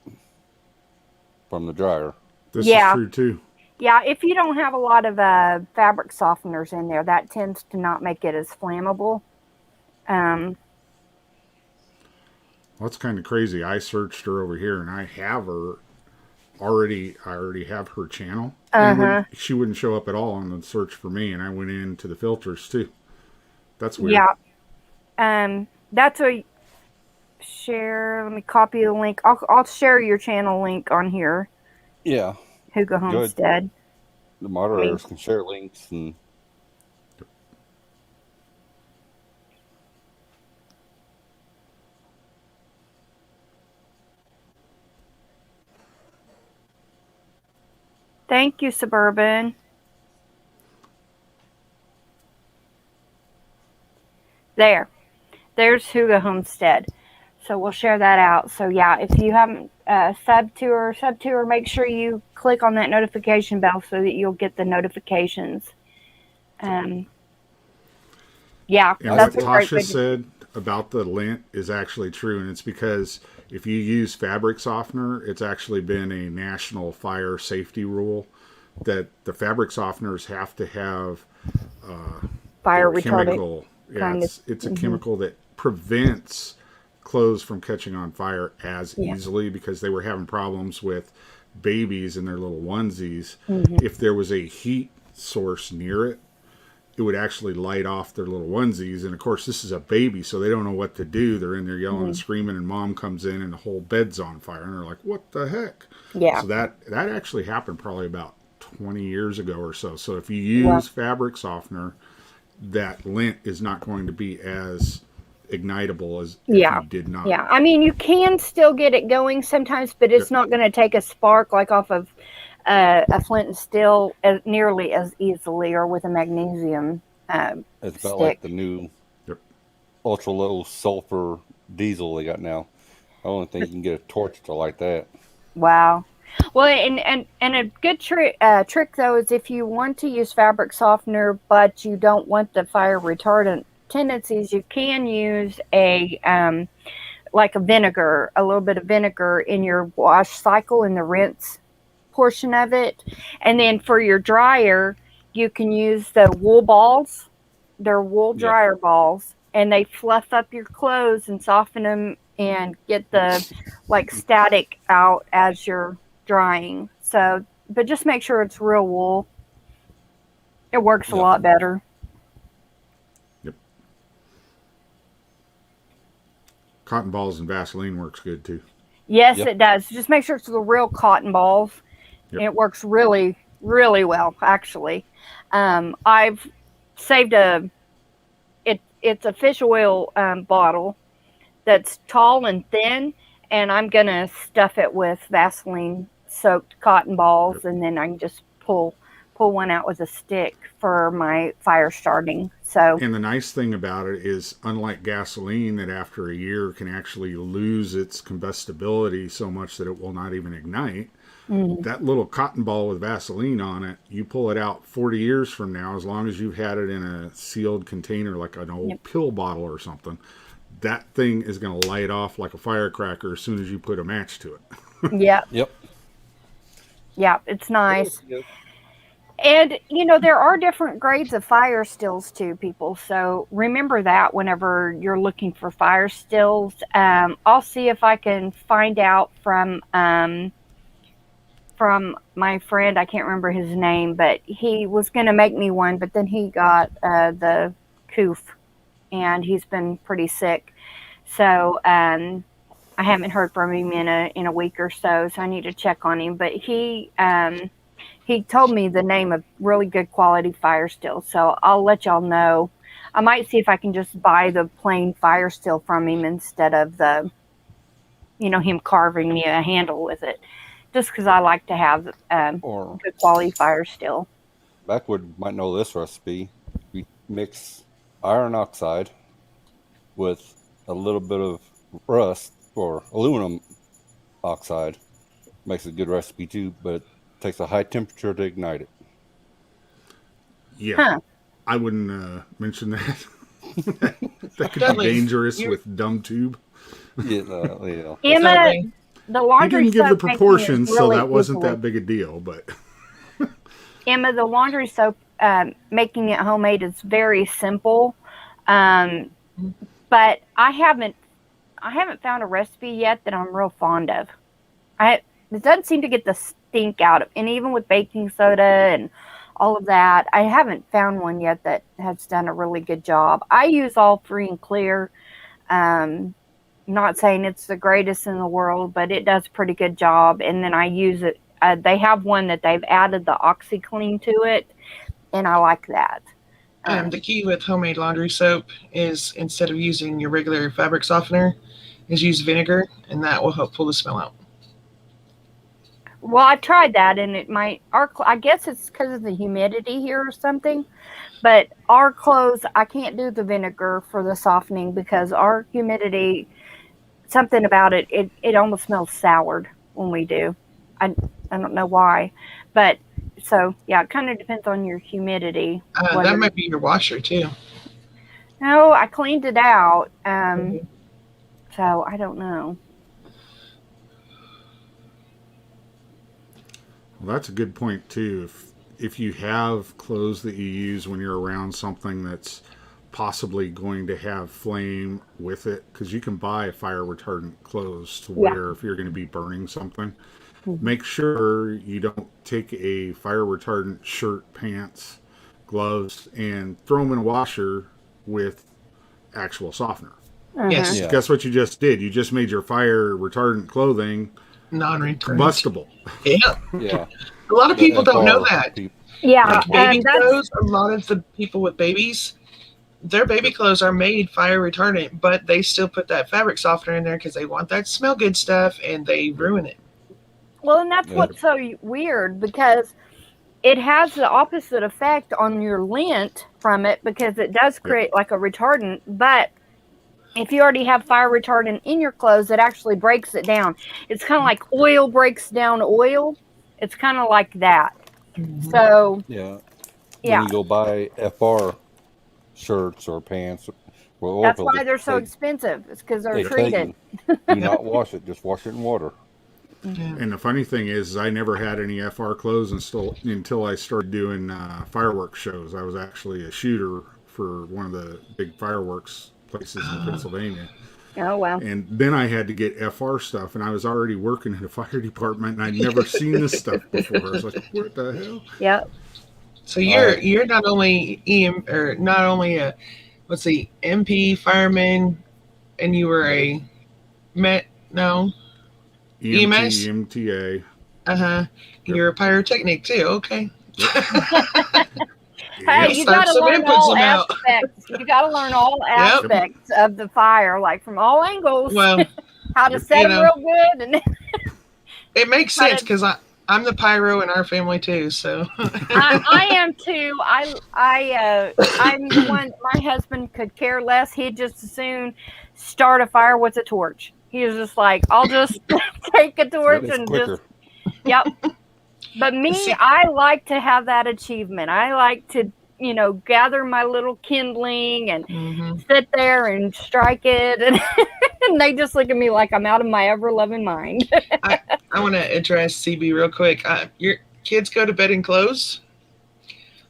from the dryer. This is true too. Yeah, if you don't have a lot of fabric softeners in there, that tends to not make it as flammable. Well, that's kind of crazy. I searched her over here, and I have her already. I already have her channel. And she wouldn't show up at all on the search for me, and I went into the filters too. That's weird. Yeah. That's a share. Let me copy the link. I'll share your channel link on here. Yeah. Huga Homestead. The moderators can share links and. Thank you, Suburban. There's Huga Homestead. So we'll share that out. So yeah, if you haven't sub to her, make sure you click on that notification bell so that you'll get the notifications. Yeah, and that's what a great Tasha said, about the lint is actually true, and it's because if you use fabric softener, it's actually been a national fire safety rule that the fabric softeners have to have Fire a retardant. chemical. Yeah, kind it's a chemical that prevents clothes from catching on fire as Yeah. easily, because they were having problems with babies in their little onesies. If there was a heat source near it, it would actually light off their little onesies. And of course, this is a baby, so they don't know what to do. They're in there yelling and screaming, and mom comes in and the whole bed's on fire. And they're like, what the heck? Yeah. So that actually happened probably about 20 years ago or so. So if you use fabric softener, that lint is not going to be as ignitable as if you did not. Yeah. I mean, you can still get it going sometimes, but it's not going to take a spark like off of a flint and steel nearly as easily, or with a magnesium It's stick. about like the new ultra low sulfur diesel they got now. I don't think you can get a torch to light that. Wow. Well, and a good trick though is if you want to use fabric softener, but you don't want the fire retardant tendencies, you can use like a vinegar, a little bit of vinegar in your wash cycle, in the rinse portion of it. And then for your dryer, you can use the wool balls. They're wool dryer balls, and they fluff up your clothes and soften them and get the like static out as you're drying. So, but just make sure it's real wool. It works a lot better. Yep. Cotton balls and Vaseline works good too. Yes, it does. Just make sure it's the real cotton balls. And it works really, really well, actually. I've saved it's a fish oil bottle that's tall and thin, and I'm going to stuff it with Vaseline soaked cotton balls, and then I can just pull one out with a stick for my fire starting. So, and the nice thing about it is, unlike gasoline that after a year can actually lose its combustibility so much that it will not even ignite, that little cotton ball with Vaseline on it, you pull it out 40 years from now, as long as you've had it in a sealed container like an old pill bottle or something, that thing is going to light off like a firecracker as soon as you put a match to it. Yeah, it's nice. And, there are different grades of fire stills too, people. So remember that whenever you're looking for fire stills. I'll see if I can find out from my friend. I can't remember his name, but he was going to make me one, but then he got the coof, and he's been pretty sick. So I haven't heard from him in a week or so I need to check on him. But he told me the name of really good quality fire still, so I'll let y'all know. I might see if I can just buy the plain fire still from him instead of the, him carving me a handle with it, just because I like to have good quality fire still. Backwood might know this recipe. We mix iron oxide with a little bit of rust or aluminum oxide. Makes a good recipe too, but it takes a high temperature to ignite it. Yeah, I wouldn't mention that. That could be dangerous with dumb tube. Emma, the laundry he didn't give the soap proportions, really so that wasn't easily. that big a deal. But Emma, the laundry soap, making it homemade is very simple, but I haven't found a recipe yet that I'm real fond of. It doesn't seem to get the stink out of, and even with baking soda and all of that, I haven't found one yet that has done a really good job. I use all free and clear. Not saying it's the greatest in the world, but it does a pretty good job. And then I use it. They have one that they've added the OxyClean to it, and I like that. The key with homemade laundry soap is, instead of using your regular fabric softener, is use vinegar, and that will help pull the smell out. Well, I tried that, and I guess it's because of the humidity here or something, but our clothes, I can't do the vinegar for the softening because our humidity, something about it almost smells soured when we do. I don't know why, but so yeah, it kind of depends on your humidity. That might be your washer too. No, I cleaned it out. So I don't know. Well, that's a good point too. If you have clothes that you use when you're around something that's possibly going to have flame with it, because you can buy fire retardant clothes to wear if you're going to be burning something. Make sure you don't take a fire retardant shirt, pants, gloves, and throw them in a washer with actual softener. Yes. Yeah. Guess what you just did? You just made your fire retardant clothing Non-returned. combustible. Yeah. Yeah. A lot of people don't know FR that. people- Yeah, Like baby that's clothes, a lot of the people with babies, their baby clothes are made fire retardant, but they still put that fabric softener in there because they want that smell good stuff, and they ruin it. well, and that's Yeah. what's so weird because it has the opposite effect on your lint from it because it does create like a retardant, but if you already have fire retardant in your clothes, it actually breaks it down. It's kind of like oil breaks down oil. It's kind of like that. So, Yeah. yeah, When you go buy FR shirts or pants, well, that's oil why filters, they're so expensive. It's because they're they tell treated. you, do not wash it. Just wash it in water. And the funny thing is, I never had any FR clothes until I started doing fireworks shows. I was actually a shooter for one of the big fireworks places in Pennsylvania. Oh, wow. And then I had to get FR stuff, and I was already working in the fire department, and I'd never seen this stuff before. I was like, "What the hell?" Yep. So you're not only what's the MP fireman, and you were a EMS. EMS? EMTA. You're a pyrotechnic too. Okay. Hey, you got to Some learn inputs all about- aspects. You got to learn all aspects of the fire, like from all angles. Well, How to set them real good, and it makes sense because I'm the pyro in our family too. So I am too. I'm the one. My husband could care less. He'd just as soon start a fire with a torch. He was just like, I'll just take a torch It's and quicker. Yep. But me, See- I like to have that achievement. I like to, gather my little kindling and sit there and strike it. And, and they just look at me like I'm out of my ever-loving mind. I want to address CB real quick. Your kids go to bed in clothes.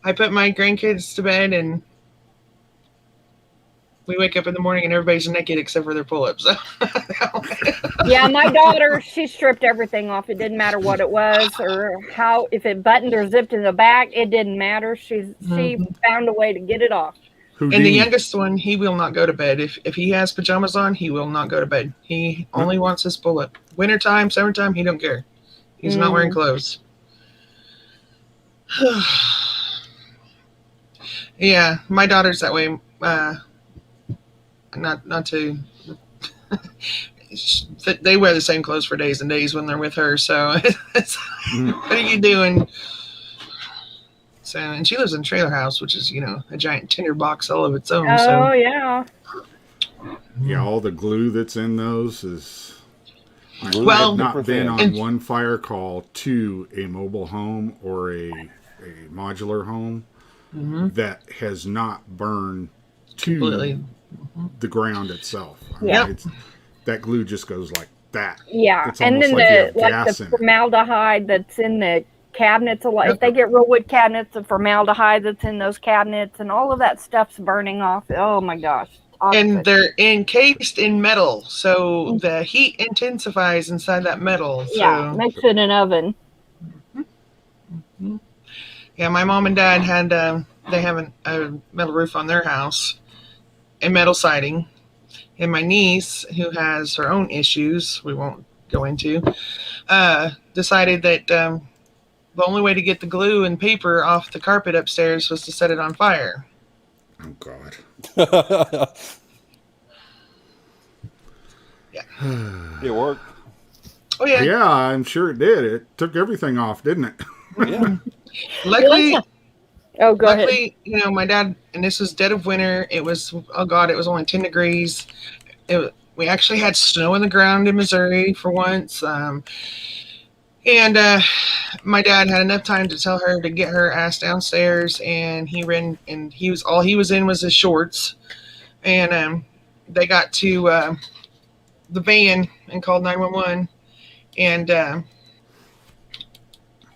I put my grandkids to bed, and we wake up in the morning and everybody's naked except for their pull-ups. Yeah, my daughter, she stripped everything off. It didn't matter what it was or how, if it buttoned or zipped in the back, it didn't matter. She found a way to get it off. And the youngest one, he will not go to bed. If he has pajamas on, he will not go to bed. He only wants his pull-up. Wintertime, summertime, he don't care. He's not wearing clothes. Yeah, my daughter's that way. Not to they wear the same clothes for days and days when they're with her, so it's, what are you doing? So, and she lives in a trailer house, which is a giant tinder box all of its own. Oh, yeah. Yeah, all the glue that's in those is. Well, I've not been on one fire call to a mobile home or a modular home that has not burned to completely the ground itself. I Yeah. mean, that glue just goes like that. Yeah, It's and almost then like you the have gas the in it. formaldehyde that's in the cabinets. If they get real wood cabinets, the formaldehyde that's in those cabinets and all of that stuff's burning off. Oh my gosh! And they're encased in metal, so the heat intensifies inside that metal. So. Yeah, makes it an oven. Yeah, my mom and dad had they have a metal roof on their house and metal siding. And my niece, who has her own issues, we won't go into, decided that the only way to get the glue and paper off the carpet upstairs was to set it on fire. Oh God. Yeah. It worked. Oh yeah. Yeah, I'm sure it did. It took everything off, didn't it? Yeah. Luckily, Oh, go ahead. my dad, and this was dead of winter. It was, oh God, it was only 10 degrees. We actually had snow on the ground in Missouri for once. And my dad had enough time to tell her to get her ass downstairs, and he ran, and all he was in was his shorts, and they got to the van and called 911 and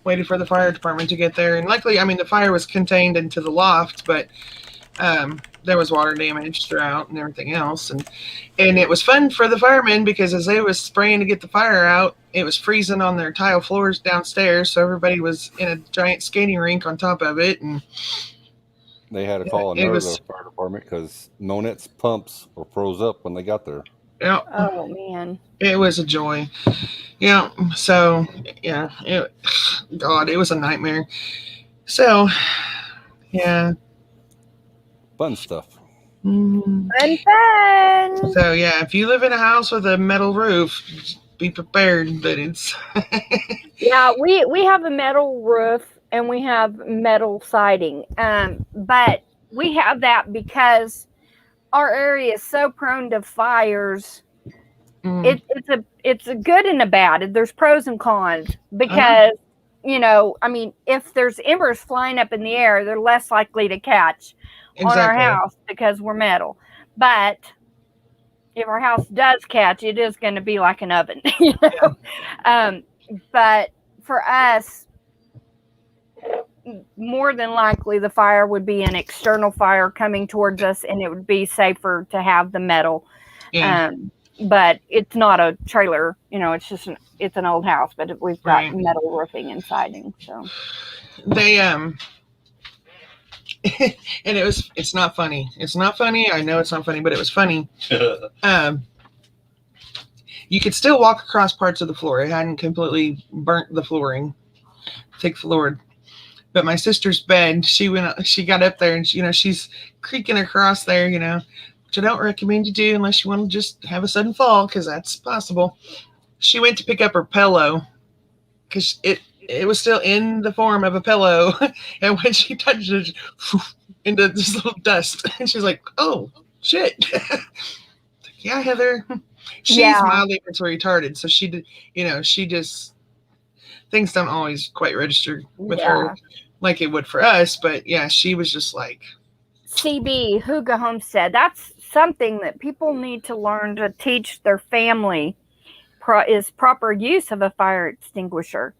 waited for the fire department to get there. And luckily, I mean, the fire was contained into the loft, but there was water damage throughout and everything else. And it was fun for the firemen because as they was spraying to get the fire out, it was freezing on their tile floors downstairs. So everybody was in a giant skating rink on top of it. And They had to call another fire department because Nonet's pumps were froze up when they got there. Yeah. Oh man. It was a joy. Yeah. So yeah, God, it was a nightmare. So yeah. Fun stuff. Mm-hmm. Fun. So yeah, if you live in a house with a metal roof, be prepared that it's Yeah, we have a metal roof and we have metal siding. But we have that because our area is so prone to fires. It's a good and a bad. There's pros and cons because you know, I mean, if there's embers flying up in the air, they're less likely to catch on our house because we're metal. But if our house does catch, it is going to be like an oven, you know. Yeah. But for us, more than likely the fire would be an external fire coming towards us, and it would be safer to have the metal. Yeah. But it's not a trailer, you know. It's just it's an old house, but we've got metal roofing and siding. So they and it's not funny. It's not funny. I know it's not funny, but it was funny. You could still walk across parts of the floor. It hadn't completely burnt the flooring, thick floored. But my sister's bed, she got up there and she's creaking across there, which I don't recommend you do unless you want to just have a sudden fall, because that's possible. She went to pick up her pillow because it was still in the form of a pillow. And when she touched it, into this little dust, and she's like, oh, shit. Yeah, Heather. She's mildly retarded. So she did, she just, things don't always quite register with her like it would for us. But yeah, she was just like. CB, Huga Homestead. That's something that people need to learn to teach their family is proper use of a fire extinguisher.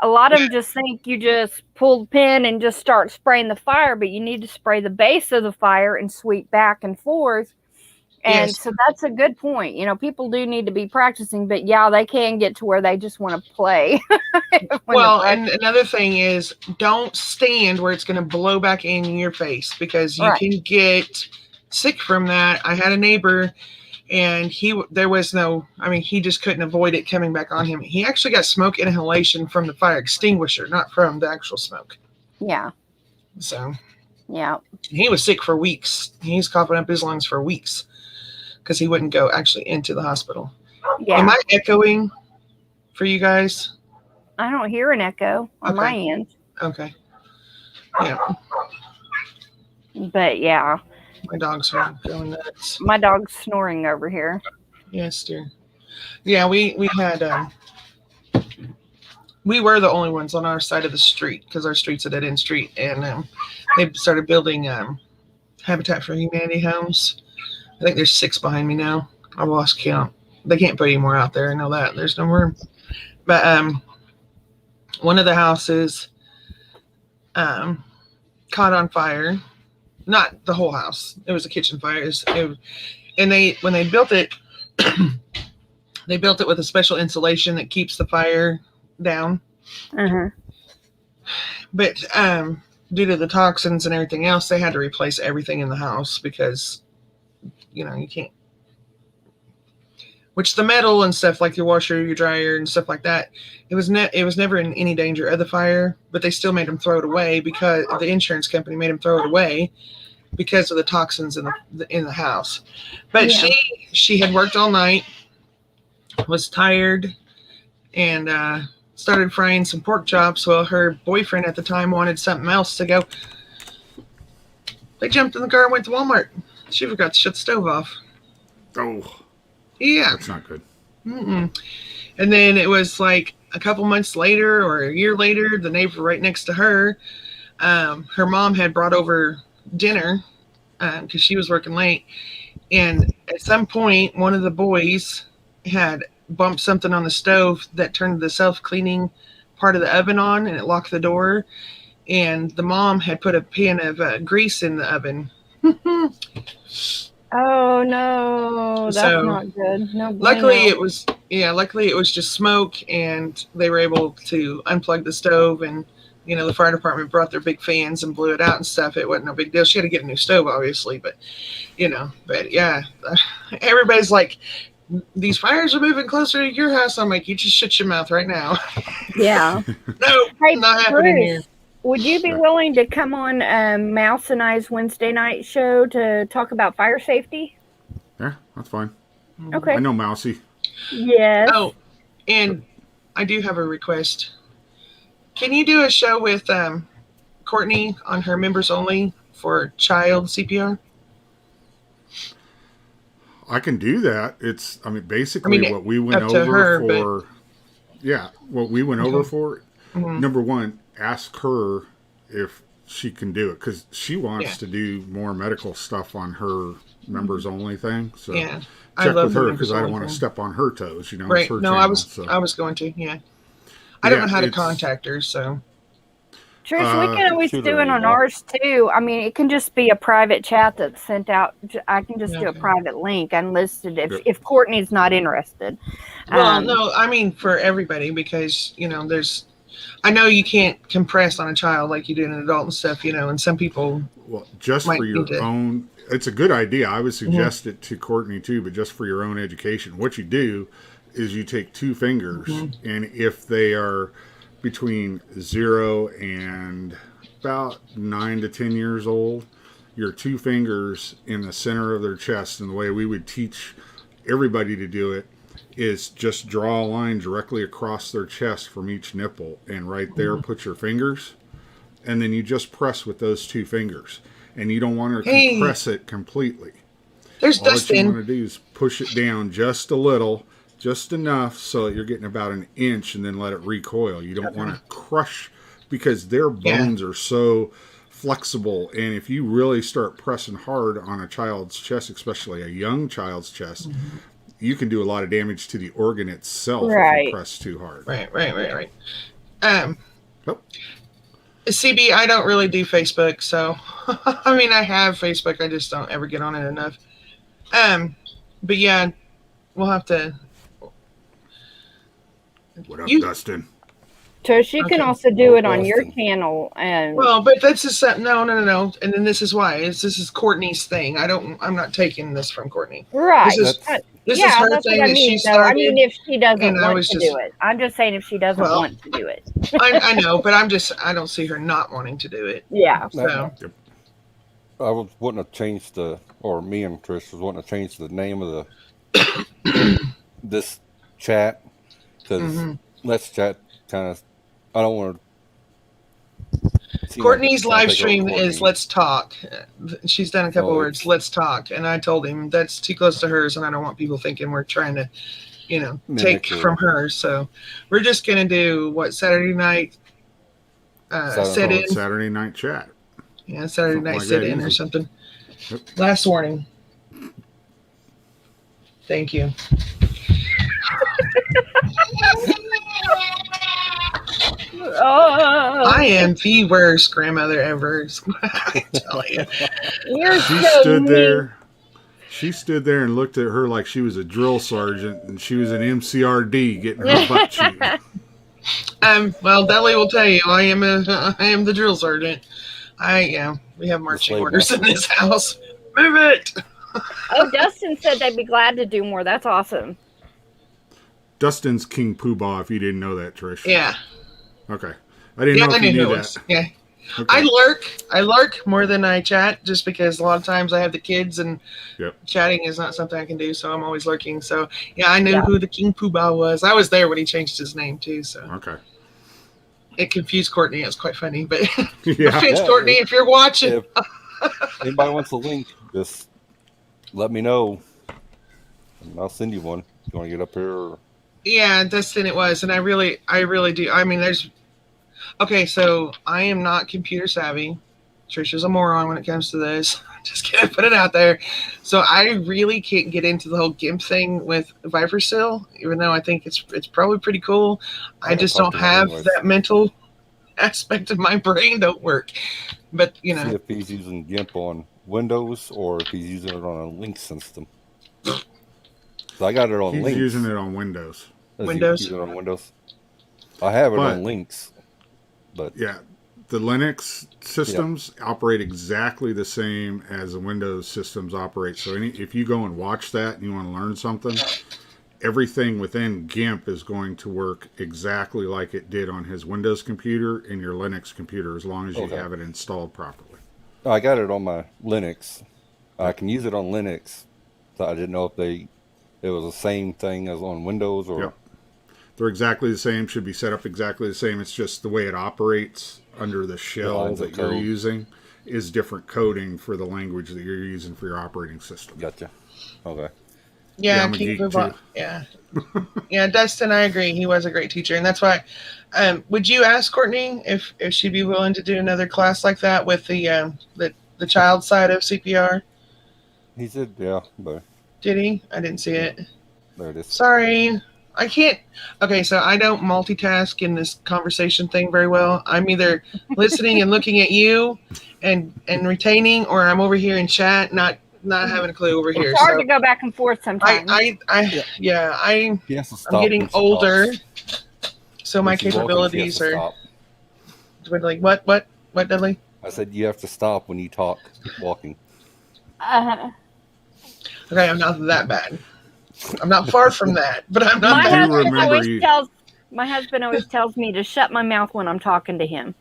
A lot of them just think you just pull the pin and just start spraying the fire, but you need to spray the base of the fire and sweep back and forth. And so that's a good point. People do need to be practicing, but they can get to where they just want to play. Well, and another thing is don't stand where it's going to blow back in your face, because you can get sick from that. I had a neighbor, and he just couldn't avoid it coming back on him. He actually got smoke inhalation from the fire extinguisher, not from the actual smoke. Yeah. So. Yeah. He was sick for weeks. He's coughing up his lungs for weeks because he wouldn't go actually into the hospital. Yeah. Am I echoing for you guys? I don't hear an echo on my end. Okay. Yeah. But yeah. My dogs are going nuts. My dog's snoring over here. Yes, dear. Yeah, we had we were the only ones on our side of the street because our street's a dead-end street, and they started building Habitat for Humanity homes. I think there's 6 behind me now. I lost count. They can't put any more out there. I know that. There's no room. But one of the houses caught on fire. Not the whole house. It was a kitchen fire. When they built it, they built it with a special insulation that keeps the fire down. Uh-huh. But due to the toxins and everything else, they had to replace everything in the house because, you can't. Which the metal and stuff, like your washer, your dryer, and stuff like that, it was never in any danger of the fire, but they still made them throw it away because the insurance company made them throw it away because of the toxins in the house. But she had worked all night, was tired, and started frying some pork chops while her boyfriend at the time wanted something else to go. They jumped in the car and went to Walmart. She forgot to shut the stove off. Oh. Yeah. That's not good. Mm-mm. And then it was like a couple months later or a year later, the neighbor right next to her, her mom had brought over dinner because she was working late. And at some point, one of the boys had bumped something on the stove that turned the self-cleaning part of the oven on, and it locked the door. And the mom had put a pan of grease in the oven. Oh no, that's So, not good. No luckily bueno. it was just smoke, and they were able to unplug the stove, and the fire department brought their big fans and blew it out and stuff. It wasn't no big deal. She had to get a new stove, obviously, but yeah, everybody's like, these fires are moving closer to your house. I'm like, you just shut your mouth right now. Yeah. No, Hey, not happening here. Bruce, would you be willing to come on Mouse and I's Wednesday night show to talk about fire safety? Yeah, that's fine. Okay. I know Mousy. Yes. Oh, and I do have a request. Can you do a show with Courtney on her members only for child CPR? I can do that. It's, basically what we went up to over her, for. Yeah, what we went over for. Mhm. Number one, ask her if she can do it, because she wants to do more medical stuff on her members only thing. So Yeah, I check love with the her, members because I don't only want to thing. step on her toes. It's Right? her No, channel, I was going to. Yeah, I don't know how to contact her, so. Trish, we can always shoot do her it an on email. ours too. I mean, it can just be a private chat that's sent out. I can just do a Okay. private link unlisted Yep. if Courtney's not interested. Well, no, I mean for everybody, because there's. I know you can't compress on a child like you do an adult and stuff, and some people. Well, just might for your need to- own, it's a good idea. I would suggest it to Courtney too, but just for your own education. What you do is you take two fingers, and if they are between 0 and about 9 to 10 years old, your two fingers in the center of their chest, and the way we would teach everybody to do it is just draw a line directly across their chest from each nipple, and right there put your fingers, and then you just press with those two fingers, and you don't want to Hey. compress it completely. There's All that you Dustin. want to do is push it down just a little, just enough so that you're getting about an inch, and then let it recoil. You don't want to crush, because their bones are so flexible, and if you really start pressing hard on a child's chest, especially a young child's chest, you can do a lot of damage to the organ itself if Right. you press too hard. Right. Oh. CB, I don't really do Facebook, so I mean, I have Facebook, I just don't ever get on it enough. But yeah, we'll have to. What up, You- Dustin? Trish, you can Okay. also do it on your Boston. channel. And Well, but that's just no. And then this is why this is Courtney's thing. I'm not taking this from Courtney. right. This is That's- this yeah, is her that's thing what I that mean. she So, started. I mean, if she doesn't and I want was to just- do it, I'm just saying if she doesn't Well- want to do it. I know, but I don't see her not wanting to do it. Yeah. So I was wanting to change or me and Trish was wanting to change the name of the this chat, because Let's Chat kind of, I don't want to. Courtney's live stream is Let's Talk. She's done a couple Oh, words, Let's Talk, and I told him that's too close to hers, and I don't want people thinking we're trying to, take Mimic from her. So we're just gonna do Saturday night sit in. Saturday night chat. Yeah, Saturday Something night like sit that, in or easy. something. Yep. Last warning. Thank you. Oh, I am the worst grandmother ever. I tell you. you're She so stood mean. there. She stood there and looked at her like she was a drill sergeant, and she was an MCRD getting her butt chewed. Well, Deli will tell you, I am the drill sergeant. We have marching slave orders in master. this house. Move it. Oh, Dustin said they'd be glad to do more. That's awesome. Dustin's King Poobah, if you didn't know that, Trish. Yeah. Okay. I didn't know I if you knew knew who it that. was. Yeah. Okay. I lurk more than I chat, just because a lot of times I have the kids and Yep. chatting is not something I can do, so I'm always lurking. So yeah, I knew Yeah. who the King Poobah was. I was there when he changed his name too, so Okay. it confused Courtney. It was quite funny, but Yeah. offense, Yeah, Courtney, if you're watching. If anybody wants a link, just let me know, and I'll send you one. You want to get up here? Or... Yeah, Dustin, it was, and I really do. I mean, so I am not computer savvy. Trisha's a moron when it comes to this. Just gonna put it out there. So I really can't get into the whole GIMP thing with Vipersil, even though I think it's probably pretty cool. I just don't have that mental aspect of my brain don't work. But See if he's using GIMP on Windows or if he's using it on a Linux system. So I got it on He's Linux. using it on Windows. Windows? Use it on Windows. I have it on Linux, but yeah, the Linux systems operate exactly the same as the Windows systems operate. So if you go and watch that and you want to learn something, everything within GIMP is going to work exactly like it did on his Windows computer and your Linux computer, as long as you have it installed properly. I got it on my Linux. I can use it on Linux. So I didn't know if it was the same thing as on Windows or. Yep. They're exactly the same. Should be set up exactly the same. It's just the way it operates under the shell that you're using is different coding for the language that you're using for your operating system. Gotcha. Okay. Yeah, I'm a geek too. Yeah. Yeah, Dustin, I agree. He was a great teacher. And that's why, would you ask Courtney if she'd be willing to do another class like that with the child side of CPR? He said, yeah, but. Did he? I didn't see it. There it is. Sorry. I can't. Okay, so I don't multitask in this conversation thing very well. I'm either listening and looking at you and retaining, or I'm over here in chat, not having a clue over here. It's hard to go back and forth sometimes. I'm getting older, so my capabilities are dwindling. What, Dudley? I said you have to stop when you talk walking. Okay, I'm not that bad. I'm not far from that, but I'm not that. My husband always tells me to shut my mouth when I'm talking to him.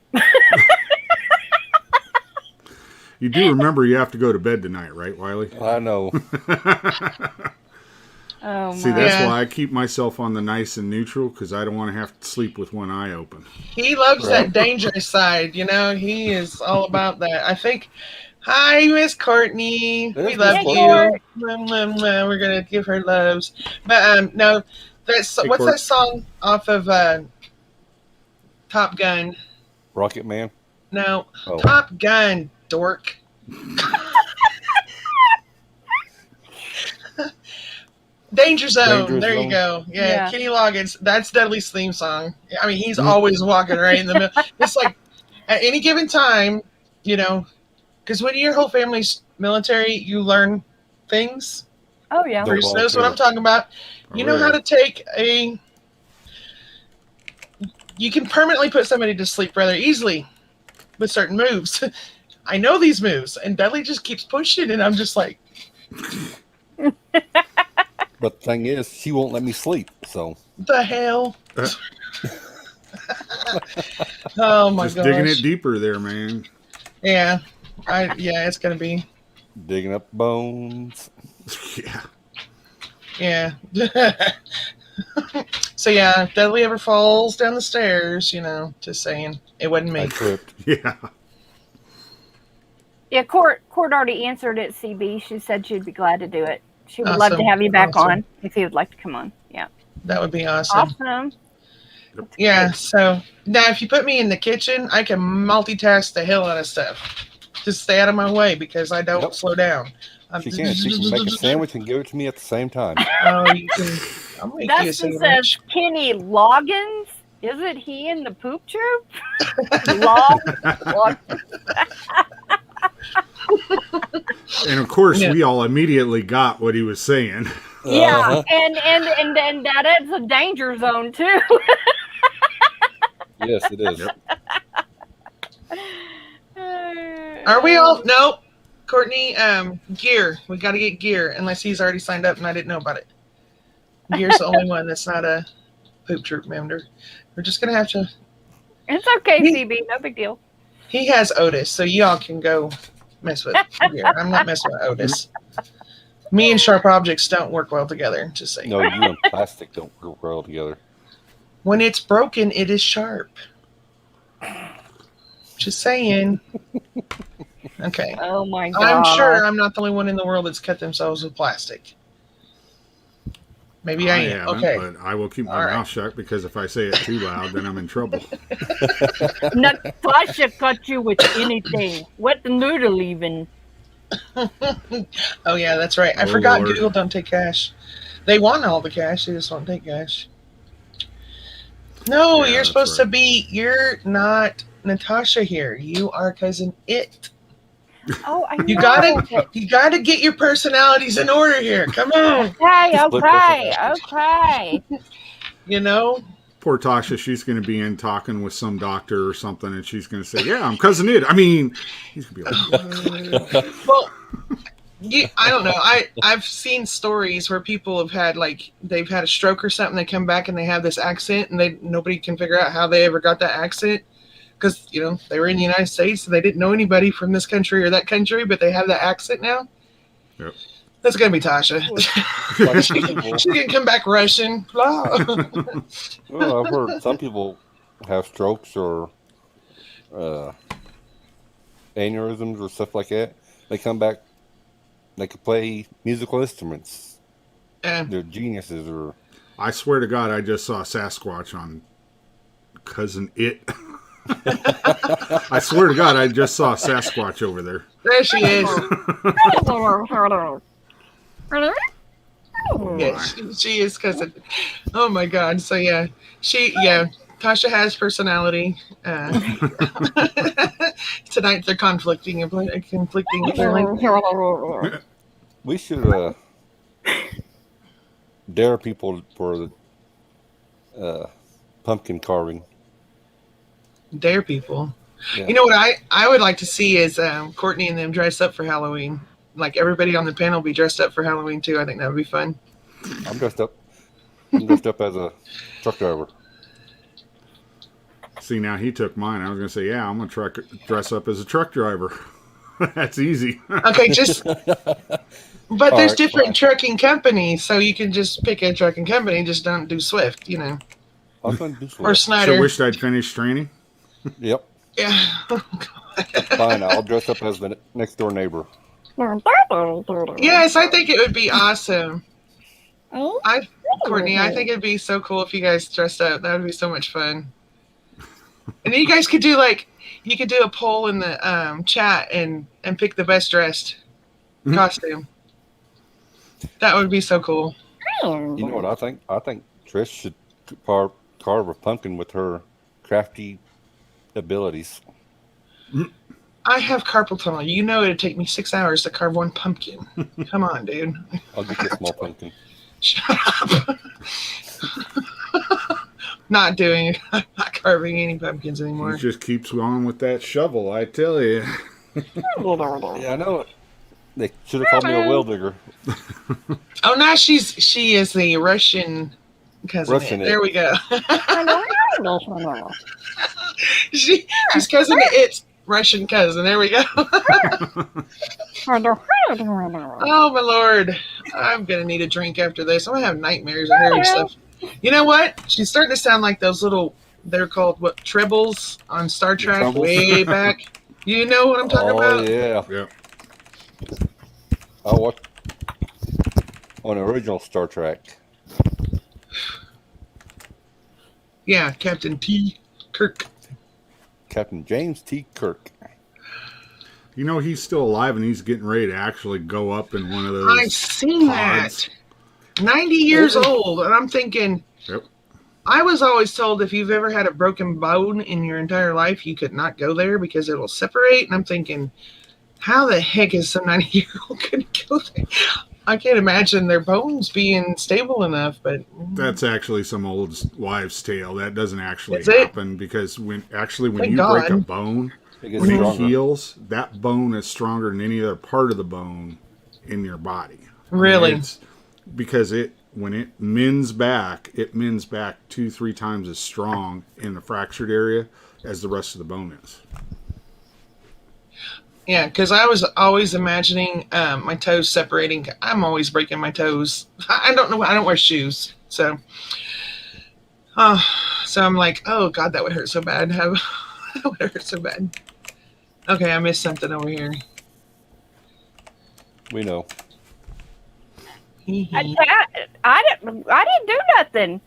You do remember you have to go to bed tonight, right, Wiley? I know. See, that's why I keep myself on the nice and neutral, because I don't want to have to sleep with one eye open. He loves that dangerous side, He is all about that. I think. Hi, Miss Courtney. We love you. We're gonna give her loves, but no. What's that song off of Top Gun? Rocket Man? No, Top Gun, dork. Danger Zone. There you go. Yeah, Kenny Loggins. That's Dudley's theme song. I mean, he's always walking right in the middle. It's like at any given time, because when your whole family's military, you learn things. Oh, yeah. Bruce knows what I'm talking about. You know how to take you can permanently put somebody to sleep rather easily with certain moves. I know these moves, and Dudley just keeps pushing, and I'm just like. But the thing is, she won't let me sleep, so. The hell? Oh, my gosh. Just digging it deeper there, man. Yeah. It's going to be. Digging up bones. Yeah. So, if Dudley ever falls down the stairs, just saying. It wasn't me. I tripped. Yeah. Yeah, Court already answered it, CB. She said she'd be glad to do it. She would love to have you back on if you would like to come on. Yeah. That would be awesome. Yeah, so now if you put me in the kitchen, I can multitask the hell out of stuff. Just stay out of my way because I don't slow down. She can make a sandwich and give it to me at the same time. Oh, you can. I'll make you a sandwich. Says Kenny Loggins. Isn't he in the poop troop? And of course, we all immediately got what he was saying. Yeah, and that is a danger zone too. Yes, it is. Are we all? Nope. Courtney, gear. We got to get gear, unless he's already signed up and I didn't know about it. Gear's the only one that's not a poop troop member. We're just gonna have to. It's okay, CB. No big deal. He has Otis, so y'all can go mess with gear. I'm not messing with Otis. Me and sharp objects don't work well together. Just saying. No, you and plastic don't work well together. When it's broken, it is sharp. Just saying. Okay. Oh my God. I'm sure I'm not the only one in the world that's cut themselves with plastic. Maybe I am. Okay. But I will keep my mouth shut because if I say it too loud, then I'm in trouble. Natasha cut you with anything. What the noodle even? Oh yeah, that's right. I Oh, forgot Lord. Google don't take cash. They want all the cash. They just won't take cash. No, Yeah, you're that's supposed to right. be. You're not Natasha here. You are cousin It. Oh, I You know. gotta, you gotta get your personalities in order here. Come on. Okay, Split okay, personality. okay. You know. Poor Tasha, she's going to be in talking with some doctor or something, and she's going to say, "Yeah, I'm cousin It." I mean, he's going to be like, "What?" Well, I don't know. I've seen stories where people have had like they've had a stroke or something. They come back and they have this accent, and nobody can figure out how they ever got that accent because they were in the United States and they didn't know anybody from this country or that country, but they have that accent now. Yep. That's gonna be Tasha. Like some people, She can come back Russian. Blah. well, I've heard some people have strokes or aneurysms or stuff like that. They come back, they could play musical instruments. Yeah. They're geniuses. Or I swear to God, I just saw Sasquatch on cousin It. I swear to God, I just saw Sasquatch over there. There she is. Yeah, she is cousin. Oh my God. So yeah, Tasha has personality. Tonight they're conflicting with her. we should dare people for pumpkin carving. Dare people. Yeah. You know what I would like to see is Courtney and them dress up for Halloween. Like everybody on the panel be dressed up for Halloween too. I think that would be fun. I'm dressed up. I'm dressed up as a truck driver. See, now he took mine. I was going to say, yeah, I'm going to dress up as a truck driver. That's easy. Okay, but there's different trucking companies, so you can just pick a trucking company. Just don't do Swift, I was going to do or Swift. Snyder. So wished I'd finished training. Yep. Yeah. Fine. I'll dress up as the next door neighbor. Yes, I think it would be awesome. Courtney, I think it'd be so cool if you guys dressed up. That would be so much fun. And then you guys could do you could do a poll in the chat and pick the best dressed costume. That would be so cool. You know what I think? I think Trish should carve a pumpkin with her crafty abilities. I have carpal tunnel. You know it'd take me 6 hours to carve one pumpkin. Come on, dude. I'll get you a small pumpkin. Shut up. Not carving any pumpkins anymore. He just keeps going with that shovel, I tell you. Yeah, I know it. They should have called me a well digger. Oh, now she is the Russian cousin. There we go. She's cousin to It's Russian cousin. There we go. Oh my Lord, I'm gonna need a drink after this. I'm gonna have nightmares and hearing stuff. You know what? She's starting to sound like those little. They're called what? Tribbles on Star Trek way back. You know what I'm talking about? Oh yeah. Yeah. I watched on the original Star Trek. Yeah, Captain T. Kirk. Captain James T. Kirk. You know, he's still alive and he's getting ready to actually go up in one of those. I've seen pods. that. 90 years old. And I'm thinking, Yep. I was always told if you've ever had a broken bone in your entire life, you could not go there because it'll separate. And I'm thinking, how the heck is some 90-year-old going to go there? I can't imagine their bones being stable enough, but That's actually some old wives' tale. That doesn't actually Is it? happen because when Thank you break a God. bone, It gets when it stronger. heals, that bone is stronger than any other part of the bone in your body. Really? It's because when it mends back 2-3 times as strong in the fractured area as the rest of the bone is. yeah, because I was always imagining my toes separating. I'm always breaking my toes. I don't know. I don't wear shoes. So I'm like, oh, God, that would hurt so bad. That would hurt so bad. Okay, I missed something over here. We know. I didn't do nothing.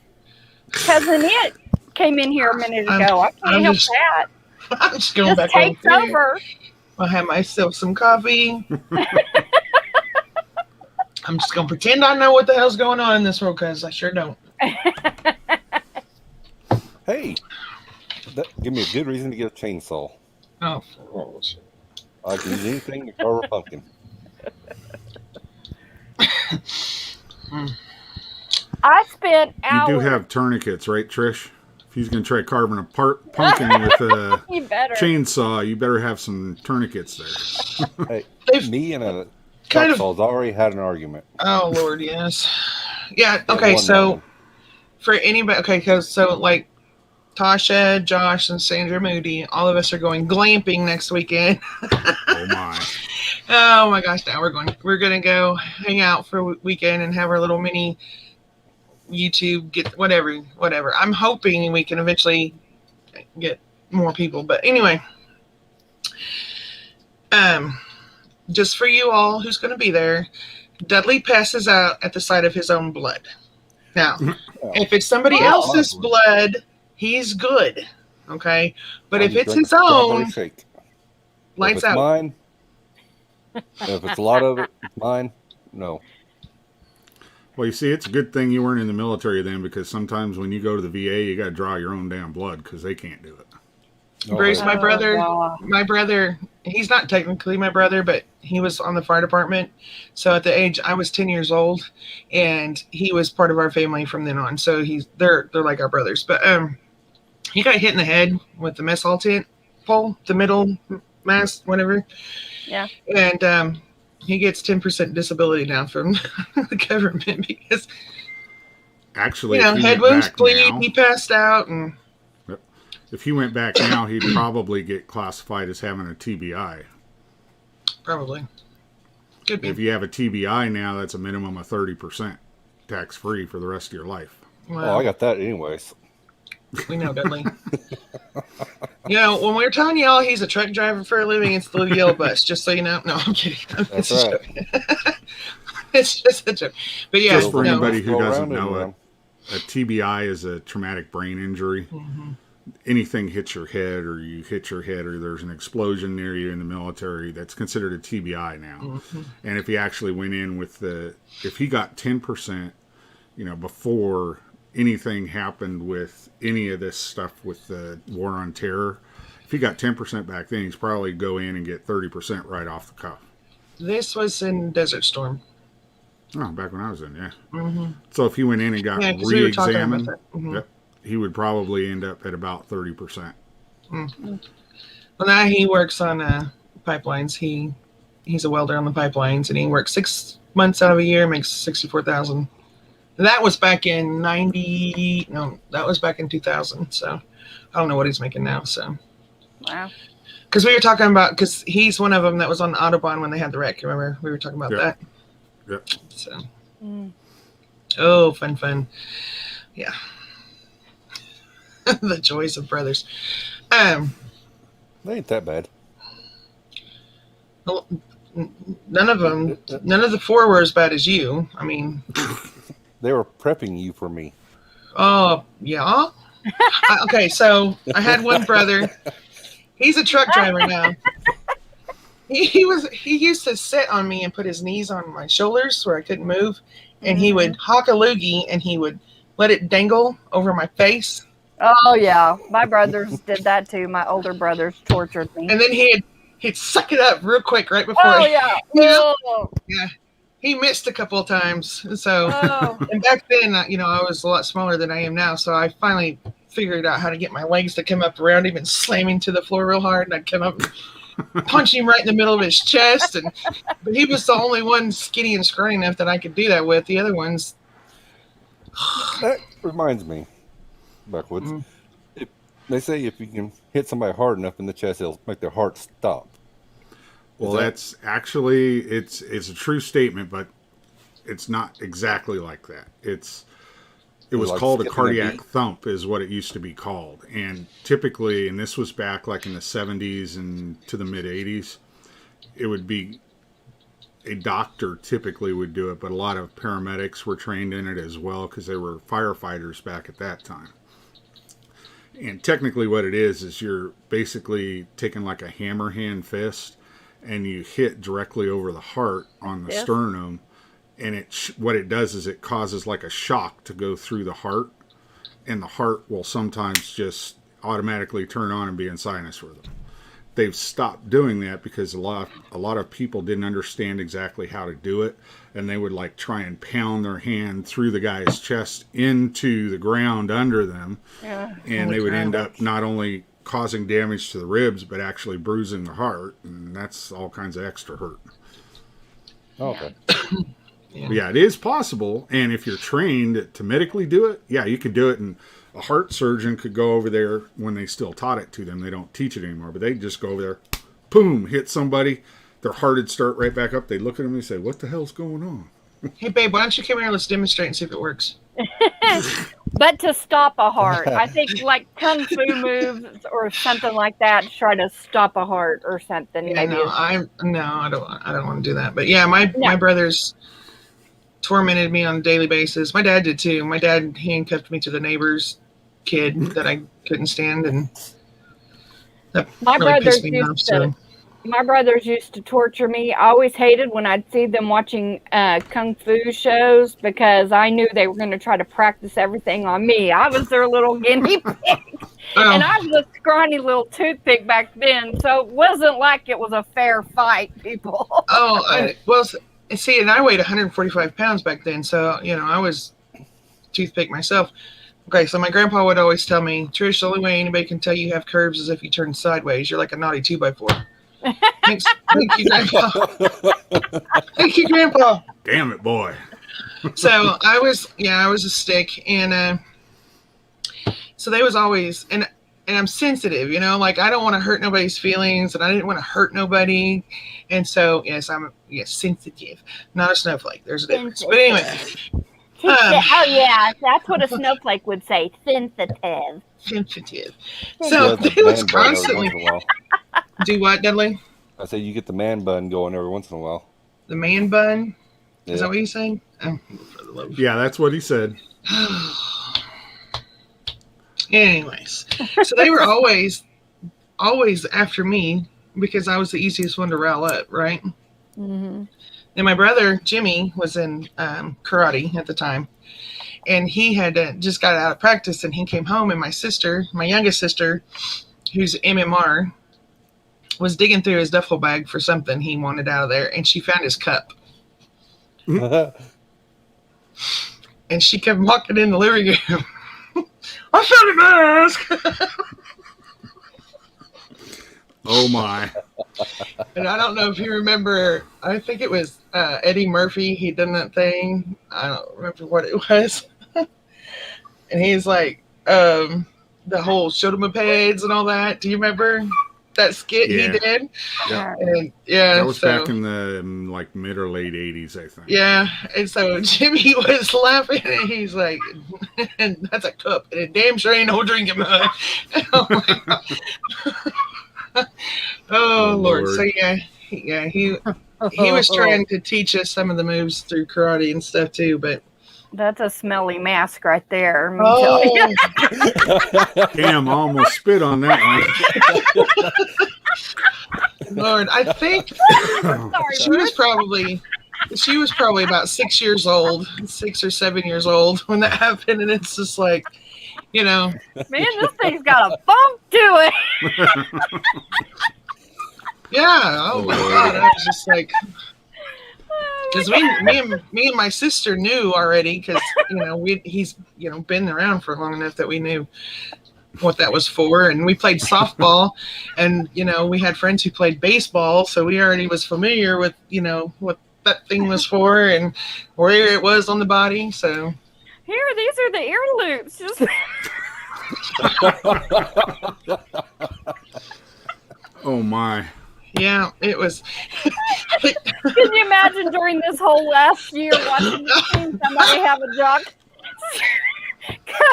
Cousin It came in here a minute ago. I can't help that. I'm just going Just back takes over. over. I'll have myself some coffee. I'm just gonna pretend I know what the hell's going on in this world because I sure don't. Hey, give me a good reason to get a chainsaw. Oh, I can use anything to carve a pumpkin. I spent You hours. do have tourniquets, right, Trish? If he's going to try carving a pumpkin with a You better. chainsaw, you better have some tourniquets there. Hey, They've me and a kind of. chainsaws already had an argument. Oh Lord, yes. Yeah. Yeah, Okay. one So nothing. for anybody, okay, because so like Tasha, Josh, and Sandra Moody, all of us are going glamping next weekend. Oh my! Oh my gosh! Now we're gonna go hang out for a weekend and have our little mini YouTube get whatever. I'm hoping we can eventually get more people, but anyway, just for you all who's going to be there, Dudley passes out at the sight of his own blood. Now, if it's somebody Oh. else's blood, he's good, okay. But I'll if just it's drink his a strawberry own, shake. If lights it's out. mine, if it's a lot of it, mine, no. Well, you see, it's a good thing you weren't in the military then, because sometimes when you go to the VA, you got to draw your own damn blood because they can't do it. No, Bruce, hey, my brother, God. he's not technically my brother, but he was on the fire department. So at the age, I was 10 years old, and he was part of our family from then on. So they're like our brothers. But he got hit in the head with the mess hall tent pole, the middle mast, whatever. Yeah. And he gets 10% disability now from the government because Actually, you know if he head went wounds back bleed. now, He passed out, and if he went back now, he'd probably get classified as having a TBI. probably could be. If you have a TBI now, that's a minimum of 30% tax free for the rest of your life. Well, oh, I got that anyways. we know, Dudley. You know, when we were telling y'all he's a truck driver for a living, it's the little yellow bus, just so you know. No, I'm kidding. That's It's a right. joke. It's just a joke. But yeah, Just for no. anybody who Go doesn't around and know it, around. a TBI is a traumatic brain injury. Mhm. Anything hits your head, or you hit your head, or there's an explosion near you in the military, that's considered a TBI now. Mhm. And if he actually went in with if he got 10%, before anything happened with any of this stuff with the war on terror, if he got 10% back then, he's probably go in and get 30% right off the cuff. This was in Desert Storm. Oh, back when I was in, yeah. Mm-hmm. So if he went in and got Yeah, because we were talking about re-examined, that. Mhm. yep, he would probably end up at about 30%. Well, now he works on pipelines. He's a welder on the pipelines, and he works 6 months out of a year, makes 64,000. That was back in 90. No, that was back in 2000. So I don't know what he's making now. So Wow. because we were talking about, because he's one of them that was on the Autobahn when they had the wreck. Remember, we were talking about Yep. that. Yep. So Mm. oh, fun, yeah. The joys of brothers. They ain't that bad. Well, none of the four were as bad as you. I mean, They were prepping you for me. oh yeah. Okay, so I had one brother. He's a truck driver now. He used to sit on me and put his knees on my shoulders where I couldn't move, and he would hawk a loogie and he would let it dangle over my face, Oh yeah, my brothers did that too. My older brothers tortured me. and then he'd suck it up real quick right before Oh yeah. Yeah. Oh. he missed a couple of times. So Oh. and back then, I was a lot smaller than I am now, so I finally figured out how to get my legs to come up around him and slam him to the floor real hard, and I'd come up and punch him right in the middle of his chest. But he was the only one skinny and scrawny enough that I could do that with. The other ones, That reminds me, backwoods. Mhm. They say if you can hit somebody hard enough in the chest, it'll make their heart stop. Well, that's actually, it's a true statement, but it's not exactly like that. It was Like called a skipping a cardiac beat? thump is what it used to be called. And typically, and this was back like in the 70s and to the mid 80s, it would be a doctor typically would do it, but a lot of paramedics were trained in it as well because they were firefighters back at that time. And technically what it is you're basically taking like a hammer hand fist and you hit directly over the heart on the Yes. sternum, and what it does is it causes like a shock to go through the heart, and the heart will sometimes just automatically turn on and be in sinus rhythm. They've stopped doing that because a lot of people didn't understand exactly how to do it, and they would like try and pound their hand through the guy's chest into the ground under them, and they would end up not only causing damage to the ribs but actually bruising the heart, and that's all kinds of extra hurt. Okay. Yeah, it is possible, and if you're trained to medically do it, yeah, you could do it, and a heart surgeon could go over there when they still taught it to them. They don't teach it anymore, but they just go over there, boom, hit somebody, their heart would start right back up. They look at them and say, what the hell's going on? Hey, babe, why don't you come here and let's demonstrate and see if it works? But to stop a heart, I think like kung fu moves or something like that. Try to stop a heart or something. Yeah, maybe. I don't want to do that. But yeah, my brothers tormented me on a daily basis. My dad did too. My dad handcuffed me to the neighbor's kid that I couldn't stand, and that My really brothers pissed me off. used So to. My brothers used to torture me. I always hated when I'd see them watching kung fu shows because I knew they were going to try to practice everything on me. I was their little guinea pig. And I was a scrawny little toothpick back then, so it wasn't like it was a fair fight, people. see, and I weighed 145 pounds back then, so I was toothpick myself. Okay, so my grandpa would always tell me, Trish, the only way anybody can tell you have curves is if you turn sideways. You're like a naughty 2x4. Thank you, Grandpa. Thank you, Grandpa. Damn it, boy. So I was a stick, and so they was always, and I'm sensitive, like I don't want to hurt nobody's feelings, and I didn't want to hurt nobody, and so yes, I'm sensitive, not a snowflake. There's a difference, but anyway. Oh yeah, that's what a snowflake would say. Sensitive. Sensitive. So they was constantly do what, Dudley? I say you get the man bun going every once in a while. The man bun? Yeah. Is that what you're saying? Oh, yeah, that's what he said. Anyways, so they were always after me because I was the easiest one to rile up, right? Mm-hmm. And my brother Jimmy was in karate at the time, and he had just got out of practice, and he came home, and my youngest sister, who's MMR, was digging through his duffel bag for something he wanted out of there, and she found his cup. And she kept walking in the living room. I found a mask. Oh my. And I don't know if you remember, I think it was Eddie Murphy. He done that thing. I don't remember what it was. And he's like, the whole showed him a peds and all that. Do you remember that skit he did? Yeah. And that was back in the mid or late 80s, I think. Yeah. And so Jimmy was laughing, and he's like, and that's a cup, and it damn sure ain't no drinking mug. Oh my God. Oh Lord. So he was trying to teach us some of the moves through karate and stuff too, but that's a smelly mask right there. Let me tell you. Damn, I almost spit on that one. Lord, I think she was probably about 6 years old, 6 or 7 years old when that happened, and it's just like, man, this thing's got a bump to it. Yeah. Oh my God. I was just like, because me and my sister knew already, because he's been around for long enough that we knew what that was for, and we played softball, and we had friends who played baseball, so we already was familiar with what that thing was for and where it was on the body. So here, these are the ear loops. Just oh my. Yeah, it was. Can you imagine during this whole last year watching this thing, somebody have a jock?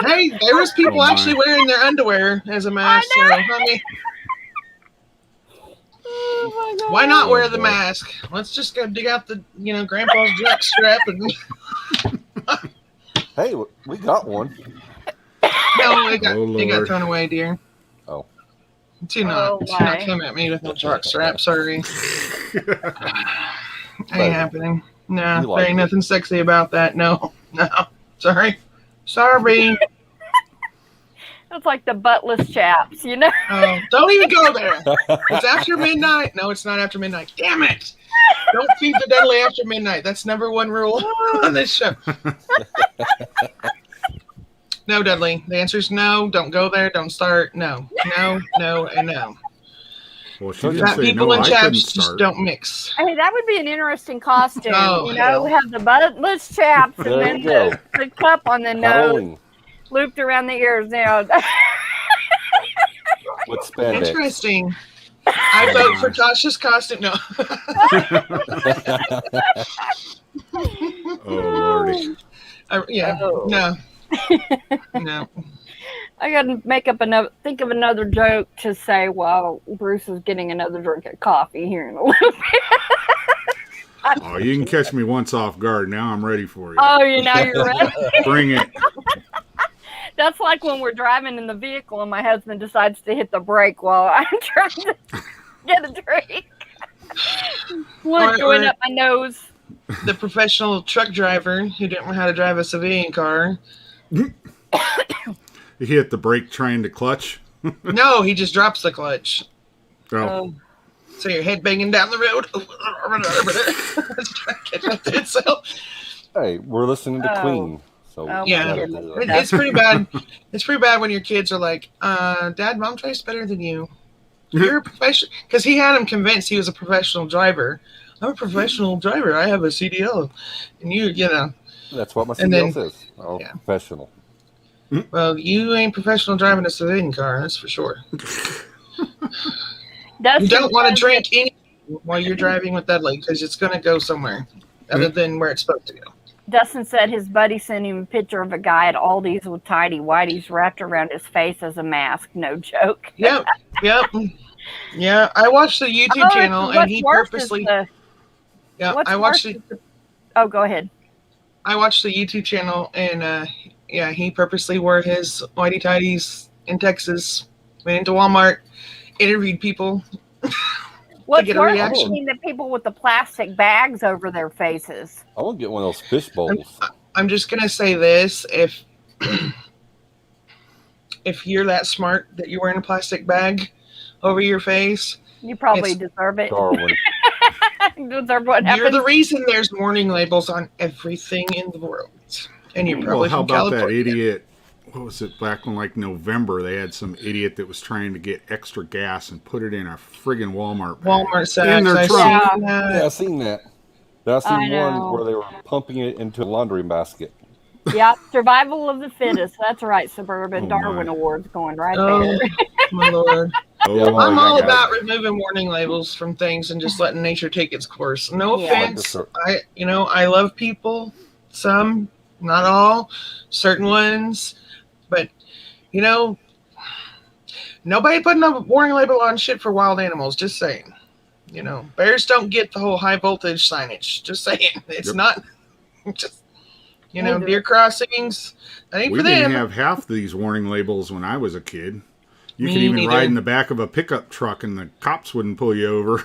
Hey, there was people actually wearing their underwear as a mask. So, oh my God. Why not wear the mask? Let's just go dig out the grandpa's jock strap and. Hey, we got one. No, it got thrown away, dear. Oh. Do not. Oh, Do not my. come at me with no jock strap. Sorry. Ain't happening. No, You like there ain't it. nothing sexy about that. No. No. Sorry. Sorry. It's like the buttless chaps, you know? Oh, don't even go there. It's after midnight. No, it's not after midnight. Damn it. Don't feed the Dudley after midnight. That's number one rule on this show. No, Dudley. The answer is no. Don't go there. Don't start. No. No, no, and no. Well, she didn't Fat say people no. and I couldn't chaps just start. don't mix. Hey, that would be an interesting costume. Oh, you know, hell. have the buttless chaps and There then you go. the cup on the nose, Halloween looped around the ears. Now, with spandex. Interesting. I vote for Tasha's costume. No. Oh, Lordy. Yeah. Oh. No. No. I got to think of another joke to say while Bruce is getting another drink of coffee here in a little bit. Oh, you can catch me once off guard. Now I'm ready for you. Oh, you're ready? Bring it. That's like when we're driving in the vehicle and my husband decides to hit the brake while I'm trying to get a drink. Blood going up my nose. The professional truck driver who didn't know how to drive a civilian car. You hit the brake trying to clutch. No, he just drops the clutch. Oh, So your head banging down the road. Trying to catch up to itself. Hey, we're listening to Oh. Queen. So Oh, Yeah. gotta my do goodness. that. It's pretty bad. It's pretty bad when your kids are like, Dad, Mom drives better than you. You're a professional. Because he had him convinced he was a professional driver. I'm a professional driver. I have a CDL. And you know, That's what my And then- CDL says. Oh, yeah. professional. well, you ain't professional driving a civilian car. That's for sure. Dustin You don't want to says drink anything while you're driving with Dudley because it's going to go somewhere other than where it's supposed to go. Dustin said his buddy sent him a picture of a guy at Aldi's with tidy whities wrapped around his face as a mask. No joke. Yep. Yeah, I watched the YouTube channel and he purposely. Yeah, what's I watched worse the. is the- Oh, go ahead. I watched the YouTube channel and yeah, he purposely wore his whitey tidies in Texas. Went into Walmart, interviewed people. What's get a worse reaction. is seeing the people with the plastic bags over their faces. I want to get one of those fish bowls. I'm just gonna say this: if you're that smart that you're wearing a plastic bag over your face, You probably It's deserve it. Darwin. Deserve what you're happened. the reason there's warning labels on everything in the world, and you're probably well, how from about California. that idiot? What was it back in like November? They had some idiot that was trying to get extra gas and put it in a friggin' Walmart bag. Walmart sacks. In their I've trunk. seen that. Yeah, I seen that. Then I seen I one know. where they were pumping it into a laundry basket. Yeah, survival of the fittest. That's right, Suburban Oh, Darwin my. Awards going right Oh, there. my lord. Oh, Yeah, well, I'm yeah, all guys. about removing warning labels from things and just letting nature take its course. No Yeah. offense. I love people, some, not all, certain ones, but nobody putting a warning label on shit for wild animals. Just saying. Bears don't get the whole high voltage signage. Just saying. It's Yep. not just Neither. deer crossings. That ain't we for them. didn't have half these warning labels when I was a kid. You Me could even neither. ride in the back of a pickup truck and the cops wouldn't pull you over.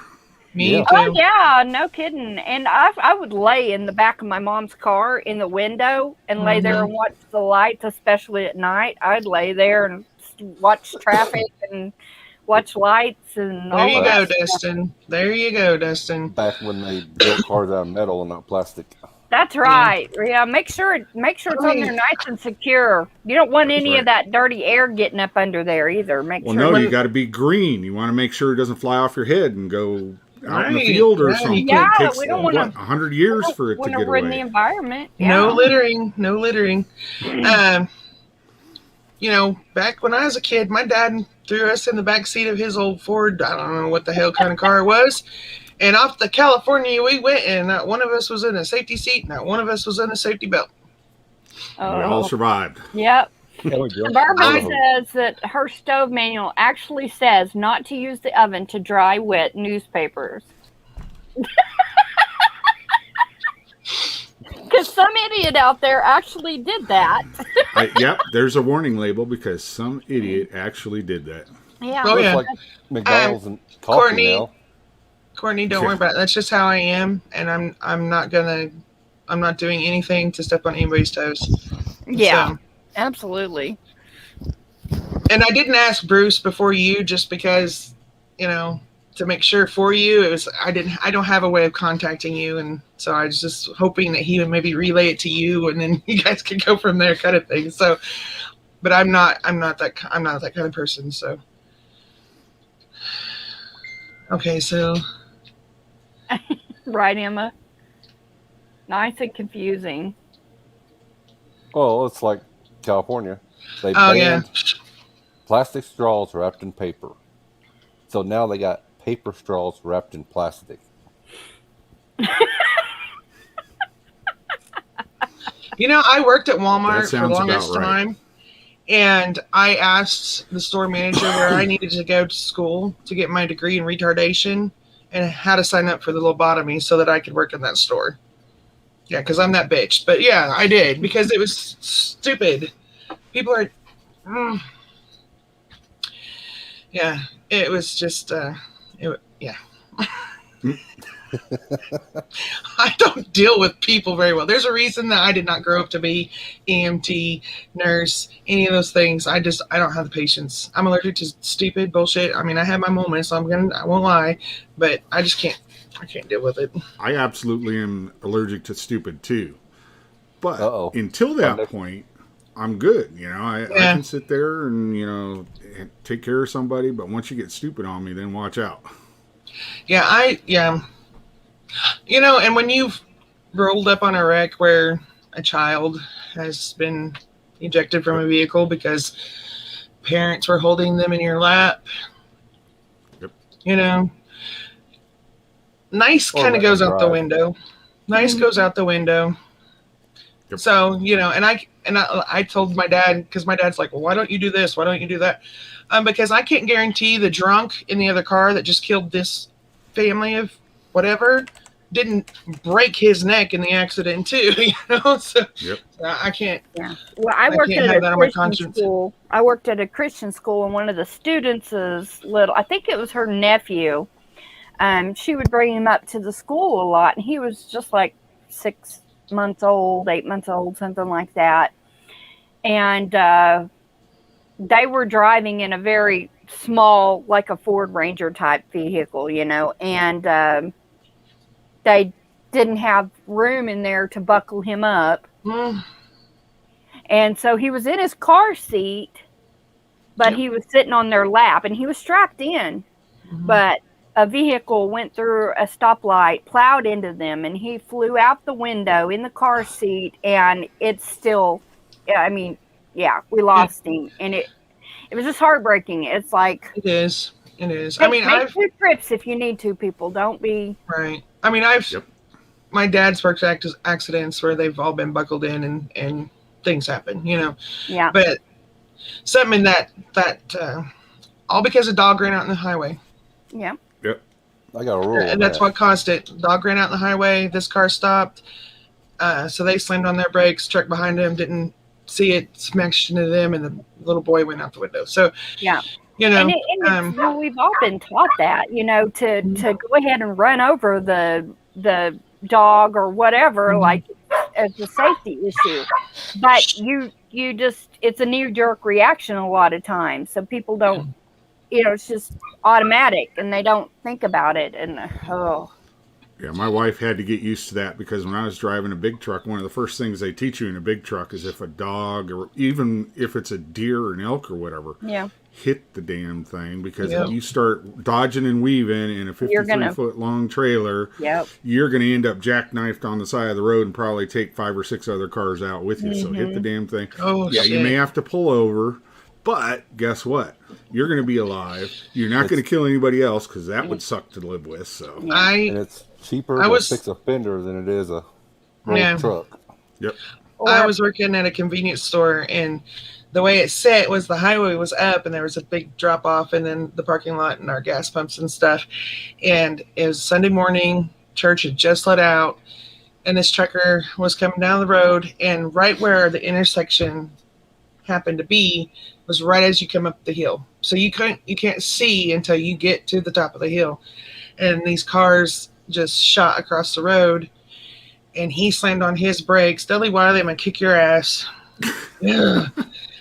Me Yeah. too. Oh yeah, no kidding. And I would lay in the back of my mom's car in the window and lay there and watch the lights, especially at night. I'd lay there and watch traffic and watch lights and There all you of go, that stuff. Dustin. There you go, Dustin. Back when they built cars out of metal and not plastic. That's right. Yeah, make sure it's on there nice and secure. You don't want any of that dirty air getting up under there either. Make Well, sure. no, you got to be green. You want to make sure it doesn't fly off your head and go out in the Right, field or right. something. Yeah, it takes, we don't wanna- 100 years for it to Wanna get ruin the away. environment. No Yeah. littering. No littering. Back when I was a kid, my dad threw us in the back seat of his old Ford. I don't know what the hell kind of car it was. And off to California we went, and not one of us was in a safety seat. Not one of us was in a safety belt. We all survived. Yep. Yeah, we built Barbara some. says that her stove manual actually says not to use the oven to dry wet newspapers. Because some idiot out there actually did that. Yep, there's a warning label because some idiot actually did that. Yeah. Oh, Looks yeah. like McDonald's and coffee Courtney, now. Courtney, don't worry about it. That's just how I am, and I'm not doing anything to step on anybody's toes. Yeah. So, Absolutely. and I didn't ask Bruce before you, just because, to make sure for you. It was I don't have a way of contacting you, and so I was just hoping that he would maybe relay it to you, and then you guys could go from there, kind of thing. So, but I'm not that kind of person. So, okay, so. Right, Emma? Nice and confusing. Well, it's like California. They Oh, yeah. banned plastic straws wrapped in paper. So now they got paper straws wrapped in plastic. I worked at That Walmart for the sounds longest about right. time, and I asked the store manager where I needed to go to school to get my degree in retardation and how to sign up for the lobotomy so that I could work in that store. Yeah, because I'm that bitch. But yeah, I did, because it was stupid. People are... yeah, it was just... yeah. I don't deal with people very well. There's a reason that I did not grow up to be EMT, nurse, any of those things. I don't have the patience. I'm allergic to stupid bullshit. I mean, I have my moments, so I won't lie, but I just can't. I can't deal with it. I absolutely am allergic to stupid too. But Uh-oh. until that point, I'm good. I can sit there and, take care of somebody. But once you get stupid on me, then watch out. Yeah. And when you've rolled up on a wreck where a child has been ejected from a vehicle because parents were holding them in your lap, nice kind of goes out the window. Nice goes out the window. Yep. So, and I told my dad, because my dad's like, well, why don't you do this? Why don't you do that? Because I can't guarantee the drunk in the other car that just killed this family of whatever didn't break his neck in the accident too, So Yep. I can't. Yeah. Well, I worked can't at have a that on my Christian conscience. school. I worked at a Christian school, and one of the students' I think it was her nephew. She would bring him up to the school a lot, and he was just like 6 months old, 8 months old, something like that. And they were driving in a very small, like a Ford Ranger type vehicle, and they didn't have room in there to buckle him up. And so he was in his car seat, but he was sitting on their lap, and he was strapped in. But a vehicle went through a stoplight, plowed into them, and he flew out the window in the car seat, and it's still, we lost him. And it was just heartbreaking. It's like... It is. Make 2 trips if you need to, people. Don't be... Right. My dad's worked accidents where they've all been buckled in and things happen, Yeah. But something that all because a dog ran out in the highway. Yeah. Yep. I got a rule. And that's what caused it. Dog ran out in the highway. This car stopped. So they slammed on their brakes. Truck behind him didn't see it, smashed into them, and the little boy went out the window. So, yeah. We've all been taught that, to go ahead and run over the dog or whatever, like as a safety issue. But you just, it's a knee-jerk reaction a lot of times. So people don't, it's just automatic, and they don't think about it. And Yeah, my wife had to get used to that, because when I was driving a big truck, one of the first things they teach you in a big truck is if a dog, or even if it's a deer or an elk or whatever, hit the damn thing, because if you start dodging and weaving in a 53-foot long trailer, you're going to end up jackknifed on the side of the road and probably take 5 or 6 other cars out with you. So hit the damn thing. You may have to pull over, but guess what? You're going to be alive. You're not going to kill anybody else, because that would suck to live with. So and it's cheaper to fix a fender than it is a road truck. Yep. I was working at a convenience store, and the way it set was the highway was up, and there was a big drop off, and then the parking lot and our gas pumps and stuff. And it was Sunday morning. Church had just let out, and this trucker was coming down the road, and right where the intersection happened to be was right as you come up the hill. so you can't see until you get to the top of the hill, and these cars just shot across the road, and he slammed on his brakes. Dudley Wiley, I'm gonna kick your ass. Yeah.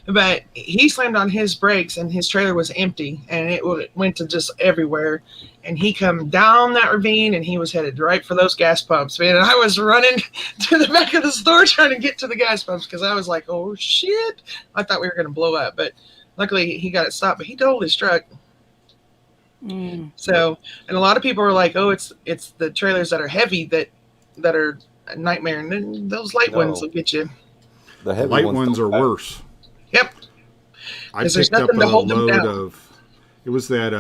But he slammed on his brakes, and his trailer was empty, and it went to just everywhere. And he come down that ravine, and he was headed right for those gas pumps, man. And I was running to the back of the store trying to get to the gas pumps because I was like, "Oh shit!" I thought we were going to blow up, but luckily he got it stopped. But he totaled his truck. So, and a lot of people were like, "Oh, it's the trailers that are heavy that are a nightmare, and then those light ones will get you." The heavy light ones are worse. Yep. I picked up a load of, it was that,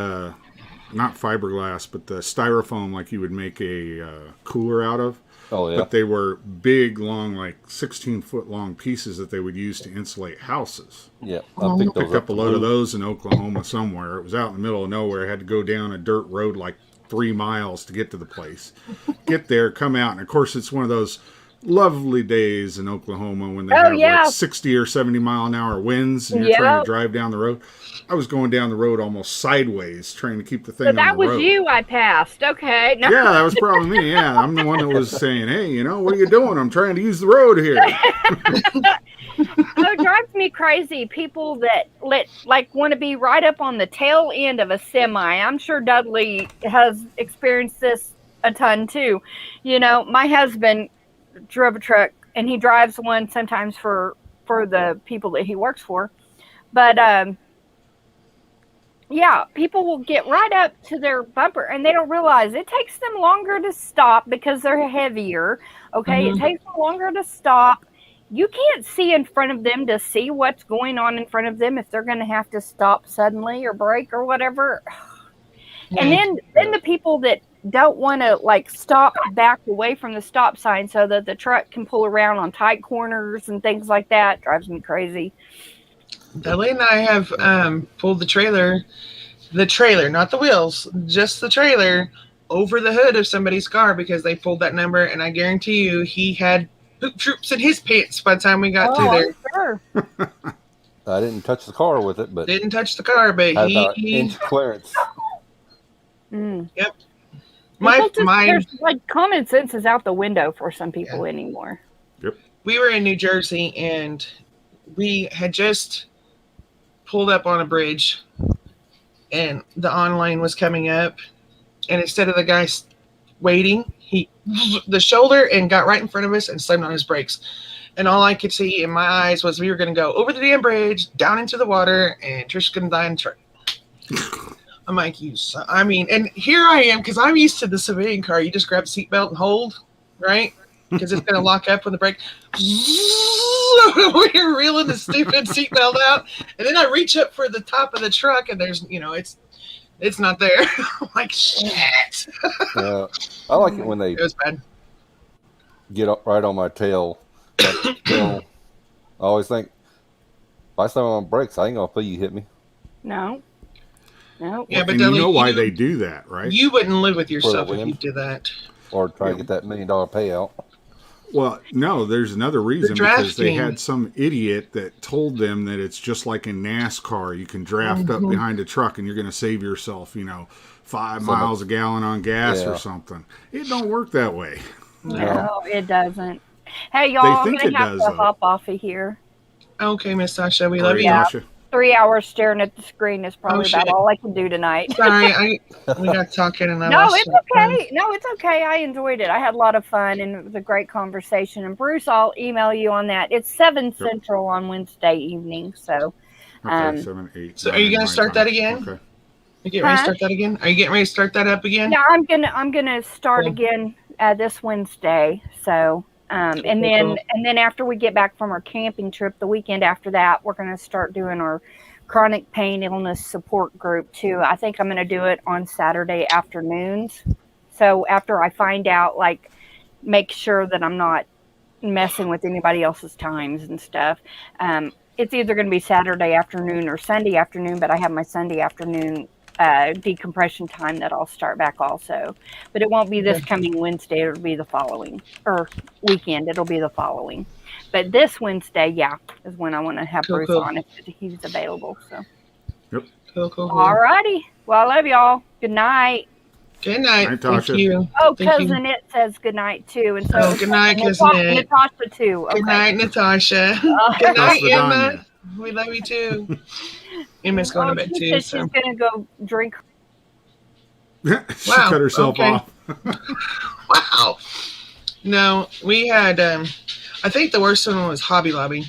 not fiberglass, but the styrofoam like you would make a cooler out of. Oh, yeah. But they were big, long, like 16-foot long pieces that they would use to insulate houses. Yeah. I picked up a load of those in Oklahoma somewhere. It was out in the middle of nowhere. I had to go down a dirt road like 3 miles to get to the place. Get there, come out, and of course it's one of those lovely days in Oklahoma when they have like 60 or 70 mile an hour winds and you're trying to drive down the road. I was going down the road almost sideways trying to keep the thing on the road. So that was you I passed. Okay. No. Yeah, that was probably me. Yeah, I'm the one that was saying, "Hey, what are you doing? I'm trying to use the road here." So it drives me crazy. People that want to be right up on the tail end of a semi. I'm sure Dudley has experienced this a ton too. My husband drove a truck, and he drives one sometimes for the people that he works for. But people will get right up to their bumper, and they don't realize it takes them longer to stop because they're heavier. Okay, It takes them longer to stop. You can't see in front of them to see what's going on in front of them if they're going to have to stop suddenly or brake or whatever. And then the people that don't want to stop back away from the stop sign so that the truck can pull around on tight corners and things like that drives me crazy. Dudley and I have pulled the trailer, not the wheels, just the trailer over the hood of somebody's car because they pulled that number, and I guarantee you he had poop troops in his pants by the time we got to there. Sure. I didn't touch the car with it, but didn't touch the car, but had about inch clearance. Yep. There's common sense is out the window for some people anymore. Yep. We were in New Jersey, and we had just pulled up on a bridge, and the online was coming up, and instead of the guy waiting, he the shoulder and got right in front of us and slammed on his brakes. And all I could see in my eyes was we were going to go over the damn bridge, down into the water, and Trish's going to die in the truck. I'm like, and here I am, because I'm used to the civilian car. You just grab a seatbelt and hold, right? Because it's going to lock up when the brake. We're reeling the stupid seatbelt out, and then I reach up for the top of the truck, and there's, it's not there. I'm like, shit. I like it when it was bad. Get up right on my tail. I always think, if I slam on brakes, I ain't gonna feel you hit me. No. Yeah, but you know why they do that, right? You wouldn't live with yourself if you did that. Or try to get that $1 million payout. Well, no, there's another reason, because they had some idiot that told them that it's just like in NASCAR. You can draft up behind a truck and you're going to save yourself, 5 miles a gallon on gas or something. It don't work that way. No, it doesn't. Hey, y'all, I'm going to have to hop off of here. Okay, Miss Sasha, we love you. Sasha. 3 hours staring at the screen is probably about all I can do tonight. Sorry, we got talking and No, it's okay. No, it's okay. I enjoyed it. I had a lot of fun, and it was a great conversation. And Bruce, I'll email you on that. It's 7 Central on Wednesday evening. So, 7, 8. So, are you going to start that again? Okay. You getting ready to start that again? Are you getting ready to start that up again? Yeah, I'm gonna start again this Wednesday. So. And then after we get back from our camping trip, the weekend after that, we're going to start doing our chronic pain illness support group too. I think I'm going to do it on Saturday afternoons. So after I find out, make sure that I'm not messing with anybody else's times and stuff. It's either going to be Saturday afternoon or Sunday afternoon, but I have my Sunday afternoon decompression time that I'll start back also, but it won't be this coming Wednesday. It'll be the following, or weekend. It'll be the following, but this Wednesday, is when I want to have Bruce on if he's available. So, Cool. All righty. Well, I love y'all. Good night. Good night. Night, Thank Tasha. you. Oh, Thank you. Cousin It says good night too. And so Oh, good night, Cousin It. Natasha too. Okay. Good night, Natasha. Good night, That's Vidania. Emma. We love you too. Emma's going to bed She too. said she's gonna go drink. She Wow, cut herself okay. off. Wow. No, we had, I think the worst one was Hobby Lobby.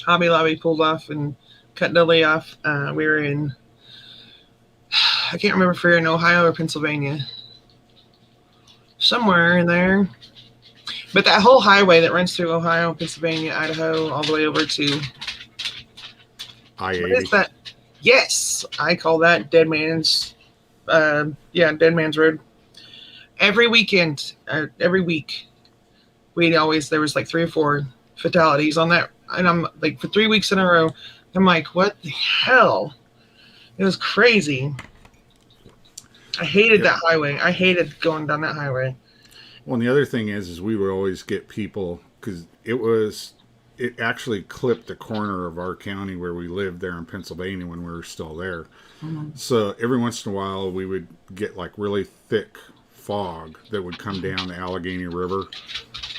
Hobby Lobby pulled off and cut Lily off. We were in, I can't remember if we were in Ohio or Pennsylvania. Somewhere in there. But that whole highway that runs through Ohio, Pennsylvania, Idaho, all the way over to, what is I-80. that? Yes, I call that Dead Man's, Dead Man's Road. Every weekend, every week, there was like 3 or 4 fatalities on that. And I'm like, for 3 weeks in a row, I'm like, what the hell? It was crazy. I hated that highway. I hated going down that highway. Well, and the other thing is we would always get people, because it actually clipped the corner of our county where we lived there in Pennsylvania when we were still there. Mm-hmm. So every once in a while we would get like really thick fog that would come down the Allegheny River,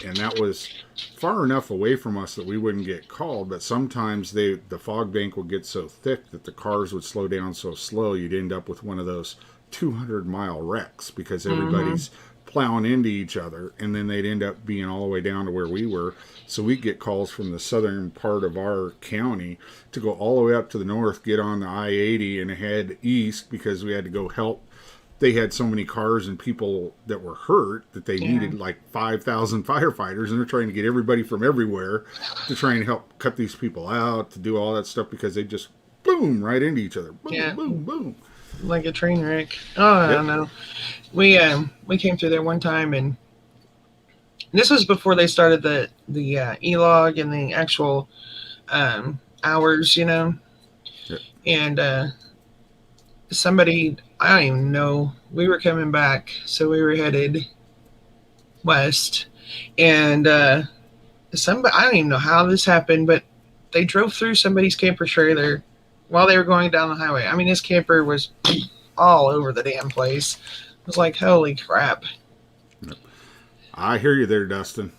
and that was far enough away from us that we wouldn't get called, but sometimes the fog bank would get so thick that the cars would slow down so slow you'd end up with one of those 200-mile wrecks because everybody's plowing into each other, and then they'd end up being all the way down to where we were. So we'd get calls from the southern part of our county to go all the way up to the north, get on the I-80 and head east because we had to go help. They had so many cars and people that were hurt that they needed like 5,000 firefighters, and they're trying to get everybody from everywhere to try and help cut these people out, to do all that stuff because they just boom right into each other. Boom, boom, boom. Like a train wreck. Oh, I don't know. We came through there one time, and this was before they started the e-log and the actual hours, you know. Yep. And somebody, I don't even know, we were coming back, so we were headed west, and somebody, I don't even know how this happened, but they drove through somebody's camper trailer while they were going down the highway. I mean, this camper was all over the damn place. It was like, holy crap. I hear you there, Dustin.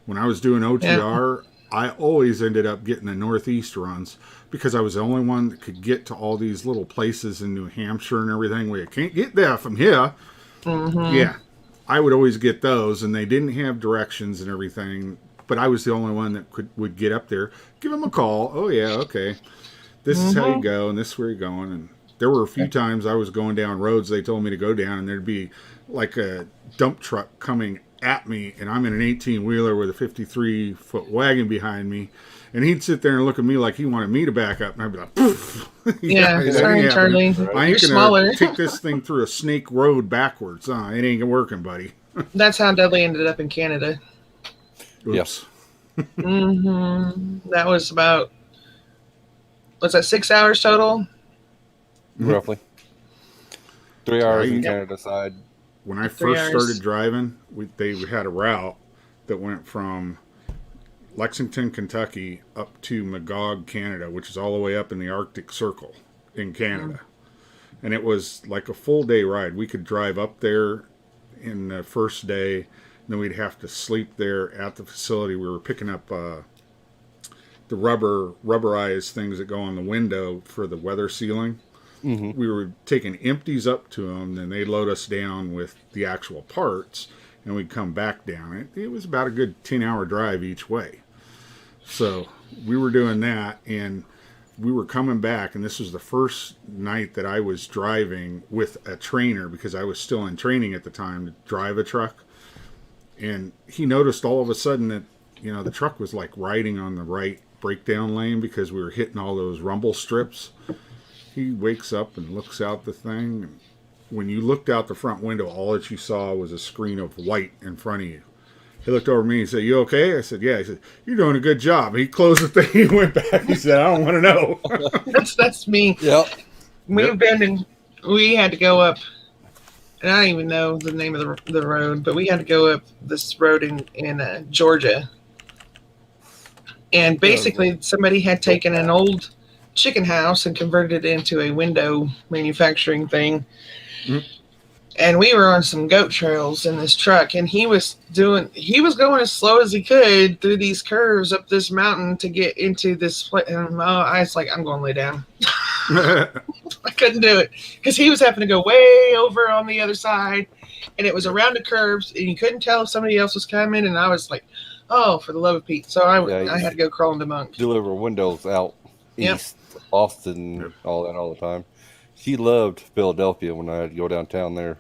When I was doing OTR, I always ended up getting the northeast runs because I was the only one that could get to all these little places in New Hampshire and everything where you can't get there from here. Mm-hmm. Yeah, I would always get those, and they didn't have directions and everything, but I was the only one that would get up there, give them a call. Oh, yeah, okay. This is how you go, and this is where you're going. And there were a few times I was going down roads they told me to go down, and there'd be like a dump truck coming at me, and I'm in an 18-wheeler with a 53-foot wagon behind me, and he'd sit there and look at me like he wanted me to back up, and I'd be like, poof. Sorry, Charlie. I ain't You're going to take this thing through a snake road backwards. It ain't working, buddy. That's how Dudley ended up in Canada. Oops. That was about, was that 6 hours total? Roughly 3 hours in Right. Canada side. When I 3 first hours. started driving, they had a route that went from Lexington, Kentucky, up to Magog, Canada, which is all the way up in the Arctic Circle in Canada. And it was like a full day ride. We could drive up there in the first day, and then we'd have to sleep there at the facility. We were picking up the rubberized things that go on the window for the weather sealing. We were taking empties up to them, then they'd load us down with the actual parts, and we'd come back down. It was about a good 10-hour drive each way. So we were doing that, and we were coming back, and this was the first night that I was driving with a trainer, because I was still in training at the time to drive a truck. And he noticed all of a sudden that, the truck was like riding on the right breakdown lane because we were hitting all those rumble strips. He wakes up and looks out the thing. And when you looked out the front window, all that you saw was a screen of white in front of you. He looked over at me and said, "You okay?" I said, "Yeah." He said, "You're doing a good job." He closed the thing. He went back. He said, "I don't want to know." That's me. Yep. We had to go up, and I don't even know the name of the road, but we had to go up this road in Georgia. And basically somebody had taken an old chicken house and converted it into a window manufacturing thing. Mm. And we were on some goat trails in this truck, and he was going as slow as he could through these curves up this mountain to get into this place. And I was like, I'm going to lay down. I couldn't do it because he was having to go way over on the other side, and it was around the curves, and you couldn't tell if somebody else was coming. And I was like, oh, for the love of Pete. So I had to go crawling to Monk. Deliver windows out east, Austin, all that all the time. She loved Philadelphia when I had to go downtown there.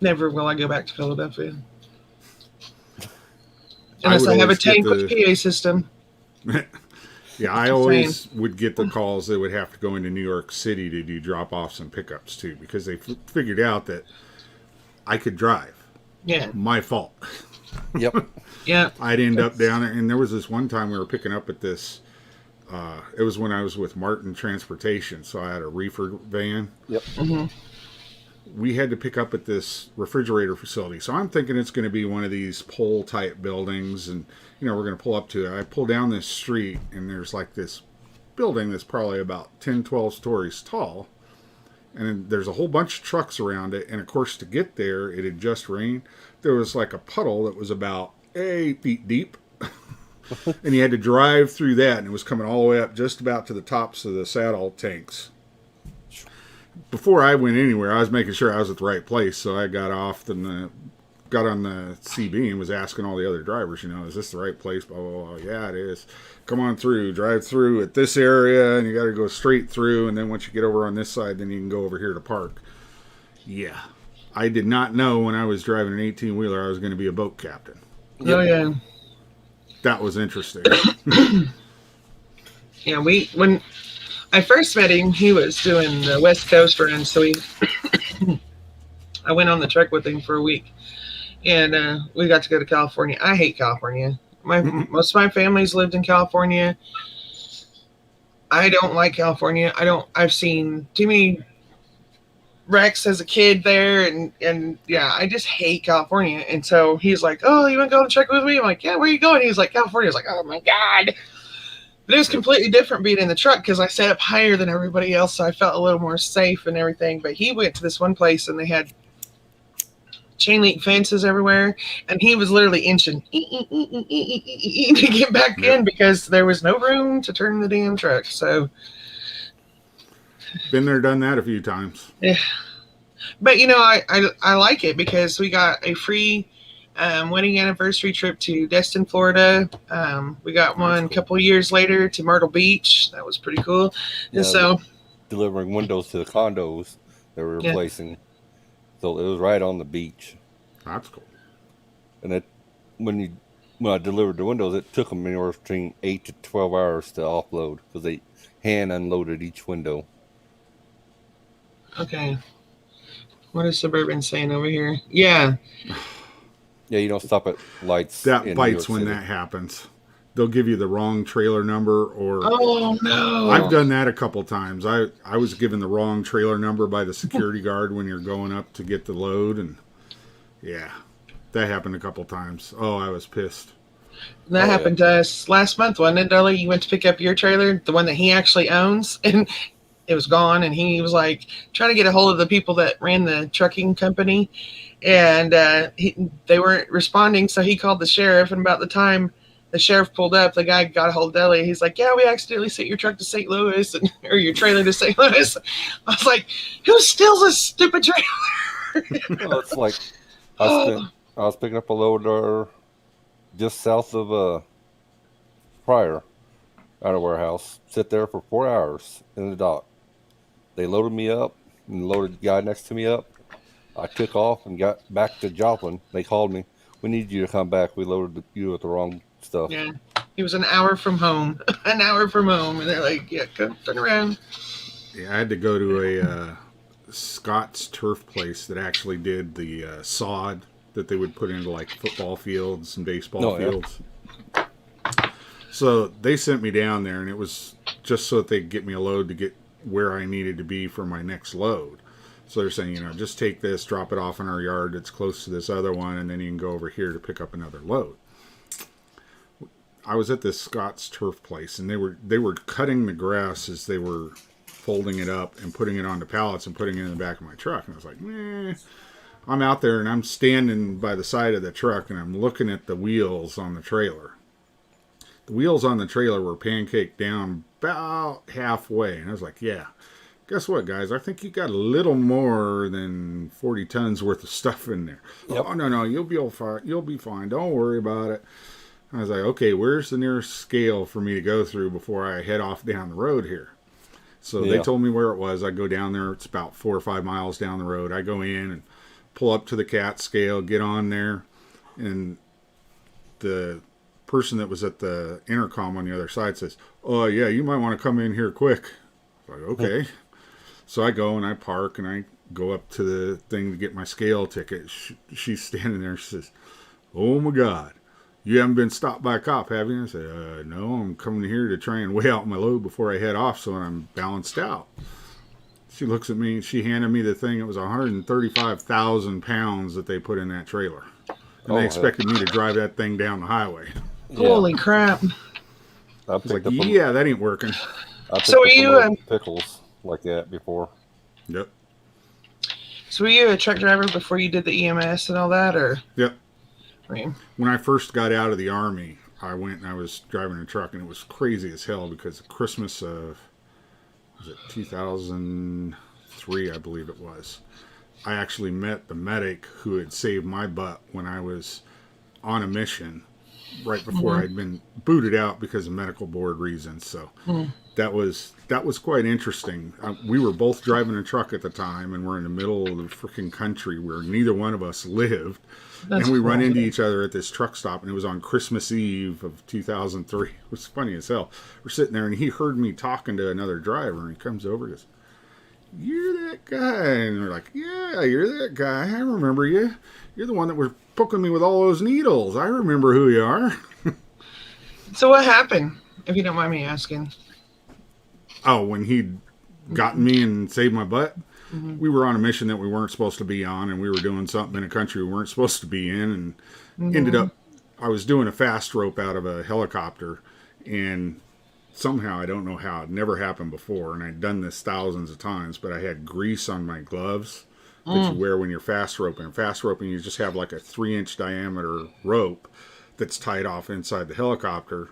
Never will I go back to Philadelphia. Unless I have a tank with PA system. Yeah, I always would get the calls that would have to go into New York City to do drop-offs and pickups, too, because they figured out that I could drive. Yeah. My fault. Yep. Yeah. I'd end up down there, and there was this one time we were picking up at this, it was when I was with Martin Transportation, so I had a reefer van. Yep. Mm-hmm. We had to pick up at this refrigerator facility. So I'm thinking it's going to be one of these pole type buildings, and we're going to pull up to it. I pull down this street, and there's like this building that's probably about 10, 12 stories tall, and there's a whole bunch of trucks around it. And of course, to get there, it had just rained. There was like a puddle that was about 8 feet deep, and you had to drive through that, and it was coming all the way up just about to the tops of the saddle tanks. Before I went anywhere, I was making sure I was at the right place, so I got off and got on the CB and was asking all the other drivers, is this the right place? Blah, blah, blah. Yeah, it is. Come on through, drive through at this area, and you got to go straight through, and then once you get over on this side, then you can go over here to park. Yeah. I did not know when I was driving an 18-wheeler I was going to be a boat captain. Oh, yeah. That was interesting. Yeah, when I first met him, he was doing the West Coast run, so I went on the truck with him for a week, and we got to go to California. I hate California. Most of my family's lived in California. I don't like California. I've seen too many wrecks as a kid there, and yeah, I just hate California. And so he's like, oh, you want to go on the truck with me? I'm like, yeah, where are you going? He's like, California. I was like, oh my God. But it was completely different being in the truck because I sat up higher than everybody else, so I felt a little more safe and everything. But he went to this one place, and they had chain link fences everywhere, and he was literally inching to get back in because there was no room to turn the damn truck. So, been there, done that a few times. Yeah, but I like it because we got a free wedding anniversary trip to Destin, Florida. We got one a couple years later to Myrtle Beach. That was pretty cool. Yeah, and so delivering windows to the condos they were replacing. So it was right on the beach. That's cool. And when I delivered the windows, it took them anywhere between 8 to 12 hours to offload because they hand unloaded each window. okay. What is Suburban saying over here? Yeah. Yeah, you don't stop at lights. That in bites New York when City. that happens. They'll give you the wrong trailer number, or Oh no. I've done that a couple times. I was given the wrong trailer number by the security guard when you're going up to get the load, and yeah, that happened a couple times. Oh, I was pissed. That happened to us last month, wasn't it, Dolly? You went to pick up your trailer, the one that he actually owns, and it was gone. And he was like trying to get a hold of the people that ran the trucking company, and they weren't responding. So he called the sheriff, and about the time the sheriff pulled up, the guy got a hold of Dolly. He's like, yeah, we accidentally sent your truck to St. Louis, or your trailer to St. Louis. I was like, who steals a stupid trailer? Well, it's like I was picking up a load just south of Pryor at a warehouse. Sit there for 4 hours in the dock. They loaded me up and loaded the guy next to me up. I took off and got back to Joplin. They called me. We need you to come back. We loaded you with the wrong stuff. Yeah, he was an hour from home. An hour from home, and they're like, yeah, come turn around. Yeah, I had to go to a Scott's turf place that actually did the sod that they would put into like football fields and baseball fields. So they sent me down there, and it was just so that they'd get me a load to get where I needed to be for my next load. So they're saying, just take this, drop it off in our yard that's close to this other one, and then you can go over here to pick up another load. I was at this Scott's turf place, and they were cutting the grass as they were folding it up and putting it onto pallets and putting it in the back of my truck. And I was like, I'm out there and I'm standing by the side of the truck and I'm looking at the wheels on the trailer. The wheels on the trailer were pancaked down about halfway. And I was like, yeah, guess what, guys? I think you got a little more than 40 tons worth of stuff in there. Yep. Oh, no, you'll be fine. Don't worry about it. I was like, okay, where's the nearest scale for me to go through before I head off down the road here? So they told me where it was. I go down there. It's about 4 or 5 miles down the road. I go in and pull up to the cat scale, get on there, and the person that was at the intercom on the other side says, oh, yeah, you might want to come in here quick. I'm like, okay. So I go and I park and I go up to the thing to get my scale ticket. She's standing there. She says, oh, my God. You haven't been stopped by a cop, have you? I said, no, I'm coming here to try and weigh out my load before I head off so I'm balanced out. She looks at me, she handed me the thing. It was 135,000 pounds that they put in that trailer. And they expected me to drive that thing down the highway. Yeah. Holy crap. I was like, yeah, that ain't working. So were you pickles like that before? Yep. So were you a truck driver before you did the EMS and all that, or? Yep. Right. When I first got out of the Army, I went and I was driving a truck, and it was crazy as hell because Christmas of, was it 2003, I believe it was. I actually met the medic who had saved my butt when I was on a mission right before I'd been booted out because of medical board reasons. So that was quite interesting. We were both driving a truck at the time, and we're in the middle of the freaking country where neither one of us lived. And we run into each other at this truck stop, and it was on Christmas Eve of 2003. It was funny as hell. We're sitting there, and he heard me talking to another driver, and he comes over and goes, you're that guy. And they're like, yeah, you're that guy. I remember you. You're the one that was poking me with all those needles. I remember who you are. So what happened, if you don't mind me asking? Oh, when he'd gotten me and saved my butt? We were on a mission that we weren't supposed to be on, and we were doing something in a country we weren't supposed to be in, and ended up, I was doing a fast rope out of a helicopter, and somehow, I don't know how, it never happened before, and I'd done this thousands of times, but I had grease on my gloves that you wear when you're fast roping. Fast roping, you just have like a 3-inch diameter rope that's tied off inside the helicopter,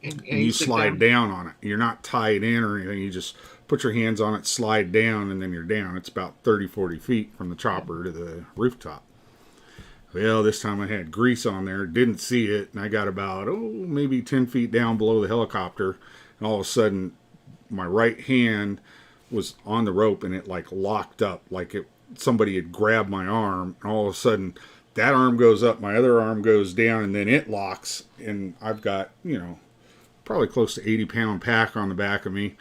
and you slide down on it. You're not tied in or anything, you just put your hands on it, slide down, and then you're down. It's about 30, 40 feet from the chopper to the rooftop. Well, this time I had grease on there, didn't see it, and I got about, maybe 10 feet down below the helicopter, and all of a sudden, my right hand was on the rope, and it like locked up, like somebody had grabbed my arm, and all of a sudden, that arm goes up, my other arm goes down, and then it locks, and I've got, probably close to 80-pound pack on the back of me.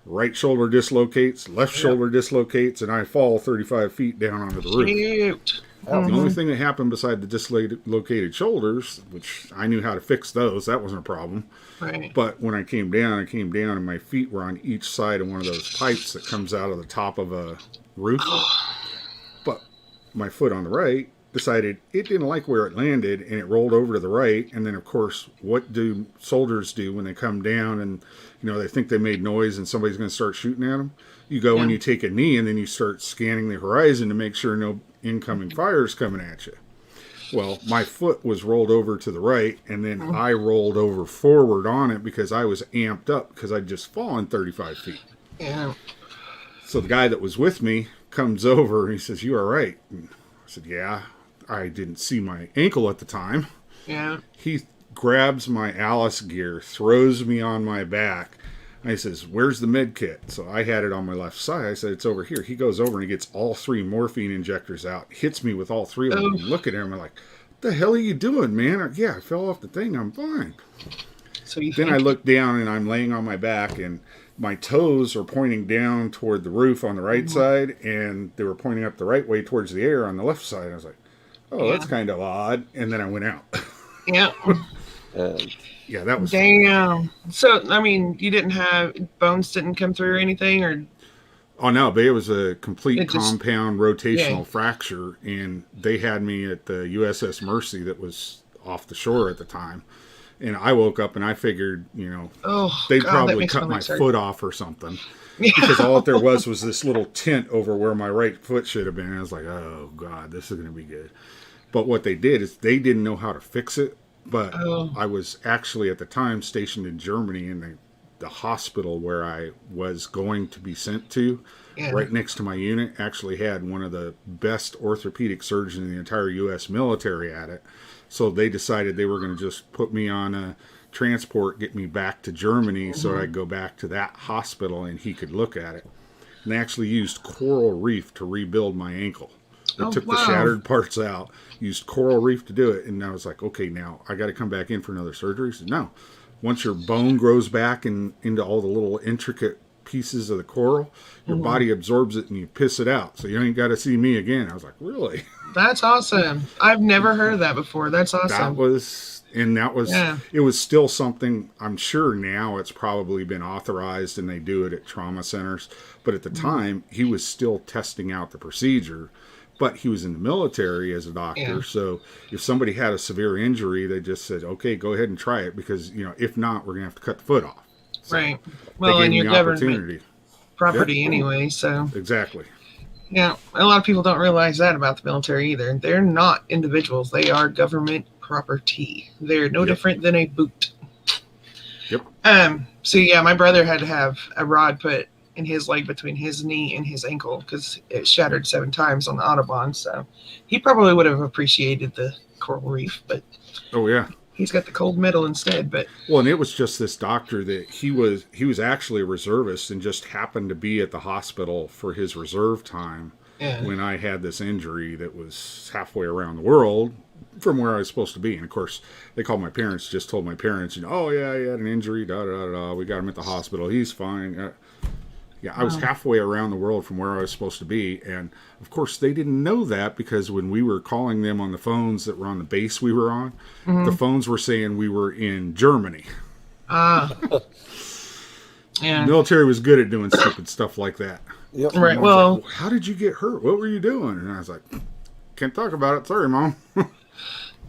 Right shoulder dislocates, left shoulder dislocates, and I fall 35 feet down onto the roof. The only thing that happened beside the dislocated shoulders, which I knew how to fix those, that wasn't a problem. Right. But when I came down, and my feet were on each side of one of those pipes that comes out of the top of a roof. But my foot on the right decided it didn't like where it landed, and it rolled over to the right. And then, of course, what do soldiers do when they come down and, they think they made noise and somebody's going to start shooting at them? You go and you take a knee, and then you start scanning the horizon to make sure no incoming fire is coming at you. Well, my foot was rolled over to the right, and then I rolled over forward on it because I was amped up because I'd just fallen 35 feet. Yeah. So the guy that was with me comes over, and he says, you all right? And I said, yeah. I didn't see my ankle at the time. Yeah. He grabs my Alice gear, throws me on my back. And he says, where's the med kit? So I had it on my left side. I said, it's over here. He goes over and he gets all 3 morphine injectors out, hits me with all 3 of them. And look at him. I'm like, what the hell are you doing, man? Yeah, I fell off the thing. I'm fine. So then I look down and I'm laying on my back, and my toes are pointing down toward the roof on the right side, and they were pointing up the right way towards the air on the left side. I was like, that's kind of odd. And then I went out. Yeah. Yeah, that was damn. So, I mean, you didn't have bones didn't come through or anything, or? Oh no, but it was a complete compound rotational fracture, and they had me at the USS Mercy that was off the shore at the time, And I woke up and I figured, Oh, they'd God, that probably makes cut my my legs hurt. foot off or something. Yeah. Because all there was this little tint over where my right foot should have been. And I was like, oh, God, this is going to be good. But what they did is they didn't know how to fix it. But Oh. I was actually at the time stationed in Germany, and the hospital where I was going to be sent to, Yeah. right next to my unit, actually had one of the best orthopedic surgeons in the entire U.S. military at it. So they decided they were going to just put me on a transport, get me back to Germany, so I'd go back to that hospital and he could look at it. And they actually used coral reef to rebuild my ankle. They Oh, took wow. the shattered parts out, used coral reef to do it, and I was like, okay, now I got to come back in for another surgery. He said, no. Once your bone grows back into all the little intricate pieces of the coral, your body absorbs it and you piss it out. So you ain't got to see me again. I was like, really? That's awesome. I've never heard of that before. That's awesome. Yeah. It was still something. I'm sure now it's probably been authorized and they do it at trauma centers. But at the time, he was still testing out the procedure. But he was in the military as a doctor. Yeah. So if somebody had a severe injury, they just said, okay, go ahead and try it. Because, if not, we're going to have to cut the foot off. So right. Well, and you're your government property anyway. So exactly. Yeah, a lot of people don't realize that about the military either. They're not individuals. They are government property. They're no different than a boot. Yep. So yeah, my brother had to have a rod put in his leg between his knee and his ankle because it shattered 7 times on the Autobahn. So he probably would have appreciated the coral reef, but oh yeah, he's got the cold metal instead. But well, and it was just this doctor that he was actually a reservist and just happened to be at the hospital for his reserve time when I had this injury that was halfway around the world from where I was supposed to be. And of course, they called my parents, just told my parents, oh yeah, he had an injury, we got him at the hospital, he's fine. Yeah, I was halfway around the world from where I was supposed to be. And, of course, they didn't know that because when we were calling them on the phones that were on the base we were on, the phones were saying we were in Germany. yeah. The military was good at doing stupid stuff like that. Yep. Right, well, like, how did you get hurt? What were you doing? And I was like, can't talk about it. Sorry, Mom. There's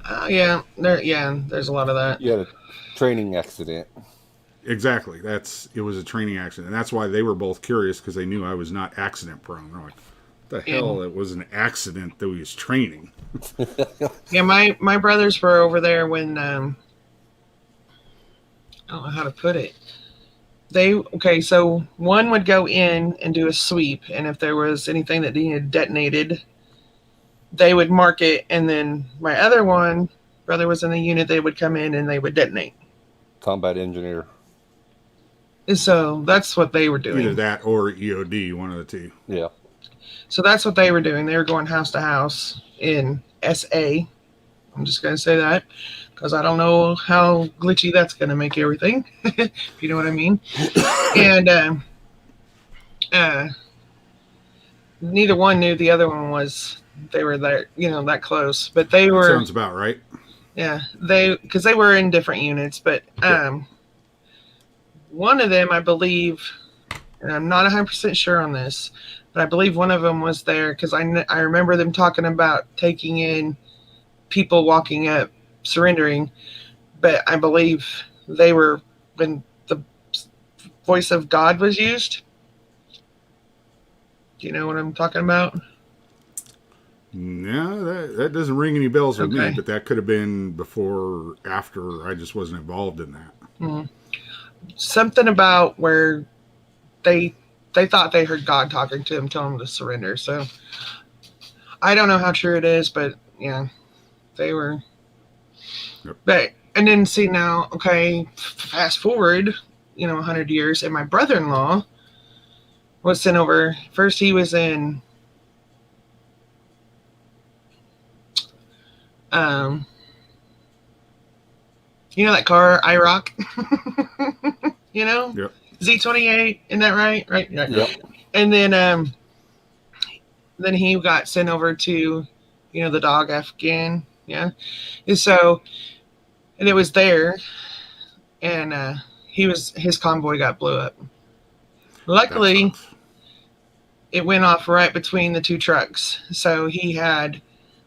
a lot of that. You had a training accident. Exactly. It was a training accident. And that's why they were both curious because they knew I was not accident prone. They're like, what the hell? It was an accident that we was training. Yeah, my brothers were over there when I don't know how to put it. So one would go in and do a sweep, and if there was anything that needed detonated, they would mark it, and then my other brother was in the unit, they would come in and they would detonate. Combat engineer. So that's what they were doing. Either that or EOD, one of the two. Yeah. So that's what they were doing. They were going house to house in SA. I'm just going to say that because I don't know how glitchy that's going to make everything, if you know what I mean. And neither one knew the other one was, they were there, that close. But they were. Sounds about right. Yeah, because they were in different units. But one of them, I believe, and I'm not 100% sure on this, but I believe one of them was there because I remember them talking about taking in people walking up, surrendering, but I believe they were when the voice of God was used. Do you know what I'm talking about? No, that doesn't ring any bells with me, Okay. but that could have been before or after. I just wasn't involved in that. Mm-hmm. Something about where they thought they heard God talking to them, telling them to surrender. So I don't know how true it is, but yeah, they were. Yep. But and then see now, okay, fast forward, 100 years, and my brother-in-law was sent over. First, he was in. That car, IROC? Yep. Z28, isn't that right? Right. Yep. And then he got sent over to, the dog Afghan. Yeah. And so, and it was there, and his convoy got blew up. Luckily, it went off right between the two trucks. So he had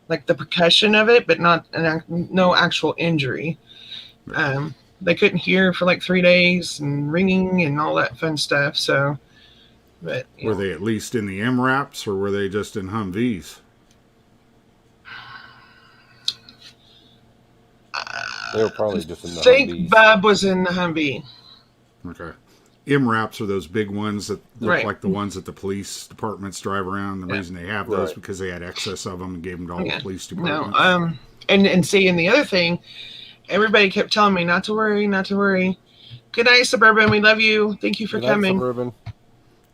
like the percussion of it, but no actual injury. They couldn't hear for like 3 days and ringing and all that fun stuff. So, but Were they at least in the MRAPs or were they just in Humvees? They were probably just in the I think Humvees. Bob was in the Humvee. Okay. MRAPs are those big ones that look Right. like the ones that the police departments drive around. The reason they have those Right. because they had excess of them and gave them to all Yeah. the police No, departments. and see, and the other thing, everybody kept telling me not to worry, not to worry. Good night, Suburban. We love you. Thank you for Good night, coming. Suburban.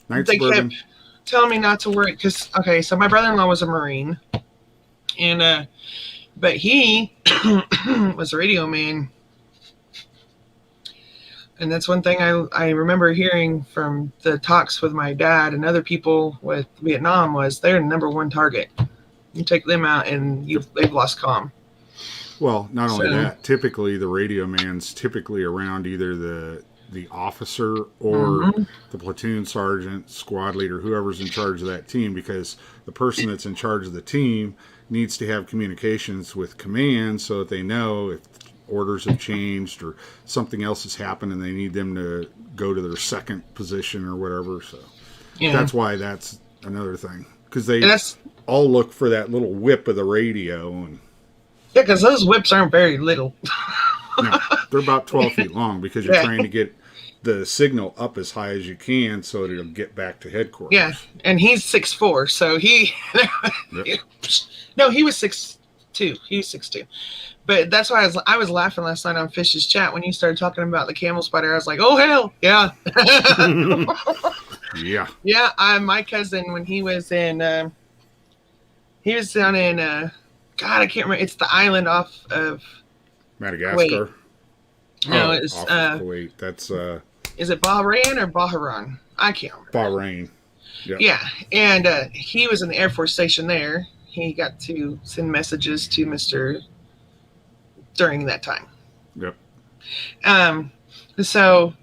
Night They Suburban. kept telling me not to worry because okay, so my brother-in-law was a Marine, and but he was a radio man. And that's one thing I remember hearing from the talks with my dad and other people with Vietnam was they're the number one target. You take them out and they've lost comm. Well, not only So- that, typically the radio man's typically around either the officer or the platoon sergeant, squad leader, whoever's in charge of that team, because the person that's in charge of the team needs to have communications with command so that they know if orders have changed or something else has happened and they need them to go to their second position or whatever. So Yeah. that's why that's another thing, because they And that's all look for that little whip of the radio, and yeah, because those whips aren't very little. no, they're about 12 feet long because you're Yeah. trying to get the signal up as high as you can so that it'll get back to headquarters. Yeah, and he's 6'4", so he Yep. no, he was 6'2". He was 6'2". But that's why I was laughing last night on Fish's chat when you started talking about the camel spider. I was like, oh hell, yeah. Yeah. Yeah, my cousin when he was down in God, I can't remember. It's the island off of Madagascar. no, it's off of Kuwait. That's is it Bahrain or Bahrain? I can't remember. Bahrain. Yep. Yeah, and he was in the Air Force station there. He got to send messages to Mr. during that time. Yep. So,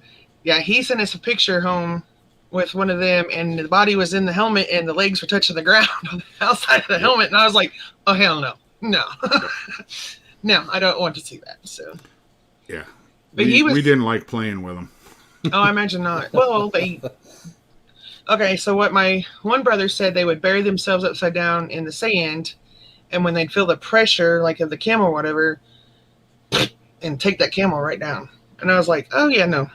yeah, he sent us a picture home with one of them, and the body was in the helmet, and the legs were touching the ground on the outside of the helmet, and I was like, oh, hell no. No. No, I don't want to see that, so. Yeah. But we didn't like playing with them. Oh, I imagine not. Well, okay, so what my one brother said, they would bury themselves upside down in the sand, and when they'd feel the pressure, like of the camel or whatever, and take that camel right down. And I was like, oh, yeah, no.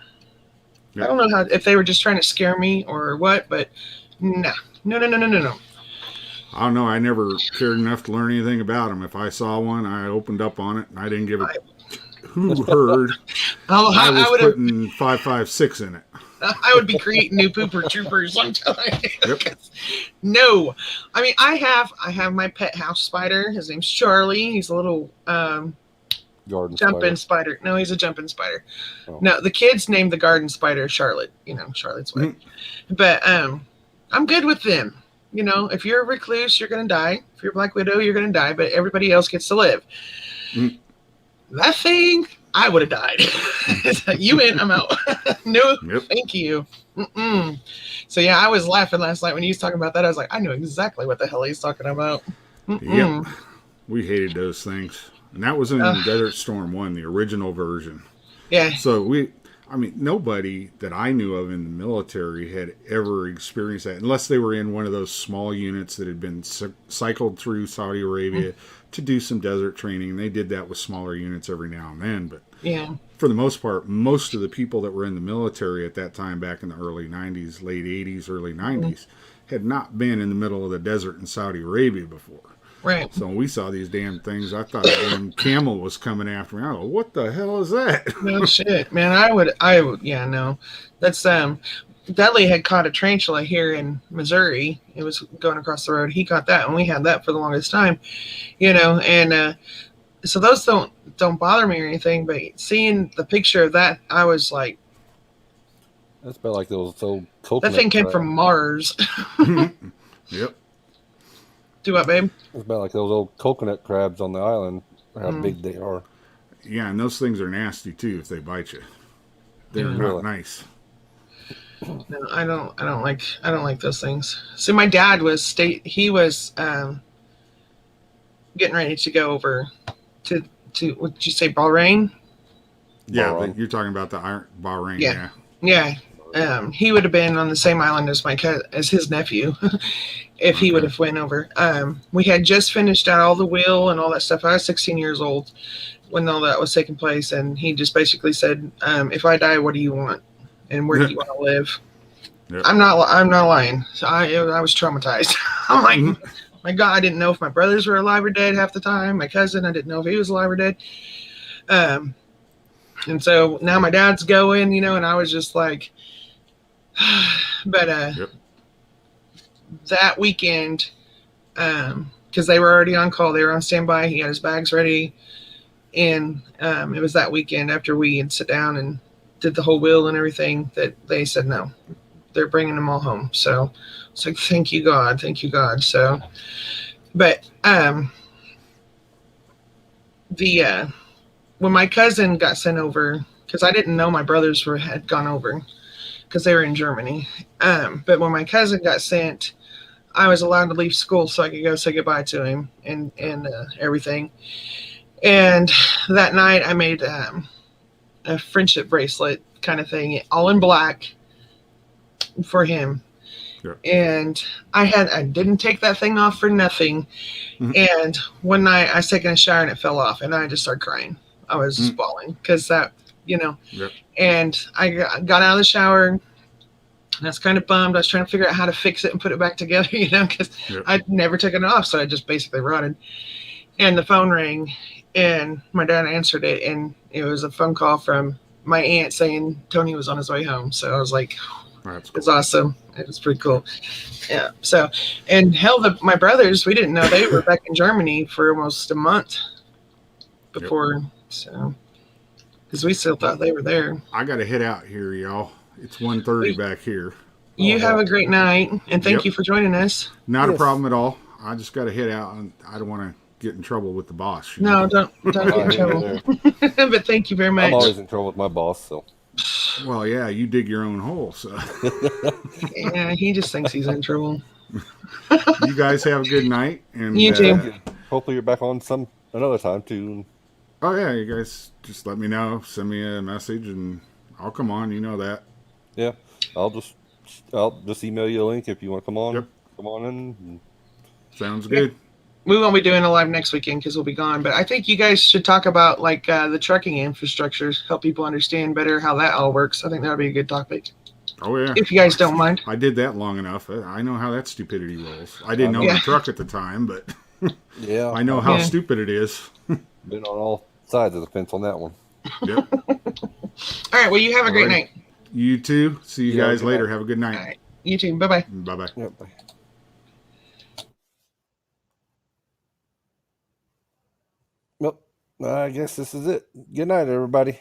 Yep. I don't know if they were just trying to scare me or what, but no. I don't know. I never cared enough to learn anything about them. If I saw one, I opened up on it, and I didn't give it. Who heard? I was putting 5.56 in it. I would be creating new pooper troopers. I'm telling you. Yep. No, I mean I have my pet house spider. His name's Charlie. He's a little Garden jumping spider. spider. No, he's a jumping spider. Oh. No, the kids named the garden spider Charlotte. You know, Charlotte's way. But I'm good with them. You know, if you're a recluse, you're gonna die. If you're a black widow, you're gonna die. But everybody else gets to live. That thing, I would have died. You in, I'm out. No, Yep. thank you. So yeah, I was laughing last night when he was talking about that. I was like, I knew exactly what the hell he's talking about. Yep. We hated those things. And that was in Desert Storm 1, the original version. Yeah. So nobody that I knew of in the military had ever experienced that, unless they were in one of those small units that had been cycled through Saudi Arabia to do some desert training. They did that with smaller units every now and then, but Yeah. for the most part, most of the people that were in the military at that time, back in the early 90s, late 80s, early 90s, had not been in the middle of the desert in Saudi Arabia before. Right. So when we saw these damn things, I thought a damn camel was coming after me. I go, what the hell is that? No shit, man. I would. Yeah, no. That's Dudley had caught a tarantula here in Missouri. It was going across the road. He caught that, and we had that for the longest time. You know, and so those don't bother me or anything. But seeing the picture of that, I was like, That's about like those old coconut that thing came crabs. from Mars. Yep. Do what, babe? It's about like those old coconut crabs on the island. How big they are. Yeah, and those things are nasty too if they bite you. They're not Really? nice. No, I don't like those things. See, my dad was he was getting ready to go over to what did you say, Bahrain? Yeah, Bahrain. you're talking about the Bahrain. Yeah. Yeah. Yeah. He would have been on the same island as as his nephew if he would have went over. We had just finished out all the will and all that stuff. I was 16 years old when all that was taking place, and he just basically said, "If I die, what do you want, and where do you want to live?" Yep. I'm not lying. So I was traumatized. I'm like, my God, I didn't know if my brothers were alive or dead half the time. My cousin, I didn't know if he was alive or dead. And so now my dad's going, and I was just like, but Yep. that weekend, because they were already on call, they were on standby. He had his bags ready, and it was that weekend after we had sat down and did the whole will and everything that they said no, they're bringing them all home. So it's like, thank you God. So, but the when my cousin got sent over, because I didn't know my brothers had gone over because they were in Germany. But when my cousin got sent, I was allowed to leave school so I could go say goodbye to him and everything. And that night I made a friendship bracelet kind of thing, all in black for him. Yep. And I didn't take that thing off for nothing. Mhm. And one night I was taking a shower and it fell off, and I just started crying. I was just bawling because that, Yep. and I got out of the shower and I was kind of bummed. I was trying to figure out how to fix it and put it back together, because Yep. I'd never taken it off. So I just basically rotted. And the phone rang, and my dad answered it, and it was a phone call from my aunt saying Tony was on his way home. So I was like, That's it's cool. awesome. It was pretty cool. Yeah. So, and hell, my brothers, we didn't know they were back in Germany for almost a month before. So, because we still thought they were there. I got to head out here, y'all. It's 1:30 back here. You have a great night, and thank Yep. you for joining us. Not a Yes. problem at all. I just got to head out, and I don't want to get in trouble with the boss. No, don't get in Here trouble. and there. But thank you very much. I'm always in trouble with my boss, so. Well, yeah, you dig your own hole. So Yeah, he just thinks he's in trouble. you guys have a good night. And You too. Hopefully you're back on another time too. Oh yeah, you guys just let me know. Send me a message, and I'll come on. You know that. Yeah, I'll just email you a link if you want to come on. Yep. Come on in. Sounds good. We won't be doing a live next weekend because we'll be gone. But I think you guys should talk about like the trucking infrastructure, help people understand better how that all works. I think that would be a good topic. Oh yeah. If you guys don't mind. I did that long enough. I know how that stupidity rolls. I didn't own Yeah. a truck at the time, but Yeah, I know how Yeah. stupid it is. been on all sides of the fence on that one. Yep. All right. Well, you have a great Alrighty. night. You too. See you Yeah, guys good later. night. Have a good All night. right. You too. Bye bye. Bye bye. Yep. Well, I guess this is it. Good night, everybody.